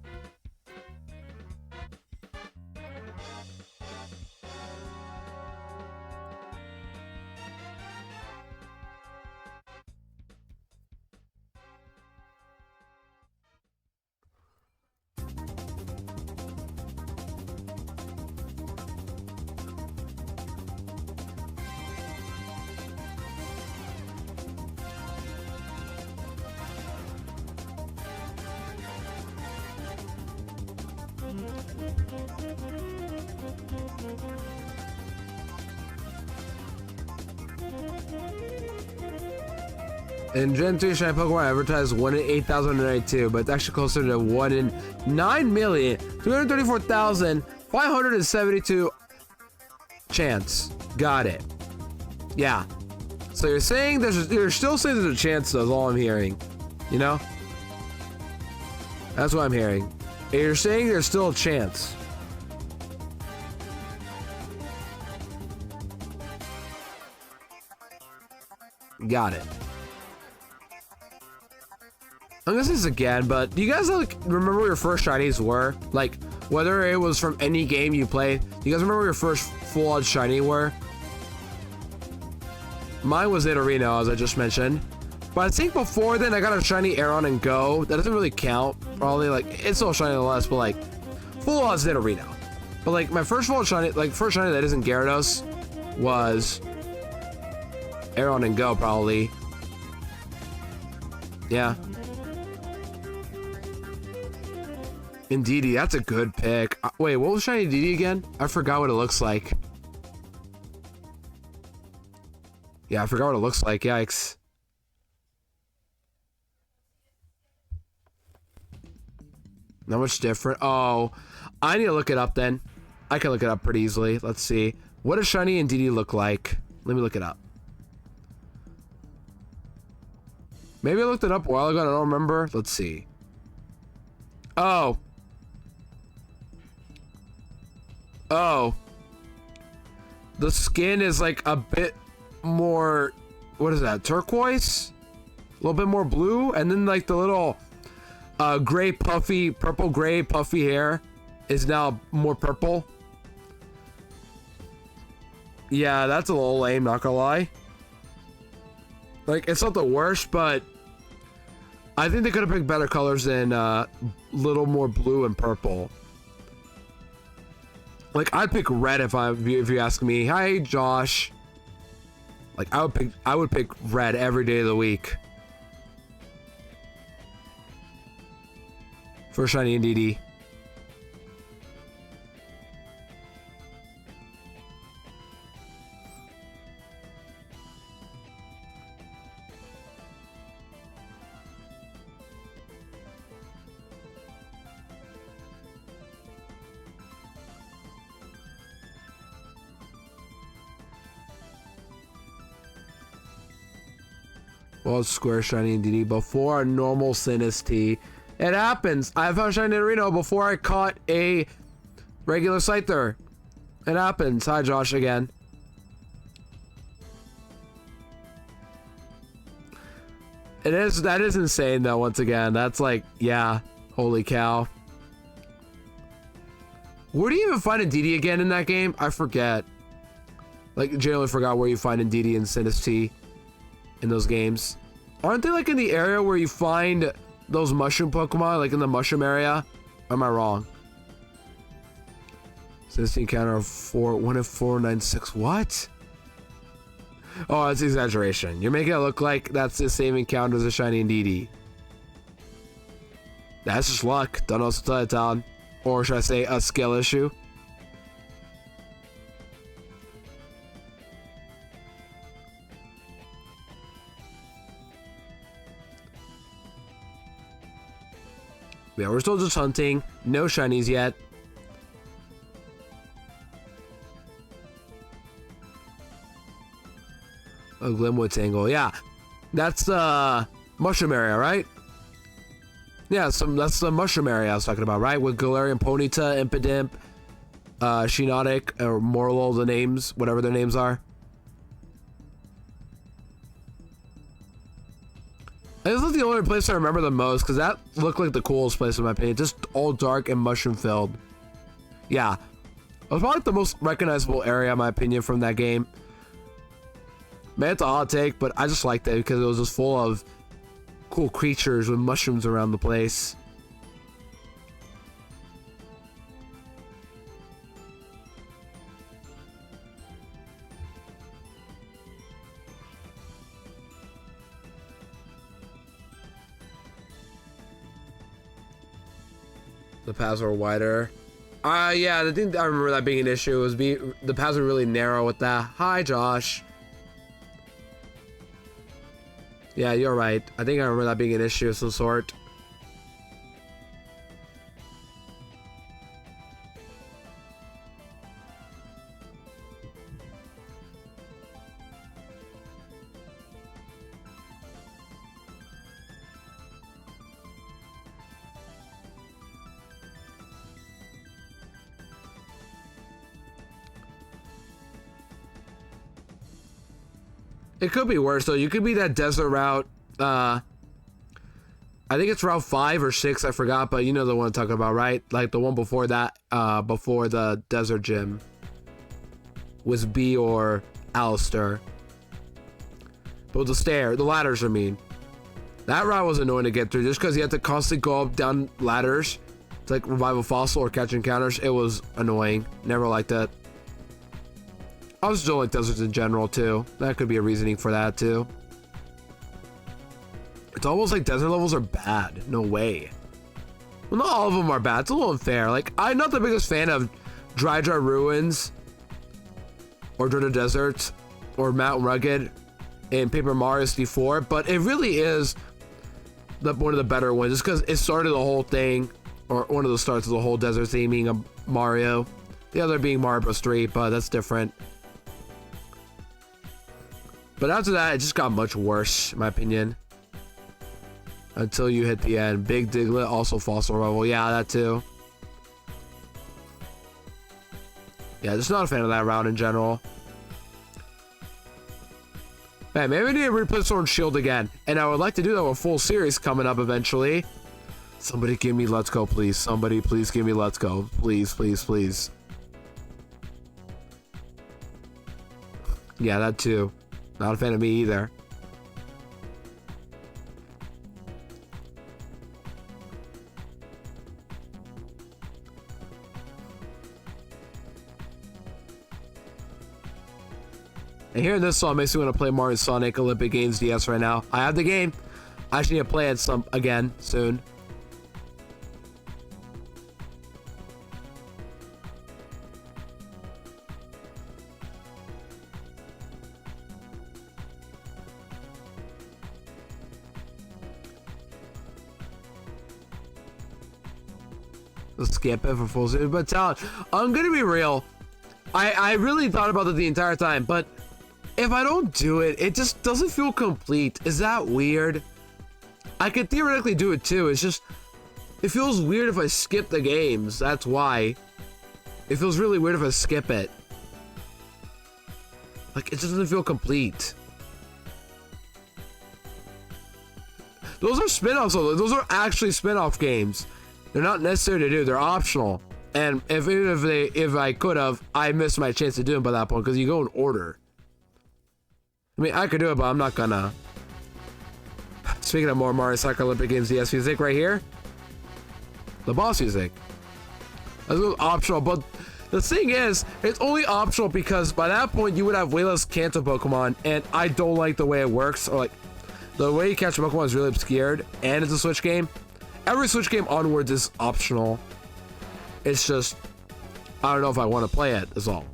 [SPEAKER 1] In Gen 3, shiny Pokemon advertised 1 in 8,092, but it's actually closer to 1 in 9,334,572 chance. Got it. Yeah. So you're saying you're still saying there's a chance, though, is all I'm hearing. You know? That's what I'm hearing. You're saying there's still a chance. Got it. I'm gonna say this again, but do you guys like remember what your first shinies were? Like, whether it was from any game you played, do you guys remember what your first full-on shiny were? Mine was Nidorino, as I just mentioned. But I think before then I got a shiny Aeron and Go. That doesn't really count. Probably like it's still shiny nonetheless, but like full-on Nidorino. But like my first full shiny, like first shiny that isn't Gyarados was Aeron and Go, probably. Yeah. Indeedee, that's a good pick. Wait, what was shiny Indeedee again? I forgot what it looks like. Yeah, I forgot what it looks like. Yikes. Not much different. Oh, I need to look it up then. I can look it up pretty easily. Let's see. What does shiny Indeedee look like? Let me look it up. Maybe I looked it up a while ago and I don't remember. Let's see. Oh. Oh. The skin is like a bit more, what is that, turquoise? A little bit more blue, and then like the little gray puffy, purple gray puffy hair is now more purple. Yeah, that's a little lame, not gonna lie. Like, it's not the worst, but I think they could have picked better colors than little more blue and purple. Like, I'd pick red if you ask me. Hi, Josh. Like, I would pick red every day of the week for shiny and DD. Well, square shiny and DD before a normal Sinistea. It happens. I found shiny Reno before I caught a regular Scyther. It happens. Hi, Josh, again. That is insane, though, once again. That's like, yeah, holy cow. Where do you even find a DD again in that game? I forget. Like, generally forgot where you find a DD and Sinistea in those games. Aren't they like in the area where you find those mushroom Pokemon, like in the mushroom area? Or am I wrong? Sinistea encounter of 1 of 496. What? Oh, that's exaggeration. You're making it look like that's the same encounter as a shiny and DD. That's just luck. Don't know what to tell you, Talon. Or should I say a skill issue? Yeah, we're still just hunting. No shinies yet. A Glimwood Tangle. Yeah. That's the mushroom area, right? Yeah, that's the mushroom area I was talking about, right? With Galarian Ponyta, Impidimp, Shiinotic, or Morlo, the names, whatever their names are. This is the only place I remember the most, because that looked like the coolest place in my opinion. Just all dark and mushroom filled. Yeah. It was probably the most recognizable area in my opinion from that game. Man, it's a hot take, but I just liked it because it was just full of cool creatures with mushrooms around the place. The paths were wider. Yeah, the thing I remember that being an issue was the paths were really narrow with that. Hi, Josh. Yeah, you're right. I think I remember that being an issue of some sort. It could be worse though. You could be that desert route. I think it's route 5 or 6. I forgot, but you know the one I'm talking about, right? Like the one before that, before the desert gym was B or Alistair. But the ladders, I mean. That route was annoying to get through just because you had to constantly go up, down ladders to like revive a fossil or catch encounters. It was annoying. Never liked that. I was just like deserts in general too. That could be a reasoning for that too. It's almost like desert levels are bad. No way. Well, not all of them are bad. It's a little unfair. Like, I'm not the biggest fan of Dry Ruins or Dreaded Deserts or Mount Rugged in Paper Mario 64, but it really is one of the better ones just because it started the whole thing, or one of the starts of the whole desert theming of Mario. The other being Mario Bros. 3, but that's different. But after that, it just got much worse, in my opinion. Until you hit the end. Big Diglett, also fossil revival. Yeah, that too. Yeah, just not a fan of that route in general. Man, maybe we need to replay Sword and Shield again. And I would like to do that with a full series coming up eventually. Somebody give me Let's Go, please. Somebody please give me Let's Go. Please, please, please. Yeah, that too. Not a fan of me either. And hearing this song makes me want to play Mario Sonic Olympic Games DS right now. I have the game. I actually need to play it again soon. Let's skip it for full series. But I'm gonna be real. I really thought about it the entire time, but if I don't do it, it just doesn't feel complete. Is that weird? I could theoretically do it too. It's just, it feels weird if I skip the games. That's why. It feels really weird if I skip it. Like, it just doesn't feel complete. Those are spin-offs, though. Those are actually spin-off games. They're not necessary to do. They're optional. And if I could have, I missed my chance to do them by that point because you go in order. I mean, I could do it, but I'm not gonna. Speaking of more Mario Sonic Olympic Games DS music right here, the boss music. That's optional, but the thing is, it's only optional because by that point you would have way less Kanto Pokemon, and I don't like the way it works. Or like, the way you catch a Pokemon is really obscured, and it's a Switch game. Every Switch game onwards is optional. It's just, I don't know if I want to play it, is all.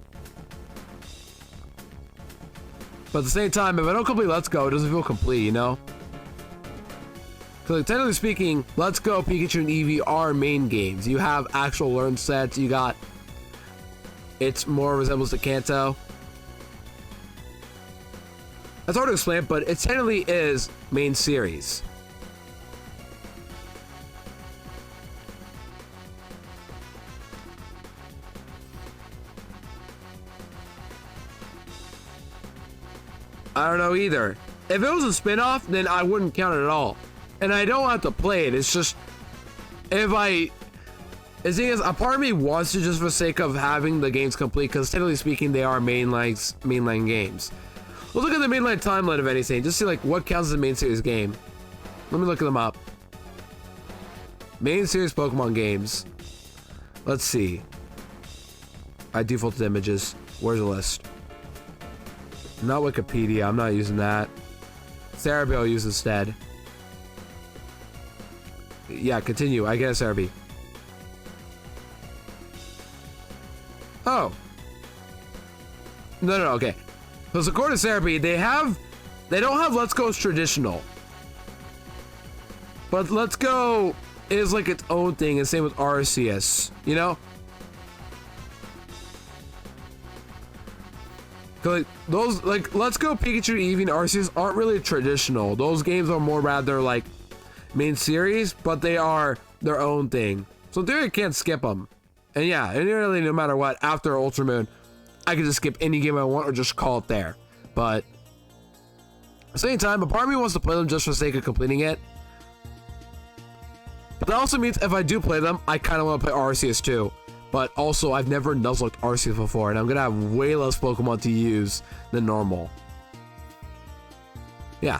[SPEAKER 1] But at the same time, if I don't complete Let's Go, it doesn't feel complete, you know? Because like, technically speaking, Let's Go, Pikachu, and Eevee are main games. You have actual learn sets, you got... It's more resembles to Kanto. That's hard to explain, but it technically is main series. I don't know either. If it was a spin-off, then I wouldn't count it at all. And I don't have to play it. It's just, if I... The thing is, a part of me wants to just for the sake of having the games complete, because technically speaking, they are mainline games. We'll look at the mainline timeline of anything, just see like what counts as a main series game. Let me look them up. Main series Pokemon games. Let's see. I defaulted images. Where's the list? Not Wikipedia, I'm not using that. Cerebi I'll use instead. Yeah, continue. I get a Cerebi. Oh. No, okay. Because according to Cerebi, they don't have Let's Go's traditional. But Let's Go is like its own thing, and same with Arceus, you know? Like those, like Let's Go, Pikachu, Eevee, and Arceus aren't really traditional. Those games are more rather like main series, but they are their own thing. So in theory, I can't skip them. And yeah, and really, no matter what, after Ultra Moon, I can just skip any game I want or just call it there. But at the same time, a part of me wants to play them just for the sake of completing it. But that also means if I do play them, I kind of want to play Arceus too. But also, I've never Nuzlocke Arceus before, and I'm gonna have way less Pokemon to use than normal. Yeah.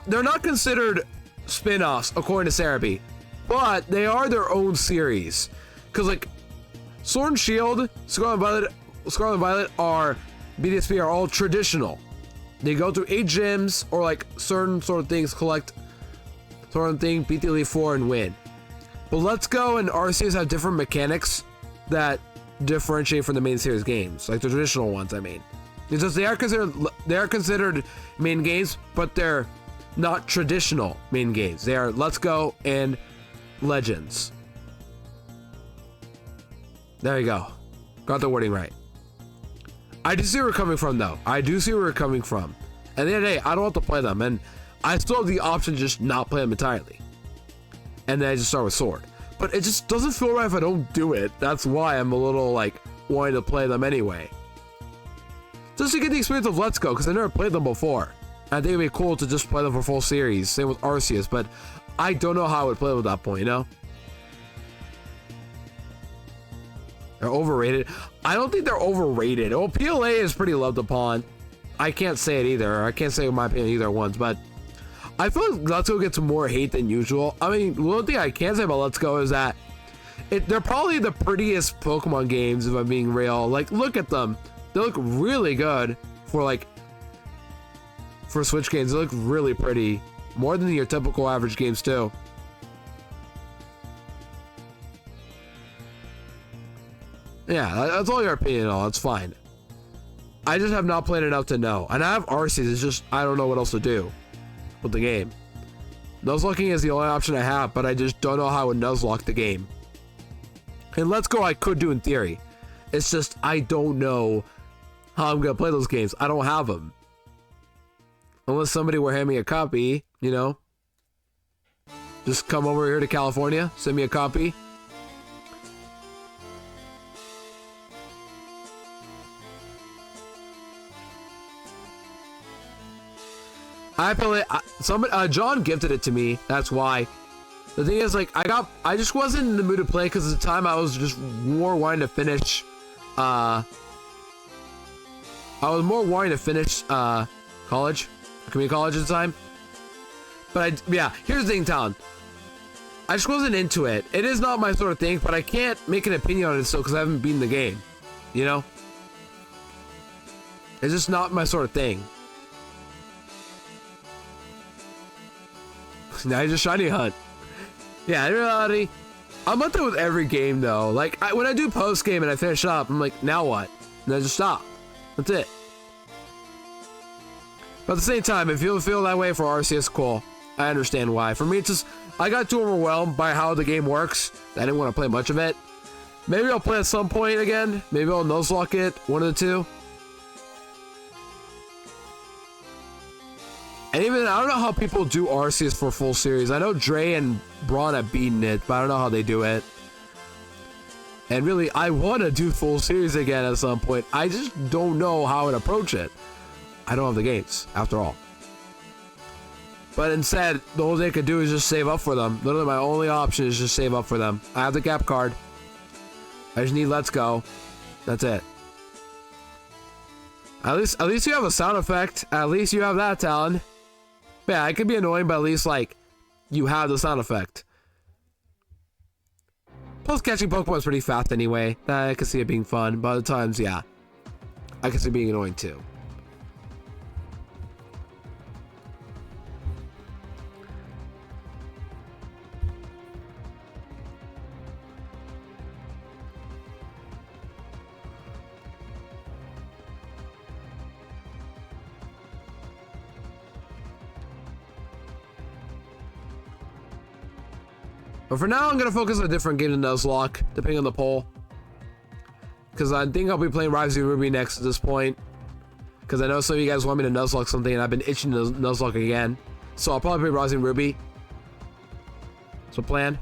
[SPEAKER 1] They're not considered spin-offs, according to Cerebi, but they are their own series. Because, like, Sword and Shield, Scarlet and Violet are, BDSP are all traditional. They go through 8 gyms, or like, certain sort of things, collect certain thing, beat the Elite Four, and win. But Let's Go and Arceus have different mechanics that differentiate from the main series games, like the traditional ones. I mean, it's just they are considered main games, but they're not traditional main games. They are Let's Go and Legends. There you go, got the wording right. I do see where we're coming from, though. I do see where we're coming from. At the end of the day, I don't have to play them, and I still have the option to just not play them entirely. And then I just start with Sword. But it just doesn't feel right if I don't do it. That's why I'm a little, like, wanting to play them anyway. Just to get the experience of Let's Go, because I never played them before. And I think it'd be cool to just play them for full series. Same with Arceus, but I don't know how I would play them at that point, you know? They're overrated. I don't think they're overrated. Well, PLA is pretty loved upon. I can't say it either. I can't say my opinion either ones, but I feel like Let's Go gets more hate than usual. I mean, one thing I can say about Let's Go is that they're probably the prettiest Pokemon games, if I'm being real. Like, look at them. They look really good for Switch games. They look really pretty, more than your typical average games too. Yeah, that's all your opinion and all. That's fine. I just have not played enough to know, and I have Arceus. It's just I don't know what else to do with the game. Nuzlocking is the only option I have, but I just don't know how to Nuzlocke the game. And Let's Go I could do in theory. It's just I don't know how I'm gonna play those games. I don't have them. Unless somebody were handing me a copy, you know. Just come over here to California, send me a copy. John gifted it to me. That's why. The thing is, like, I just wasn't in the mood to play because at the time I was just more wanting to finish. I was more wanting to finish college, community college at the time. But yeah, here's the thing, Town. I just wasn't into it. It is not my sort of thing, but I can't make an opinion on it still because I haven't beaten the game. You know, it's just not my sort of thing. Now you just shiny hunt. Yeah, in reality, I'm like that with every game though. Like when I do post game and I finish up, I'm like, now what? And I just stop. That's it. But at the same time, if you feel that way for Arceus, cool. I understand why. For me, it's just I got too overwhelmed by how the game works. I didn't want to play much of it. Maybe I'll play at some point again. Maybe I'll Nuzlocke it. One of the two. And even, I don't know how people do Arceus for full series. I know Dre and Braun have beaten it, but I don't know how they do it. And really, I want to do full series again at some point. I just don't know how to approach it. I don't have the games, after all. But instead, the only thing I could do is just save up for them. Literally, my only option is just save up for them. I have the Gap card. I just need Let's Go. That's it. At least you have a sound effect. At least you have that, Talon. Yeah, it could be annoying, but at least, like, you have the sound effect. Plus, catching Pokemon is pretty fast anyway. I can see it being fun, but other times, yeah. I can see it being annoying, too. But for now, I'm going to focus on a different game than Nuzlocke, depending on the poll. Because I think I'll be playing Rising Ruby next at this point. Because I know some of you guys want me to Nuzlocke something, and I've been itching to Nuzlocke again. So I'll probably play Rising Ruby. So plan.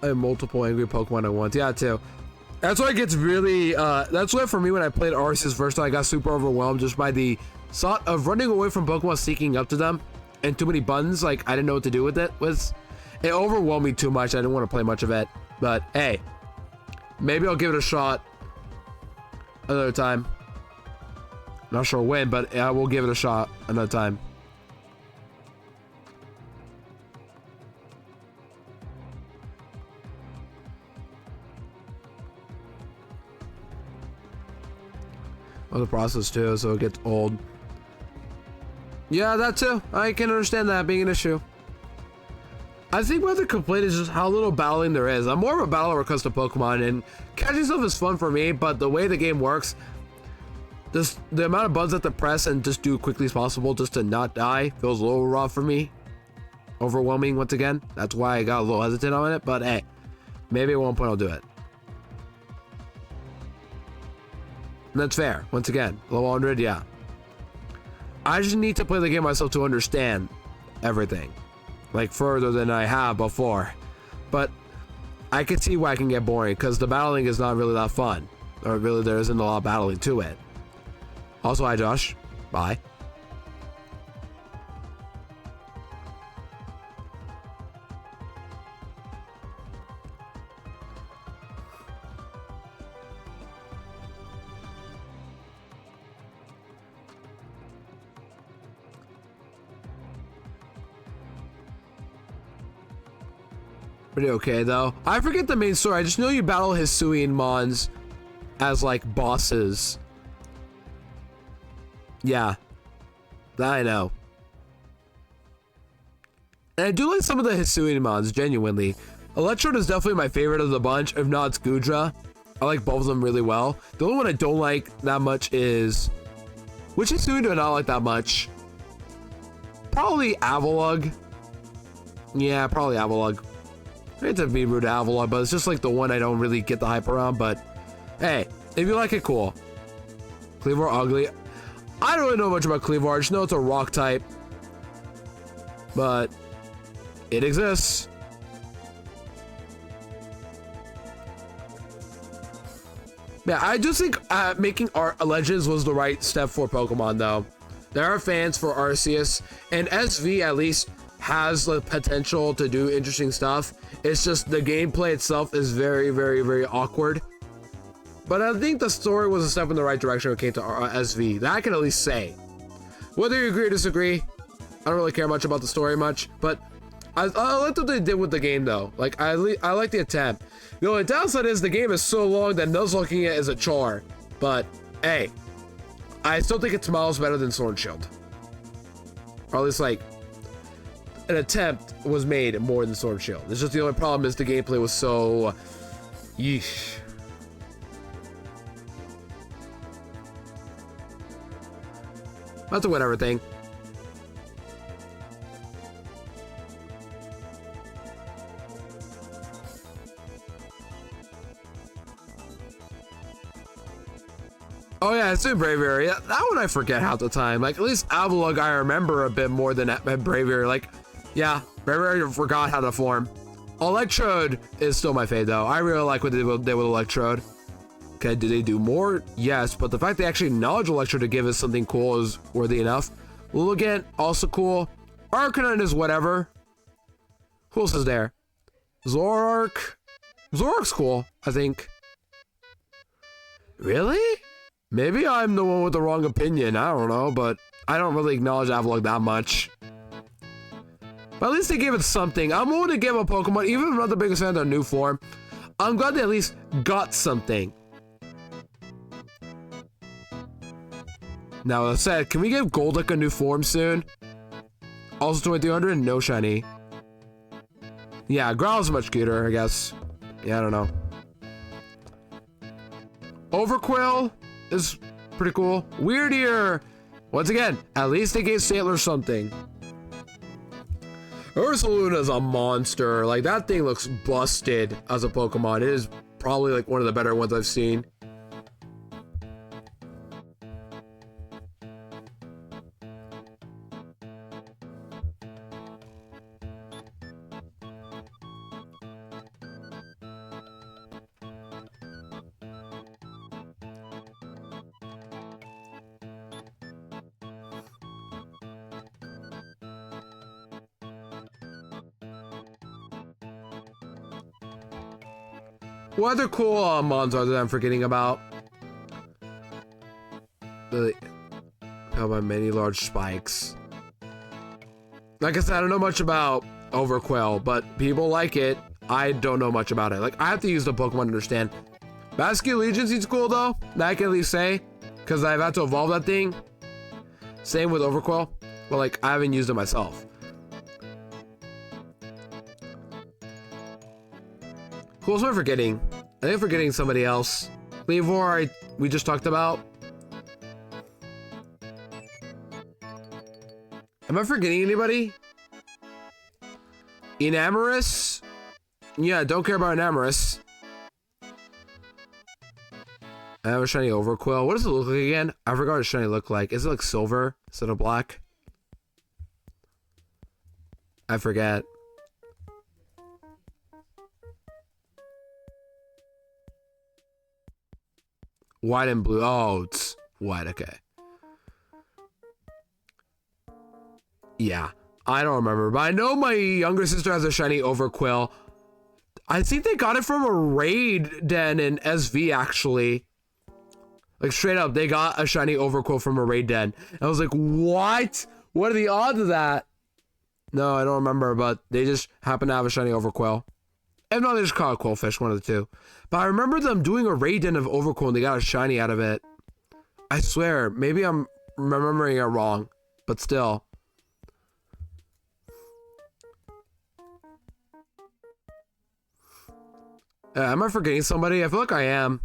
[SPEAKER 1] I have multiple angry Pokemon at once. Yeah, too. That's why it gets really... that's why for me, when I played Arceus first time, I got super overwhelmed just by the thought of running away from Pokemon, sneaking up to them. And too many buttons, like I didn't know what to do with it. It overwhelmed me too much. I didn't want to play much of it. But hey, maybe I'll give it a shot another time. Not sure when, but I will give it a shot another time. Oh, the process too, so it gets old. Yeah, that too. I can understand that being an issue. I think my other complaint is just how little battling there is. I'm more of a battler when it comes to Pokemon, and catching stuff is fun for me, but the way the game works, just the amount of buttons I have to press and just do quickly as possible just to not die feels a little rough for me. Overwhelming once again. That's why I got a little hesitant on it, but hey, maybe at one point I'll do it. And that's fair. Once again, level 100, yeah. I just need to play the game myself to understand everything, like further than I have before. But I can see why it can get boring because the battling is not really that fun, or really there isn't a lot of battling to it. Also, hi Josh. Bye. Pretty okay though. I forget the main story. I just know you battle Hisui and Mons as like bosses. Yeah, I know. And I do like some of the Hisuian mods, genuinely. Electrode is definitely my favorite of the bunch. If not, it's Gudra. I like both of them really well. The only one I don't like that much is... Which Hisuian do I not like that much? Probably Avalugg. Yeah, probably Avalugg. I hate to be rude to Avalugg, but it's just like the one I don't really get the hype around. But hey, if you like it, cool. Cleavor ugly. I don't really know much about Cleavor. I just know it's a rock type. But it exists. Yeah, I do think making Legends was the right step for Pokemon, though. There are fans for Arceus, and SV at least has the potential to do interesting stuff. It's just the gameplay itself is very, very, very awkward. But I think the story was a step in the right direction when it came to SV. That I can at least say. Whether you agree or disagree, I don't really care much about the story much, but I like what they did with the game, though. Like, I like the attempt. The only downside is the game is so long that Nuzlocking it is a chore. But, hey, I still think it's miles better than Sword and Shield. Or at least, like, an attempt was made more than Sword and Shield. It's just the only problem is the gameplay was so... Yeesh. That's a whatever thing. Oh yeah, it's in Braviary. Yeah, that one I forget half the time. Like, at least Avalugg I remember a bit more than Braviary. Like, yeah, Braviary forgot how to form. Electrode is still my fave, though. I really like what they did with Electrode. Okay, did they do more? Yes, but the fact they actually acknowledge Electrode to give us something cool is worthy enough. Lilligant, also cool. Arcanine is whatever. Who else is there? Zoroark. Zoroark's cool, I think. Really? Maybe I'm the one with the wrong opinion, I don't know, but I don't really acknowledge Avalugg that much. But at least they gave it something. I'm willing to give a Pokemon, even if I'm not the biggest fan of their new form. I'm glad they at least got something. Now, that said, can we give Golduck a new form soon? Also 2300, no shiny. Yeah, Growl's much cuter, I guess. Yeah, I don't know. Overquill is pretty cool. Weirdier. Once again, at least they gave Sailor something. Ursaluna's a monster. Like, that thing looks busted as a Pokemon. It is probably like one of the better ones I've seen. What other cool mons are there I'm forgetting about? How about many large spikes? Like I said, I don't know much about Overquill, but people like it. I don't know much about it. Like, I have to use the Pokemon to understand. Basque Legion seems cool, though. That I can at least say. Because I've had to evolve that thing. Same with Overquill. But, like, I haven't used it myself. Who else am I forgetting? I think I'm forgetting somebody else. Cleavor, we just talked about. Am I forgetting anybody? Enamorous? Yeah, don't care about Enamorous. I have a shiny Overquill. What does it look like again? I forgot what a shiny look like. Is it like silver instead of black? I forget. White and blue. Oh, it's white. Okay. Yeah, I don't remember, but I know my younger sister has a shiny Overquill. I think they got it from a raid den in SV, actually. Like, straight up, they got a shiny Overquill from a raid den. I was like, what? What are the odds of that? No, I don't remember, but they just happen to have a shiny Overquill. If not, they just caught a Quillfish, one of the two. But I remember them doing a raid den of Overcool and they got a shiny out of it. I swear, maybe I'm remembering it wrong, but still. Am I forgetting somebody? I feel like I am.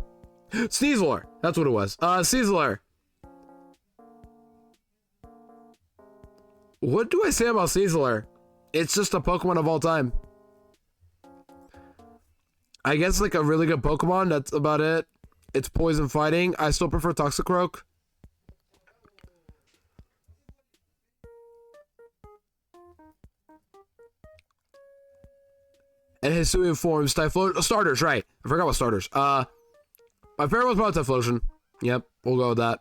[SPEAKER 1] Sneasler! That's what it was. Sneasler! What do I say about Sneasler? It's just a Pokemon of all time. I guess like a really good Pokemon, that's about it. It's poison fighting. I still prefer Toxicroak. And Hisuian forms, Typhlosion, starters, right. I forgot about starters. My favorite was probably Typhlosion. Yep, we'll go with that.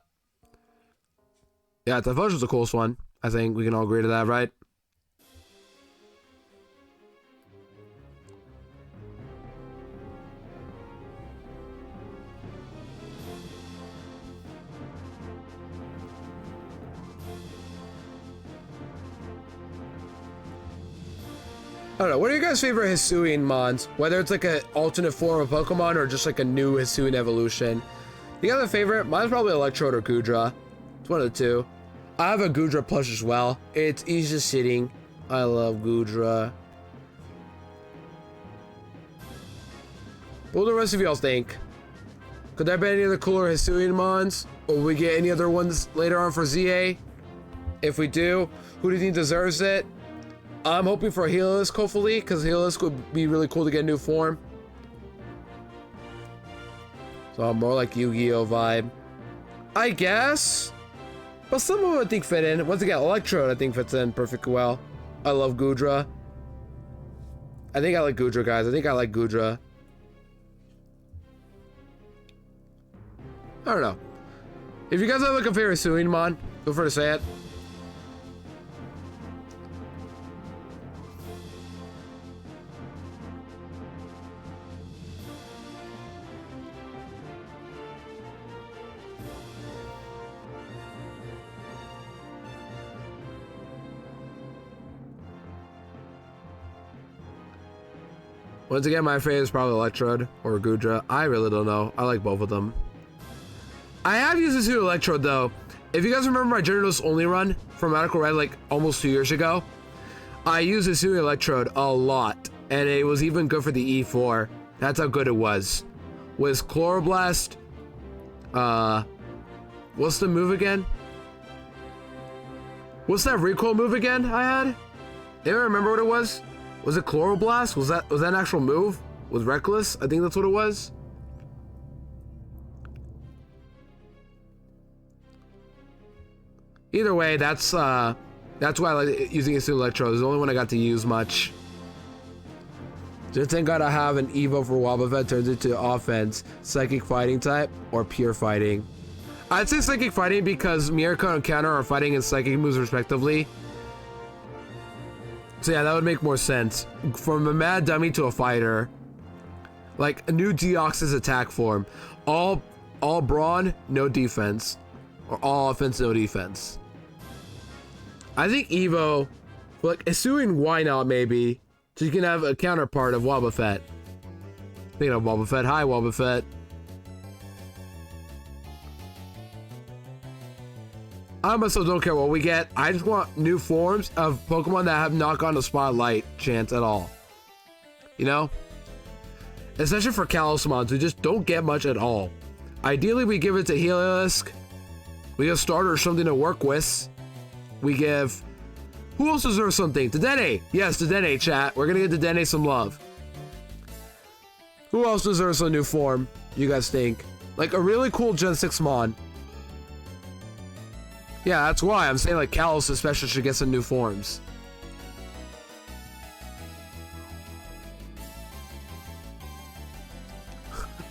[SPEAKER 1] Yeah, Typhlosion's the coolest one. I think we can all agree to that, right? I don't know, what are your guys' favorite Hisuian mons? Whether it's like an alternate form of Pokemon or just like a new Hisuian evolution. You got a favorite? Mine's probably Electrode or Goodra. It's one of the two. I have a Goodra plush as well. It's easy sitting. I love Goodra. What do the rest of y'all think? Could there be any other cooler Hisuian mons? Or will we get any other ones later on for ZA? If we do, who do you think deserves it? I'm hoping for Heliolisk, hopefully, because Heliolisk would be really cool to get a new form. So more like Yu-Gi-Oh vibe, I guess. But some of them I think fit in. Once again, Electrode I think fits in perfectly well. I love Goodra. I think I like Goodra, guys. I think I like Goodra. I don't know. If you guys have like a favorite Hisuian mon, feel free to say it. Once again, my favorite is probably Electrode or Goodra. I really don't know. I like both of them. I have used this new Electrode though. If you guys remember my Gyarados only run from Radical Red like almost 2 years ago, I used this new Electrode a lot. And it was even good for the E4. That's how good it was. Was Chloroblast. What's the move again? What's that recoil move again I had? Anyone remember what it was? Was it Chloroblast? Was that an actual move? With Reckless? I think that's what it was. Either way, that's why I like using Hisuian Electrode. It's the only one I got to use much. Just thank God I have an Evo for Wobbuffet turns into offense, Psychic Fighting type, or Pure Fighting. I'd say Psychic Fighting because Miracle and Counter are fighting in Psychic moves respectively. So yeah, that would make more sense. From a mad dummy to a fighter. Like a new Deoxys attack form. All brawn, no defense. Or all offense, no defense. I think Evo, like Hisuian, why not maybe? So you can have a counterpart of Wobbuffet. Thinking of Wobbuffet. Hi, Wobbuffet. I myself don't care what we get. I just want new forms of Pokemon that have not gone to Spotlight chance at all. You know? Especially for Kalos who just don't get much at all. Ideally, we give it to Heliolisk. We give Starter something to work with. We give... Who else deserves something? Dedenne! Yes, Dedenne, chat. We're gonna give Dedenne some love. Who else deserves a new form, you guys think? Like a really cool Gen 6 Mon. Yeah, that's why I'm saying like Kalos especially should get some new forms.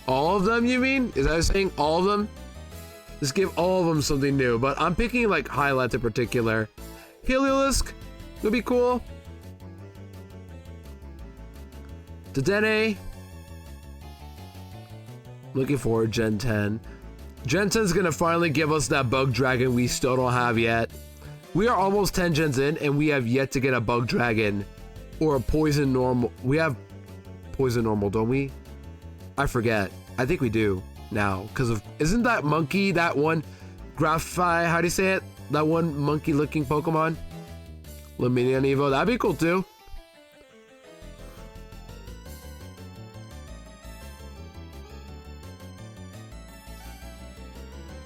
[SPEAKER 1] All of them, you mean? Is that saying all of them? Just give all of them something new, but I'm picking like highlights in particular. Heliolisk would be cool. Dedenne. Looking forward Gen 10. Gen 10 is gonna finally give us that bug dragon we still don't have yet. We are almost 10 gens in and we have yet to get a bug dragon or a poison normal. We have
[SPEAKER 2] poison normal, don't we? I forget. I think we do now, because of, isn't that monkey, that one Graphi, how do you say it? That one monkey looking Pokemon? Luminion Evo, that'd be cool too.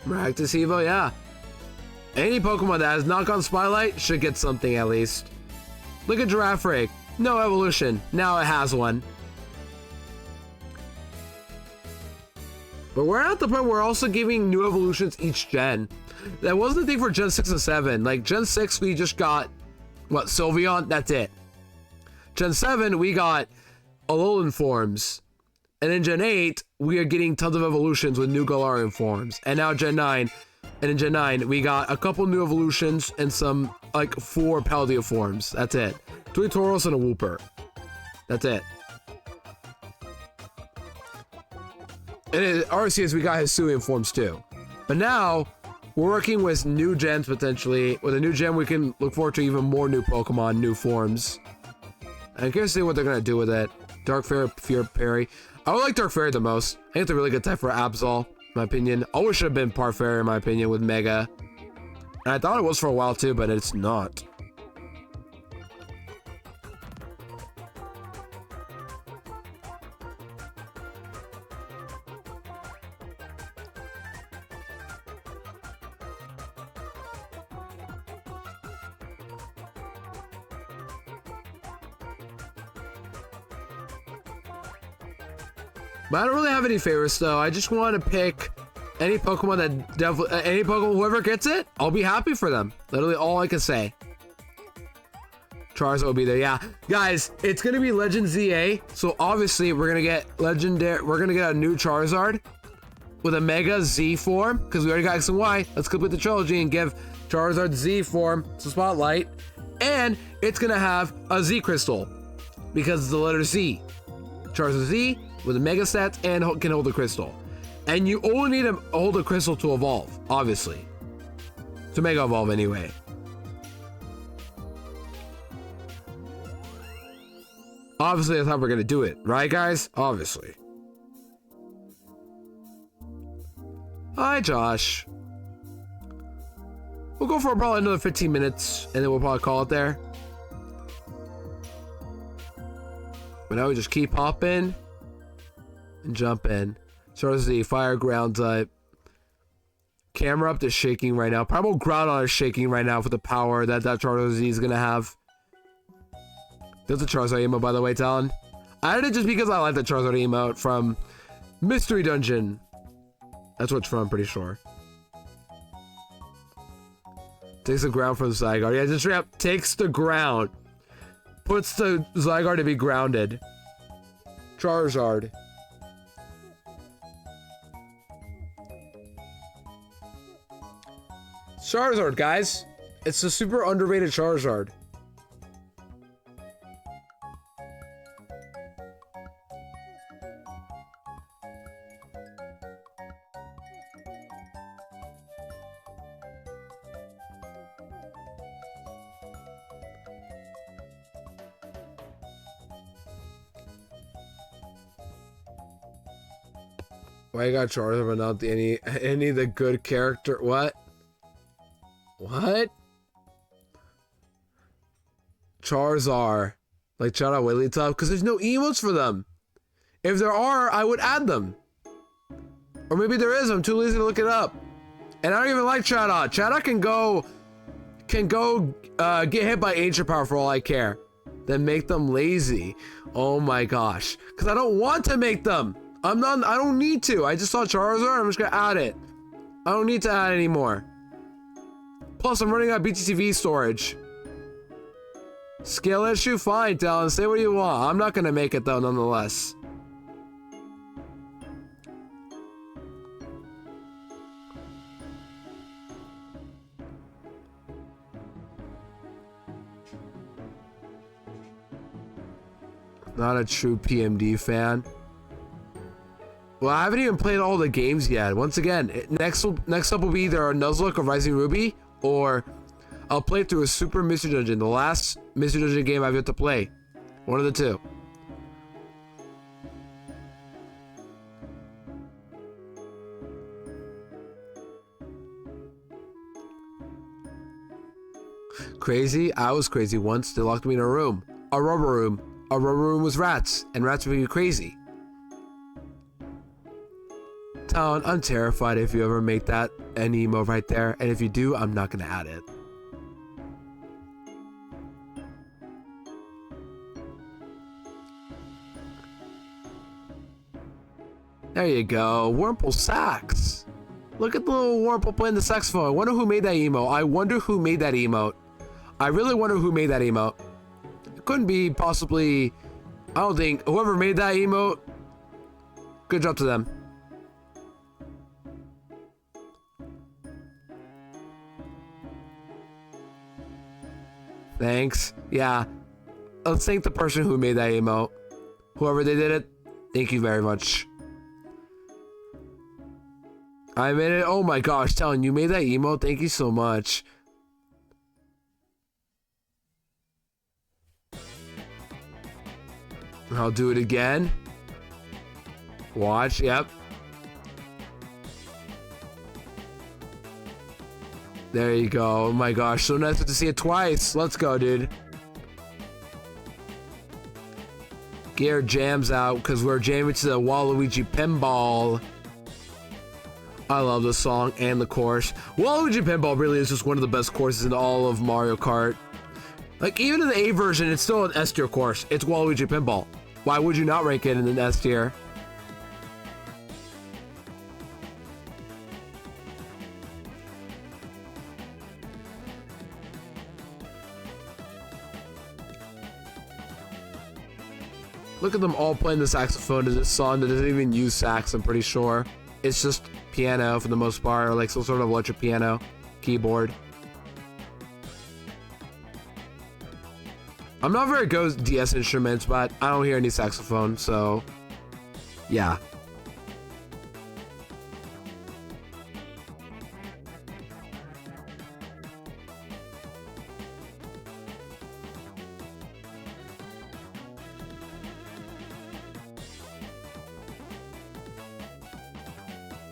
[SPEAKER 2] Maractus Evo, yeah. Any Pokemon that has knock on Spotlight should get something at least. Look at Giraffrig. No evolution. Now it has one. But we're at the point where we're also giving new evolutions each gen. That wasn't the thing for Gen 6 and 7. Like, Gen 6, we just got, what, Sylveon? That's it. Gen 7, we got Alolan forms. And in Gen 8, we are getting tons of evolutions with new Galarian forms. And now Gen 9, and in Gen 9, we got a couple new evolutions and some, like, 4 Paldea forms. That's it. 3 Tauros and a Wooper. That's it. And in Arceus, we got Hisuian forms too. But now, we're working with new gens potentially. With a new gen, we can look forward to even more new Pokemon, new forms. I'm curious to see what they're going to do with it. Dark Fairy, Fear Parry. I would like Dark Fairy the most. I think it's a really good type for Absol, in my opinion. Always should have been Parfairy, in my opinion, with Mega. And I thought it was for a while too, but it's not. But I don't really have any favorites though. I just want to pick any Pokemon that definitely, any Pokemon, whoever gets it, I'll be happy for them. Literally all I can say. Charizard will be there, yeah. Guys, it's gonna be Legend ZA, so obviously we're gonna get legendary. We're gonna get a new Charizard with a Mega Z form because we already got X and Y. Let's complete the trilogy and give Charizard Z form to Spotlight, and it's gonna have a Z Crystal because it's the letter Z. Charizard Z with a Mega stats and can hold a crystal. And you only need to hold a crystal to evolve, obviously. To Mega Evolve anyway. Obviously, that's how we're gonna do it, right guys? Obviously. Hi, Josh. We'll go for probably another 15 minutes and then we'll probably call it there. But now we just keep hopping and jump in. Starts the fire ground type. Camera up to shaking right now. Primal Groudon is shaking right now for the power that Charizard Z is gonna have. There's a Charizard emote, by the way, Talon. I added it just because I like the Charizard emote from Mystery Dungeon. That's what it's from, I'm pretty sure. Takes the ground from the Zygarde. Yeah, just straight up takes the ground. Puts the Zygarde to be grounded. Charizard. Charizard, guys. It's a super underrated Charizard. Why you got Charizard but not any of the good character? What? What? Charizard. Like Charizard Wigglytuff? Because there's no emotes for them. If there are, I would add them. Or maybe there is, I'm too lazy to look it up. And I don't even like Charizard. Charizard can go get hit by Ancient Power for all I care. Then make them lazy. Oh my gosh. Because I don't want to make them. I don't need to. I just saw Charizard, I'm just gonna add it. I don't need to add anymore. Plus, I'm running out of BTTV storage. Scale issue? Fine, Talon. Say what you want. I'm not gonna make it though, nonetheless. Not a true PMD fan. Well, I haven't even played all the games yet. Once again, next up will be either a Nuzlocke or Rising Ruby, or I'll play through a Super Mystery Dungeon, the last Mystery Dungeon game I've yet to play. One of the two. Crazy? I was crazy once. They locked me in a room. A rubber room. A rubber room was rats, and rats make you crazy. Talon, I'm terrified if you ever make that an emo right there, and if you do, I'm not gonna add it. There you go, Wurmple sax. Look at the little Wurmple playing the saxophone. I wonder who made that emote. I wonder who made that emote. I really wonder who made that emote. It couldn't be possibly, I don't think, whoever made that emote, good job to them. Thanks. Yeah. Let's thank the person who made that emote. Whoever they did it, thank you very much. I made it. Oh my gosh, Talon, you made that emote? Thank you so much. I'll do it again. Watch, yep. There you go. Oh my gosh, so nice to see it twice. Let's go, dude. Get our jams out because we're jamming to the Waluigi Pinball. I love this song and the course. Waluigi Pinball really is just one of the best courses in all of Mario Kart. Like, even in the A version, it's still an S tier course. It's Waluigi Pinball. Why would you not rank it in an S tier? Look at them all playing the saxophone to this song that doesn't even use sax, I'm pretty sure. It's just piano for the most part, or like some sort of electric piano keyboard. I'm not very good with DS instruments, but I don't hear any saxophone, so yeah.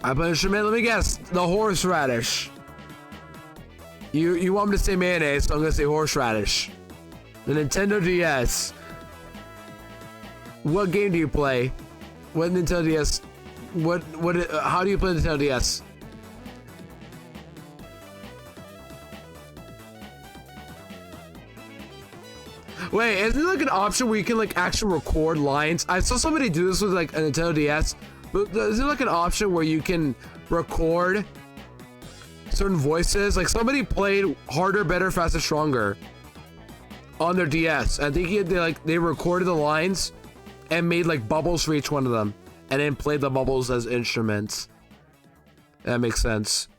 [SPEAKER 2] I play instrument, let me guess, the horseradish. You want me to say mayonnaise, so I'm gonna say horseradish. The Nintendo DS. What game do you play? What Nintendo DS? How do you play Nintendo DS? Wait, isn't there like an option where you can like actually record lines? I saw somebody do this with like a Nintendo DS. But is there like an option where you can record certain voices? Like somebody played Harder, Better, Faster, Stronger on their DS. I think they recorded the lines and made like bubbles for each one of them, and then played the bubbles as instruments. That makes sense.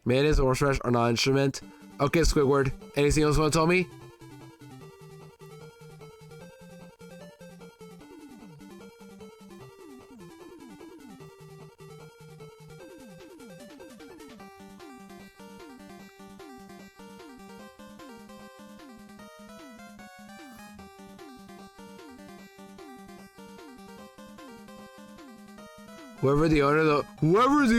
[SPEAKER 2] Mayonnaise and horseradish are not an instrument. Okay, Squidward. Anything else you want to tell me? Whoever's the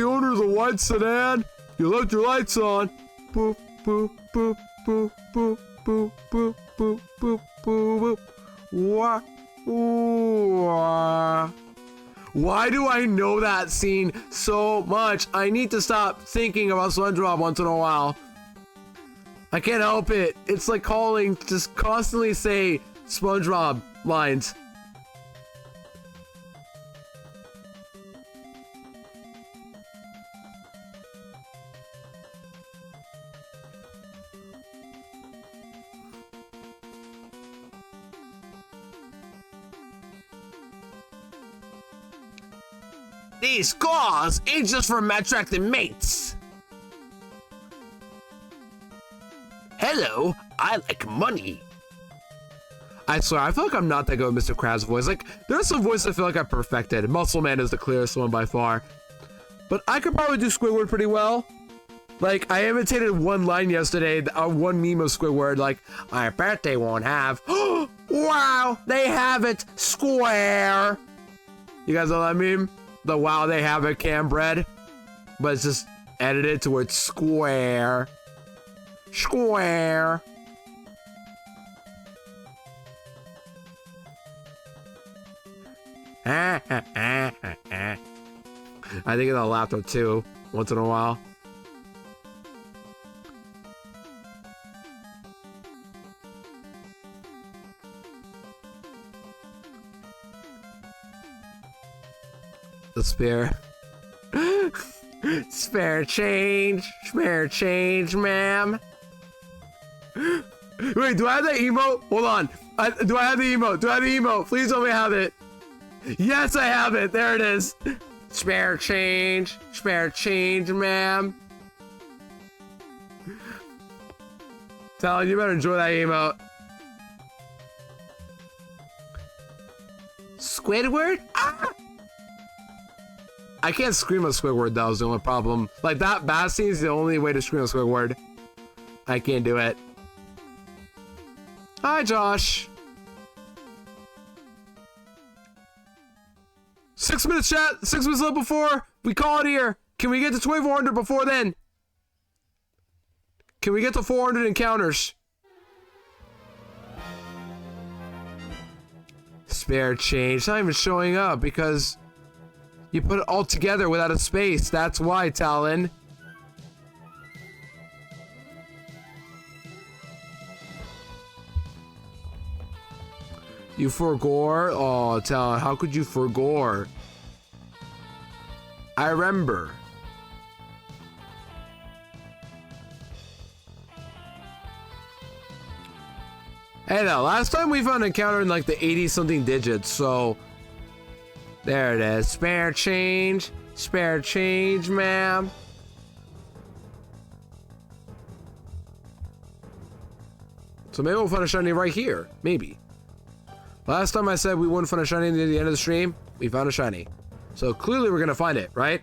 [SPEAKER 2] owner of the white sedan, you left your lights on. Boop, boop, boop, boop, boop, boop, boop, boop, boop, boop, boop. Why do I know that scene so much? I need to stop thinking about SpongeBob once in a while. I can't help it. It's like calling, just constantly say SpongeBob lines. These scores ain't just for attracting mates. Hello, I like money. I swear, I feel like I'm not that good with Mr. Krabs' voice. Like, there's some voices I feel like I perfected. Muscle Man is the clearest one by far. But I could probably do Squidward pretty well. Like, I imitated one line yesterday, one meme of Squidward, like, I bet they won't have. Wow, they have it, square. You guys know that meme? The wow, they have it canned bread, but it's just edited to where it's square. Square. I think of the laughter too, once in a while. The spare. Spare change, ma'am. Wait, do I have that emote? Hold on. Do I have the emote? Do I have the emote? Please tell me I have it. Yes, I have it. There it is. Spare change, ma'am. Talon, you better enjoy that emote. Squidward? Ah! I can't scream a Squidward, though, is the only problem. Like, that bass scene is the only way to scream a Squidward. I can't do it. Hi, Josh. 6 minutes, chat. 6 minutes left before we call it here. Can we get to 2400 before then? Can we get to 400 encounters? Spare change. It's not even showing up because you put it all together without a space. That's why, Talon. You forgore? Oh, Talon, how could you forgore? I remember. Hey, now, last time we found an encounter in like the 80-something digits, so there it is. Spare change, ma'am. So maybe we'll find a shiny right here. Maybe. Last time I said we wouldn't find a shiny near the end of the stream, we found a shiny. So clearly we're gonna find it, right?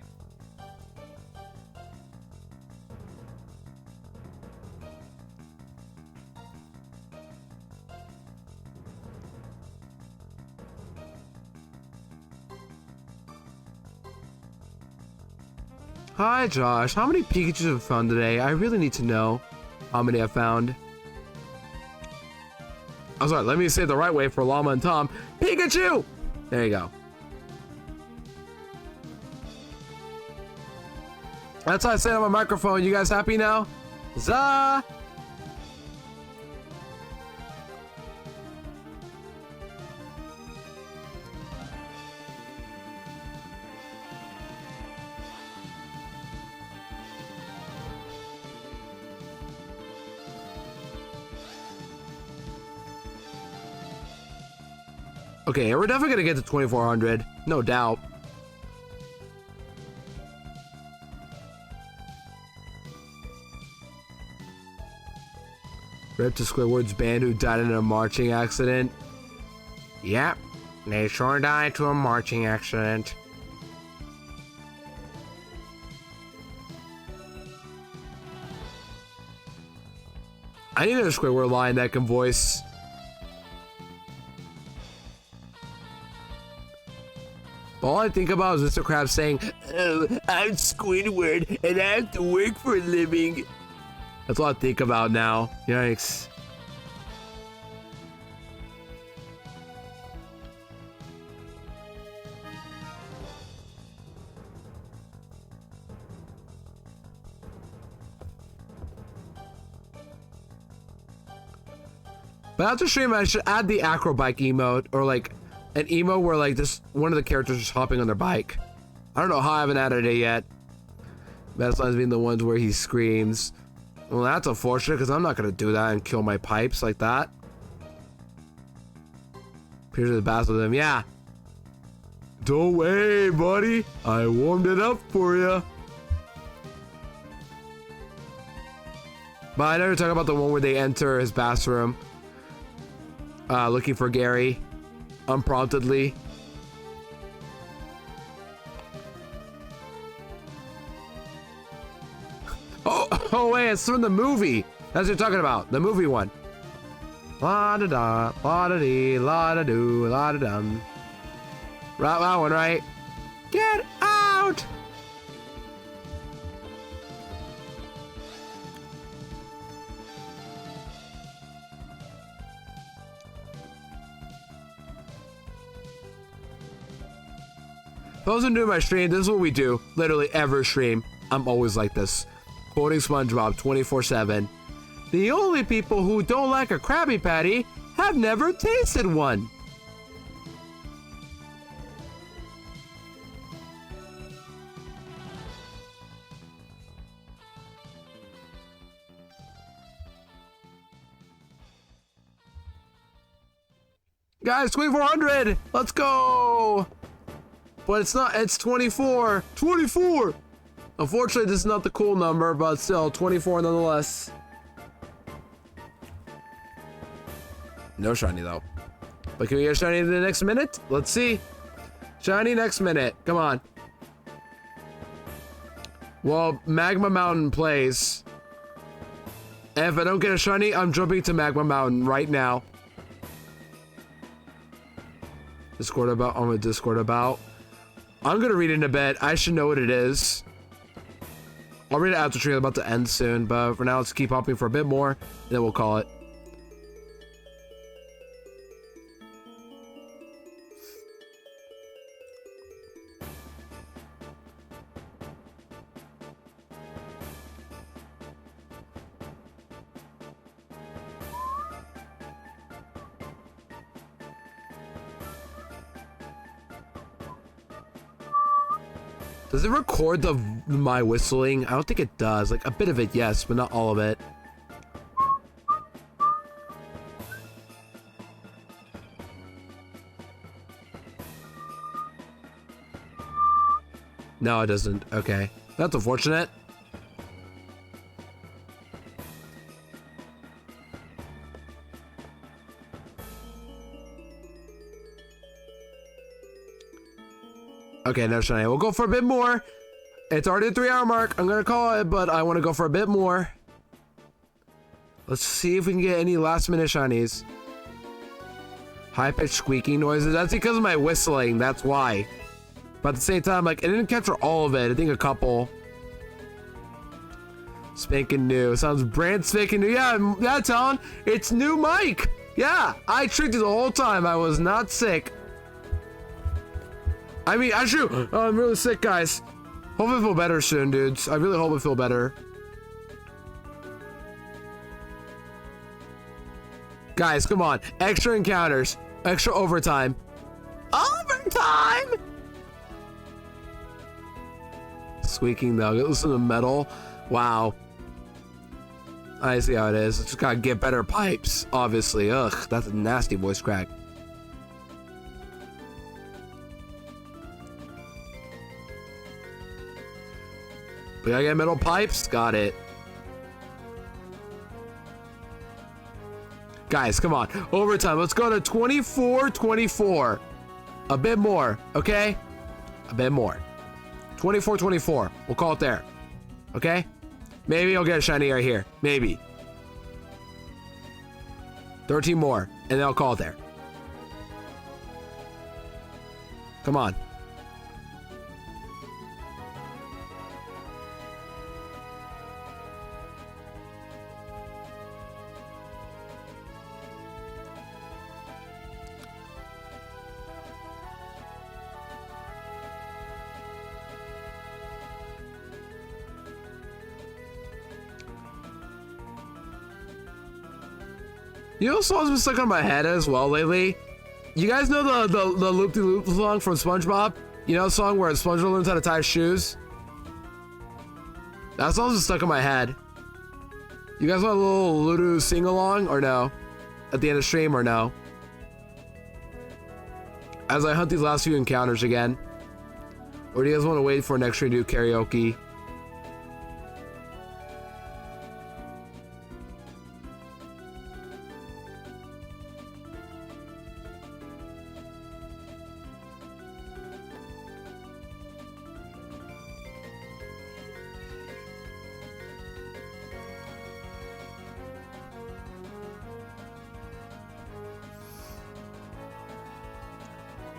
[SPEAKER 2] Hi, Josh. How many Pikachus have found today? I really need to know how many I've found. I'm sorry, let me say it the right way for Llama and Tom. Pikachu! There you go. That's how I say it on my microphone. You guys happy now? Za! Okay, we're definitely gonna get to 2400, no doubt. Rip to Squidward's band who died in a marching accident. Yep, they sure died to a marching accident. I need a Squidward line that can voice. All I think about is Mr. Krabs saying, "Oh, I'm Squidward and I have to work for a living." That's all I think about now. Yikes. But after stream, I should add the acrobike emote, or like an emote where like this one of the characters is hopping on their bike. I don't know how I haven't added it yet. Best lines being the ones where he screams. Well, that's unfortunate because I'm not gonna do that and kill my pipes like that. Here's the bass with him. Yeah. Don't worry, buddy. I warmed it up for you. But I never talk about the one where they enter his bathroom, looking for Gary, unpromptedly. Oh wait, it's from the movie. That's what you're talking about. The movie one. La da da, la da dee, la da doo, la da dum. Right, that one, right? Get out! For those who do my stream, this is what we do. Literally every stream. I'm always like this. Quoting SpongeBob 24/7. The only people who don't like a Krabby Patty have never tasted one. Guys, 2400! Let's go! But it's not, it's 24. 24! Unfortunately, this is not the cool number, but still, 24 nonetheless. No shiny, though. But can we get a shiny in the next minute? Let's see. Shiny next minute. Come on. Well, Magma Mountain plays. And if I don't get a shiny, I'm jumping to Magma Mountain right now. Discord about. I'm gonna Discord about. I'm gonna read it in a bit. I should know what it is. I'll read it after stream. About to end soon, but for now, let's keep hopping for a bit more, and then we'll call it. Does it record my whistling? I don't think it does. Like, a bit of it, yes, but not all of it. No, it doesn't. Okay. That's unfortunate. Okay, no shiny. We'll go for a bit more. It's already the 3-hour mark. I'm gonna call it, but I want to go for a bit more. Let's see if we can get any last-minute shinies. High-pitched squeaking noises. That's because of my whistling. That's why. But at the same time, like, I didn't capture all of it. I think a couple. Spanking new. Sounds brand spanking new. Yeah, that's on. It's new mic. Yeah, I tricked you the whole time. I was not sick. I mean, Ashu, I'm really sick, guys. Hope I feel better soon, dudes. I really hope I feel better. Guys, come on. Extra encounters. Extra overtime. Overtime! Squeaking nugget. Listen to metal. Wow. I see how it is. Just gotta get better pipes, obviously. Ugh, that's a nasty voice crack. We gotta get metal pipes? Got it. Guys, come on. Overtime. Let's go to 24-24. A bit more, okay? A bit more. 24-24. We'll call it there. Okay? Maybe I'll get a shiny right here. Maybe. 13 more, and then I'll call it there. Come on. You know, songs been stuck on my head as well lately. You guys know the loop-de-loop song from SpongeBob? You know the song where SpongeBob learns how to tie his shoes? That song's been stuck in my head. You guys want a little Ludo sing-along or no? At the end of stream or no? As I hunt these last few encounters again. Or do you guys want to wait for next stream to do karaoke?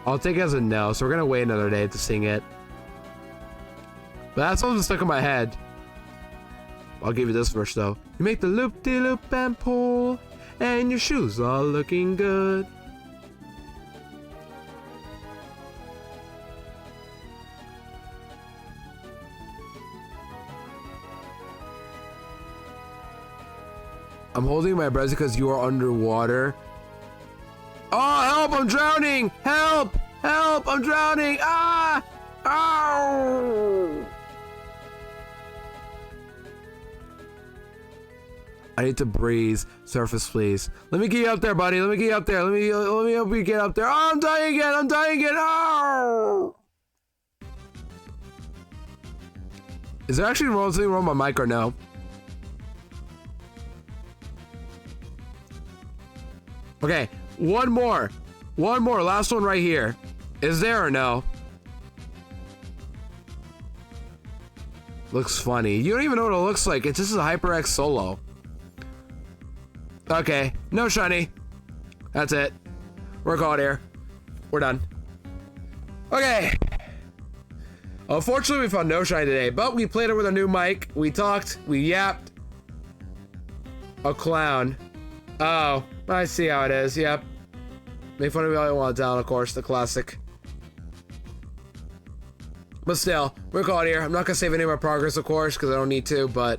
[SPEAKER 2] I'll take it as a no, so we're gonna wait another day to sing it. But that song's stuck in my head. I'll give you this verse though. You make the loop-de-loop and pull, and your shoes are looking good. I'm holding my breath because you are underwater. Oh, help! I'm drowning! Help! Help! I'm drowning! Ah! Ow! I need to breathe. Surface, please. Let me get you up there, buddy. Let me get you up there. Let me help you get up there. Oh, I'm dying again. I'm dying again. Oh! Is there actually something wrong with my mic or no? Okay, one more. One more. Last one right here. Is there or no? Looks funny. You don't even know what it looks like. It's just a HyperX Solo. Okay, no shiny. That's it. We're caught here. We're done. Okay. Unfortunately, we found no shiny today, but we played it with a new mic. We talked. We yapped. A clown. Oh, I see how it is. Yep. Make fun of me all you want down, of course. The classic. But still, we're caught here. I'm not gonna save any more progress, of course, because I don't need to, but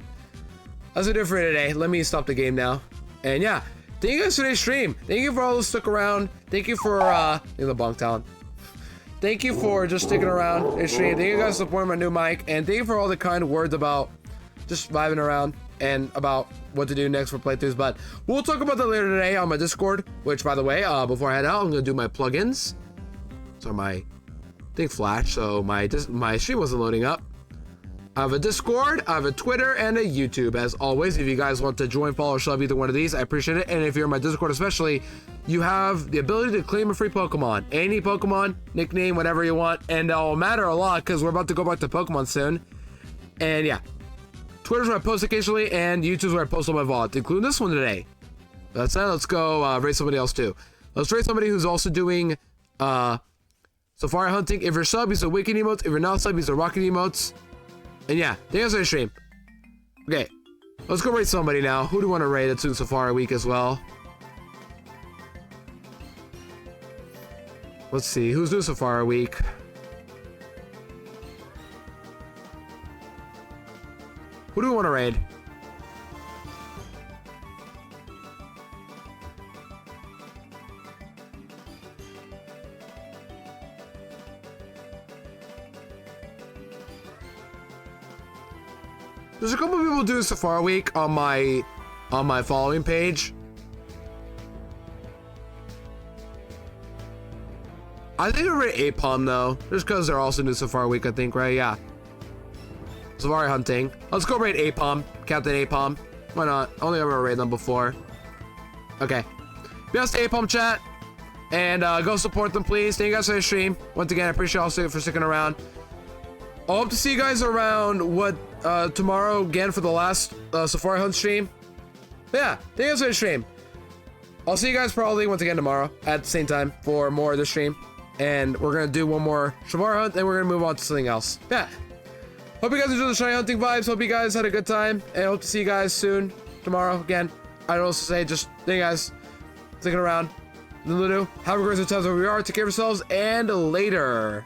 [SPEAKER 2] that's what I do for today. Let me stop the game now. And yeah, thank you guys for today's stream. Thank you for all who stuck around. Thank you for in the bunk town. Thank you for just sticking around and stream. Thank you guys for supporting my new mic, and thank you for all the kind words about just vibing around and about what to do next for playthroughs. But we'll talk about that later today on my Discord. Which, by the way, before I head out, I'm gonna do my plugins. So my thing flashed, so my stream wasn't loading up. I have a Discord, I have a Twitter, and a YouTube. As always, if you guys want to join, follow, or sub either one of these, I appreciate it. And if you're in my Discord especially, you have the ability to claim a free Pokemon. Any Pokemon, nickname, whatever you want. And it'll matter a lot because we're about to go back to Pokemon soon. And yeah, Twitter's where I post occasionally, and YouTube's where I post all my VODs, including this one today. That's it. Let's go rate somebody else too. Let's rate somebody who's also doing Safari hunting. If you're sub, use the Wicked emotes. If you're not sub, use the Rocket emotes. And yeah, thank you guys for the stream. Okay, let's go rate somebody now. Who do you want to rate? It's doing Safari Week as well. Let's see, who's doing Safari Week? Who do we want to raid? There's a couple of people doing Safari Week on my following page. I think I rate Apom though, just because they're also doing Safari Week, I think, right? Yeah. Safari hunting. Let's go raid Apom, Captain Apom. Why not? I only ever raided them before. Okay. Best Apom chat, and go support them, please. Thank you guys for the stream. Once again, I appreciate all for sticking around. I hope to see you guys around tomorrow again for the last Safari Hunt stream. But yeah, thank you guys for the stream. I'll see you guys probably once again tomorrow at the same time for more of the stream. And we're gonna do one more Safari Hunt, and we're gonna move on to something else. Yeah. Hope you guys enjoyed the shiny hunting vibes. Hope you guys had a good time, and hope to see you guys soon tomorrow again. I don't know what to say, just thank you guys sticking around. Lulu, have a great time wherever we are. Take care of yourselves, and later.